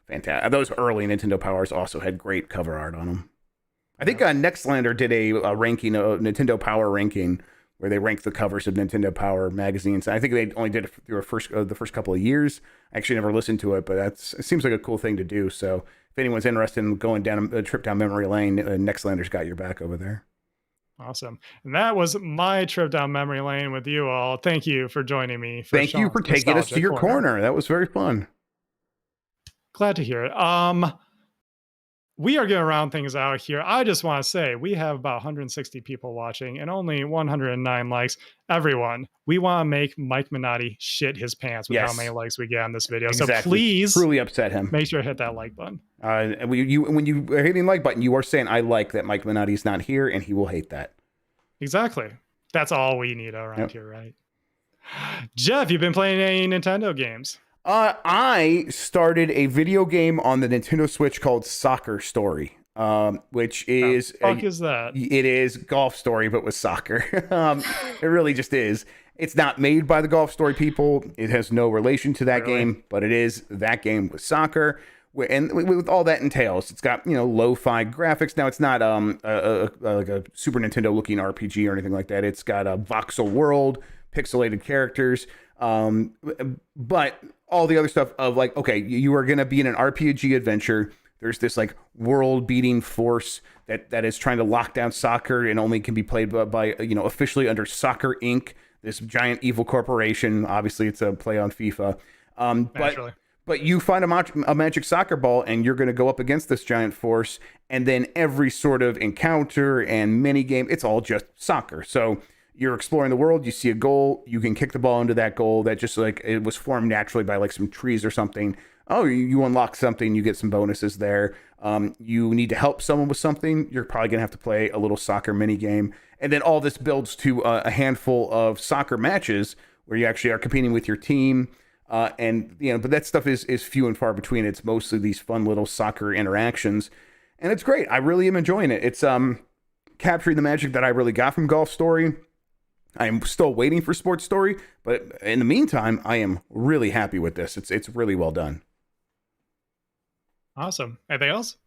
fantastic. Those early Nintendo Powers also had great cover art on them. I think Nextlander did a ranking, a Nintendo Power ranking, where they rank the covers of Nintendo Power magazines. I think they only did it through the first couple of years. I actually never listened to it, but it seems like a cool thing to do. So if anyone's interested in going down a trip down memory lane, Nextlander's got your back over there. Awesome. And that was my trip down memory lane with you all. Thank you for joining me. Thank you for taking us to your corner. That was very fun. Glad to hear it. We are going to round things out here. I just want to say we have about 160 people watching and only 109 likes. Everyone, we want to make Mike Minotti shit his pants with how many likes we get on this video. Exactly. So please, truly upset him. Make sure to hit that like button. When you are hitting the like button, you are saying, I like that Mike Minotti's not here, and he will hate that. Exactly. That's all we need around here, right? Jeff, you've been playing any Nintendo games? I started a video game on the Nintendo Switch called Soccer Story, which is... What the fuck is that? It is Golf Story, but with soccer. It really just is. It's not made by the Golf Story people. It has no relation to that game, but it is that game with soccer. And with all that entails, it's got, lo-fi graphics. Now, it's not like a Super Nintendo looking RPG or anything like that. It's got a voxel world, pixelated characters, but all the other stuff of like, okay, you are going to be in an RPG adventure. There's this like world beating force that is trying to lock down soccer and only can be played by officially under Soccer Inc., this giant evil corporation. Obviously, it's a play on FIFA. But you find a magic soccer ball and you're going to go up against this giant force. And then every sort of encounter and mini game, it's all just soccer. So you're exploring the world. You see a goal. You can kick the ball into that goal that just like it was formed naturally by like some trees or something. Oh, you unlock something. You get some bonuses there. You need to help someone with something. You're probably going to have to play a little soccer mini game. And then all this builds to a handful of soccer matches where you actually are competing with your team. But that stuff is few and far between. It's mostly these fun little soccer interactions, and it's great. I really am enjoying it. It's capturing the magic that I really got from Golf Story. I'm still waiting for Sports Story, but in the meantime, I am really happy with this. It's really well done. Awesome. Anything else?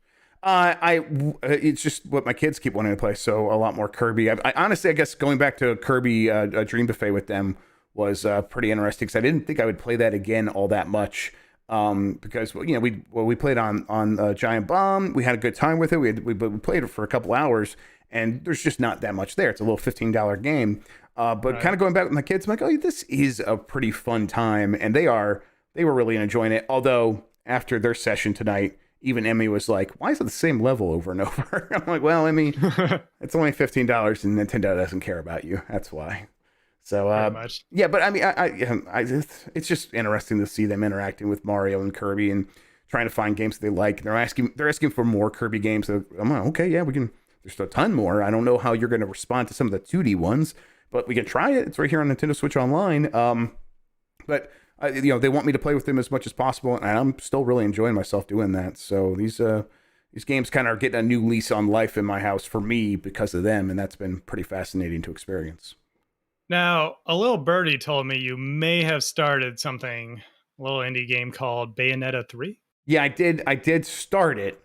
It's just what my kids keep wanting to play. So a lot more Kirby. I honestly, I guess going back to Kirby Dream Buffet with them was pretty interesting because I didn't think I would play that again all that much because we played on Giant Bomb. We had a good time with it. We played it for a couple hours, and there's just not that much there. It's a little $15 game, but kind of going back with my kids, I'm like, oh, this is a pretty fun time, and they were really enjoying it. Although after their session tonight, even Emmy was like, why is it the same level over and over? I'm like, well, Emmy, it's only $15 and Nintendo doesn't care about you. That's why. So, yeah, but I mean, it's just interesting to see them interacting with Mario and Kirby and trying to find games that they like. They're asking for more Kirby games. I'm like, okay, yeah, we can. There's a ton more. I don't know how you're going to respond to some of the 2D ones, but we can try it. It's right here on Nintendo Switch Online. But they want me to play with them as much as possible, and I'm still really enjoying myself doing that. So these games kind of are getting a new lease on life in my house for me because of them, and that's been pretty fascinating to experience. Now, a little birdie told me you may have started something, a little indie game called Bayonetta 3. Yeah, I did start it,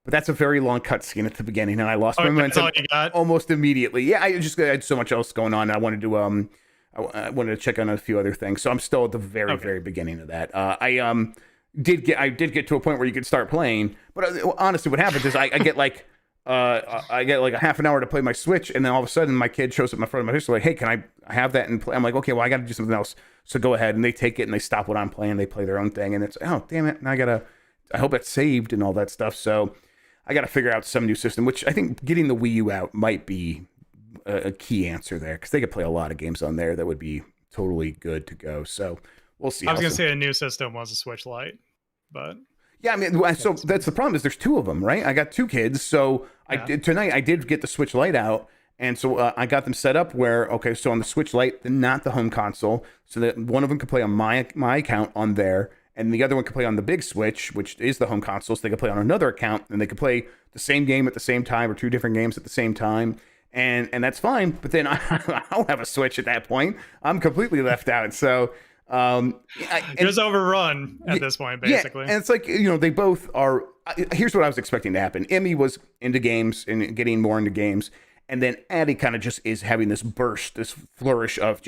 but that's a very long cutscene at the beginning, and I lost my momentum almost immediately. Yeah, I had so much else going on. I wanted to I wanted to check on a few other things, so I'm still at the very beginning of that. I did get to a point where you could start playing, but honestly, what happens is I get like. I get like a half an hour to play my Switch, and then all of a sudden my kid shows up in front of my Switch, like, hey, can I have that and play? I'm like, okay, well, I got to do something else. So go ahead, and they take it and they stop what I'm playing. They play their own thing, and it's, oh, damn it. And I hope it's saved and all that stuff. So I got to figure out some new system, which I think getting the Wii U out might be a key answer there, because they could play a lot of games on there that would be totally good to go. So we'll see. I was going to say a new system was a Switch Lite, but... Yeah, I mean, so that's the problem is there's two of them, right? I got two kids, so tonight I did get the Switch Lite out, and so I got them set up where, okay, so on the Switch Lite, not the home console, so that one of them could play on my account on there, and the other one could play on the big Switch, which is the home console, so they could play on another account, and they could play the same game at the same time, or two different games at the same time, and that's fine, but then I don't have a Switch at that point. I'm completely left out, so... just overrun at this point, basically. Yeah, and it's like, they both are. Here's what I was expecting to happen. Emmy was into games and getting more into games, And then Addie kind of just is having this burst, this flourish of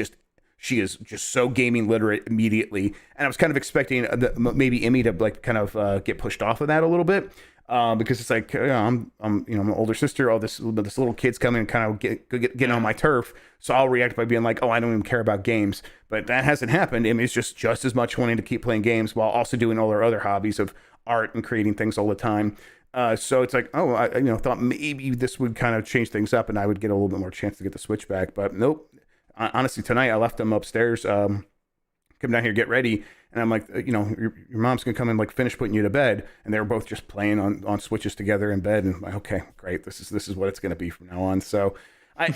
she is just so gaming literate immediately. And I was kind of expecting maybe Emmy to like kind of get pushed off of that a little bit. Because it's like, I'm an older sister. Oh, this little kid's coming and kind of getting on my turf. So I'll react by being like, oh, I don't even care about games. But that hasn't happened. Emmy's just as much wanting to keep playing games while also doing all her other hobbies of art and creating things all the time. So it's like, oh, I thought maybe this would kind of change things up and I would get a little bit more chance to get the Switch back. But nope. Honestly, tonight I left them upstairs. Come down here, get ready. And I'm like, your mom's going to come and like finish putting you to bed. And they were both just playing on Switches together in bed. And I'm like, okay, great. This is what it's going to be from now on. So I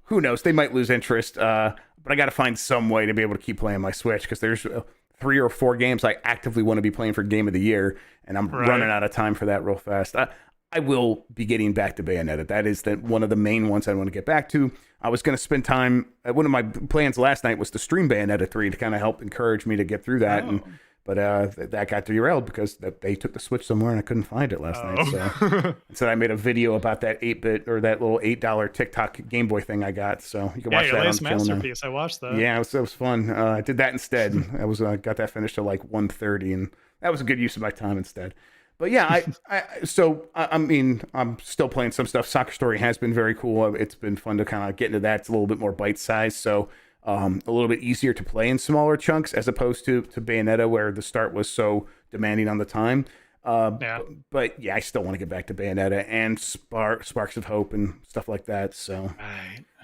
who knows? They might lose interest. But I got to find some way to be able to keep playing my Switch because there's 3 or 4 games I actively want to be playing for Game of the Year. And I'm running out of time for that real fast. I will be getting back to Bayonetta. That is one of the main ones I want to get back to. I was going to spend time. One of my plans last night was to stream Bayonetta 3 to kind of help encourage me to get through that. But that got derailed because they took the Switch somewhere and I couldn't find it last night. So instead, I made a video about that 8-bit or that little $8 TikTok Game Boy thing I got. So you can watch that on the channel. Masterpiece. I watched that. Yeah, it was fun. I did that instead. I got that finished at like 1:30, and that was a good use of my time instead. But yeah, I mean, I'm still playing some stuff. Soccer Story has been very cool. It's been fun to kind of get into that. It's a little bit more bite sized, so a little bit easier to play in smaller chunks as opposed to Bayonetta, where the start was so demanding on the time. But yeah, I still want to get back to Bayonetta and Sparks of Hope and stuff like that. So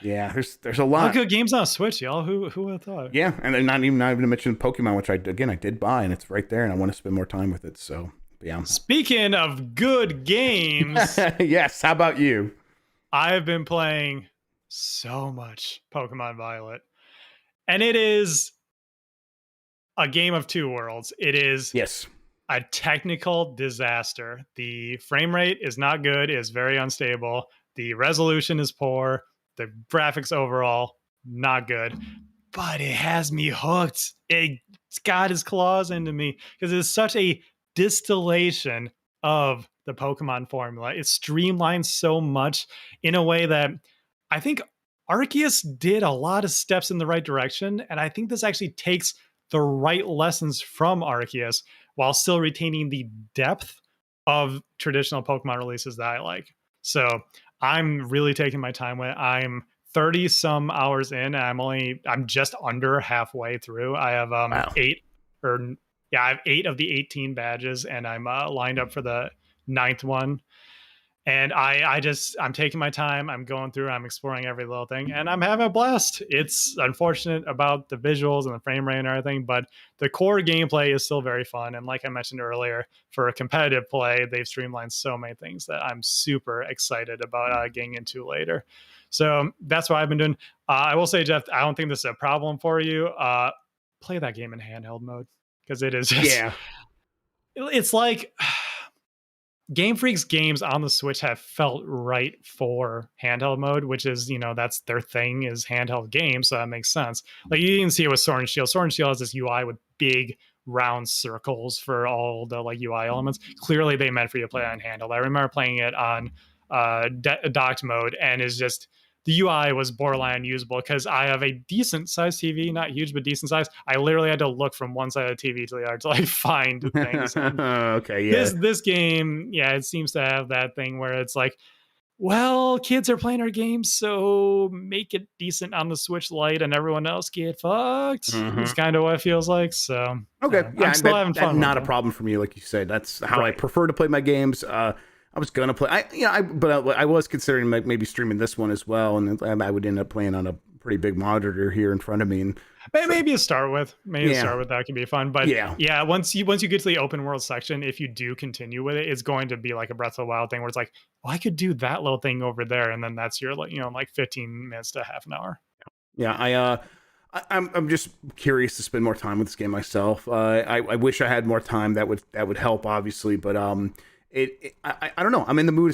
yeah, there's a lot. Good games on Switch, y'all. Who would have thought? Yeah, and then not even to mention Pokemon, which I did buy, and it's right there, and I want to spend more time with it. So. Yeah. Speaking of good games, yes. How about you? I've been playing so much Pokemon Violet, and it is a game of two worlds. It is a technical disaster. The frame rate is not good. It is very unstable. The resolution is poor. The graphics overall not good. But it has me hooked. It's got its claws into me because it's such a distillation of the Pokemon formula. It streamlines so much in a way that I think Arceus did a lot of steps in the right direction, and I think this actually takes the right lessons from Arceus while still retaining the depth of traditional Pokemon releases that I like. So I'm really taking my time with it. I'm 30 some hours in, and I'm just under halfway through. I have I have 8 of the 18 badges, and I'm lined up for the 9th one. And I'm taking my time. I'm going through, I'm exploring every little thing, and I'm having a blast. It's unfortunate about the visuals and the frame rate and everything, but the core gameplay is still very fun. And like I mentioned earlier, for a competitive play, they've streamlined so many things that I'm super excited about getting into later. So that's what I've been doing. I will say, Jeff, I don't think this is a problem for you. Play that game in handheld mode. Because it is just, it's like Game Freak's games on the Switch have felt right for handheld mode, which is, that's their thing is handheld games. So that makes sense. Like you can see it with Sword and Shield. Sword and Shield has this UI with big round circles for all the like UI elements. Clearly they meant for you to play on handheld. I remember playing it on docked mode, and it's just, the UI was borderline unusable because I have a decent sized TV, not huge, but decent size. I literally had to look from one side of the TV to the other to like find things. Okay, yeah. This game, it seems to have that thing where it's like, well, kids are playing our games, so make it decent on the Switch Lite and everyone else get fucked. It's kind of what it feels like. So okay, I'm still having fun. Not a problem for me, like you said. That's how I prefer to play my games. I was gonna play, I was considering maybe streaming this one as well, and I would end up playing on a pretty big monitor here in front of me. And maybe to start with, that could be fun. But once you get to the open world section, if you do continue with it, it's going to be like a Breath of the Wild thing where it's like, well, I could do that little thing over there, and then that's your like 15 minutes to half an hour. Yeah, I'm just curious to spend more time with this game myself. I wish I had more time. That would help, obviously, but I don't know. I'm in the mood.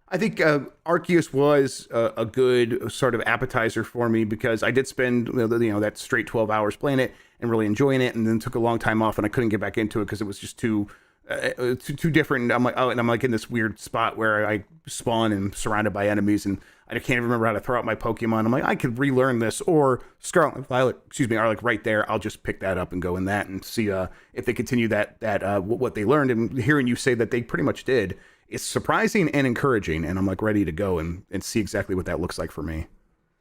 I think Arceus was a good sort of appetizer for me because I did spend that straight 12 hours playing it and really enjoying it, and then took a long time off and I couldn't get back into it because it was just too two different. I'm like, oh, and I'm like in this weird spot where I spawn and surrounded by enemies, and I can't even remember how to throw out my Pokemon. I'm like, I could relearn this, or Scarlet and Violet, are like right there. I'll just pick that up and go in that and see if they continue that what they learned. And hearing you say that they pretty much did, it's surprising and encouraging. And I'm like ready to go and see exactly what that looks like for me.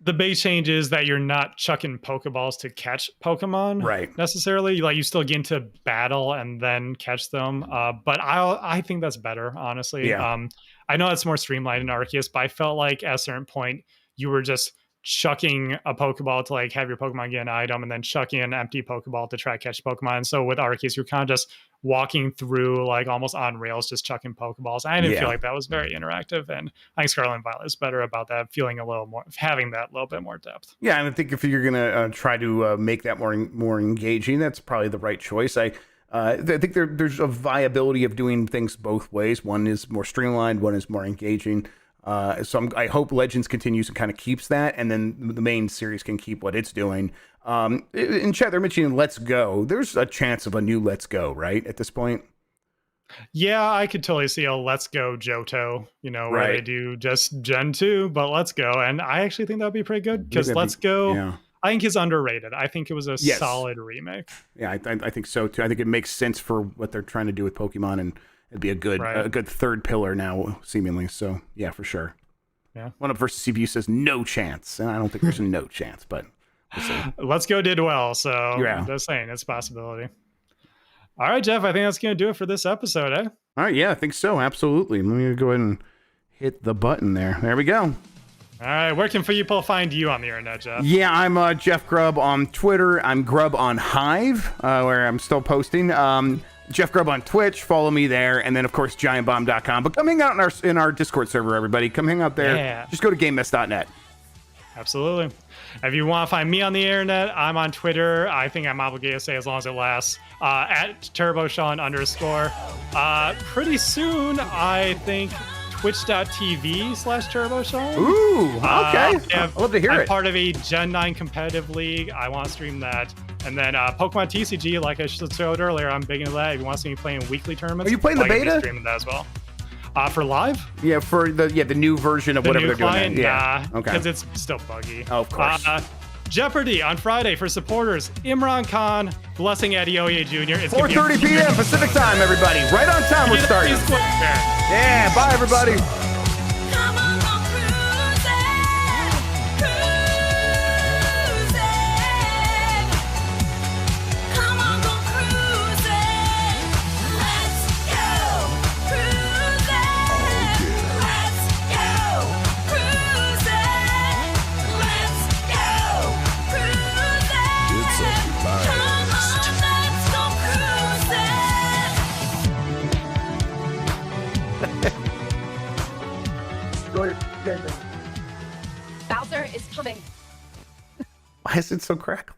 The big change is that you're not chucking Pokeballs to catch Pokemon, right? Necessarily, like you still get into battle and then catch them. But I think that's better, honestly. Yeah. I know it's more streamlined in Arceus, but I felt like at a certain point you were just chucking a Pokeball to like have your Pokemon get an item, and then chucking an empty Pokeball to try to catch Pokemon. And so with Arceus, you're kind of just walking through like almost on rails, just chucking Pokeballs. I didn't feel like that was very interactive, and I think Scarlet and Violet is better about that, feeling a little more, having that little bit more depth. Yeah, and I think if you're gonna try to make that more engaging, that's probably the right choice. I think there's a viability of doing things both ways. One is more streamlined, one is more engaging. So I hope Legends continues and kind of keeps that, and then the main series can keep what it's doing. In chat, they're mentioning Let's Go. There's a chance of a new Let's Go, right, at this point? Yeah, I could totally see a Let's Go Johto, where they do just Gen 2, but Let's Go. And I actually think that would be pretty good, because Let's Go, I think is underrated. I think it was a solid remake. Yeah, I think so, too. I think it makes sense for what they're trying to do with Pokemon, and it'd be a good third pillar now, seemingly. So, yeah, for sure. Yeah. One Up versus CPU says no chance. And I don't think there's no chance, but we'll see. Let's Go did well, so I'm just saying it's a possibility. All right, Jeff, I think that's going to do it for this episode, eh? All right, yeah, I think so. Absolutely. Let me go ahead and hit the button there. There we go. All right, where can people find you on the internet, Jeff? Yeah, I'm Jeff Grubb on Twitter. I'm Grubb on Hive, where I'm still posting. Jeff Grubb on Twitch, follow me there, and then of course giantbomb.com. But come hang out in our Discord server, everybody. Come hang out there. Yeah. Just go to gamemess.net. Absolutely. If you want to find me on the internet, I'm on Twitter. I think I'm obligated to say as long as it lasts. At TurboShawn_. Pretty soon, I think twitch.tv/TurboShawn. Ooh, okay. I'd love to hear it. I'm part of a Gen 9 competitive league. I want to stream that. And then Pokemon TCG, like I showed earlier, I'm big into that. If you want to see me playing weekly tournaments, are you playing the beta? Streaming that as well. For live? Yeah, for the new version of whatever they're doing. Yeah, okay. Because it's still buggy. Oh, of course. Jeopardy on Friday for supporters. Imran Khan, Blessing Adeoye Jr. It's 4:30 p.m. Pacific time, everybody. Right on time, we're starting. Yeah, bye, everybody. Bowser is coming. Why is it so crackly?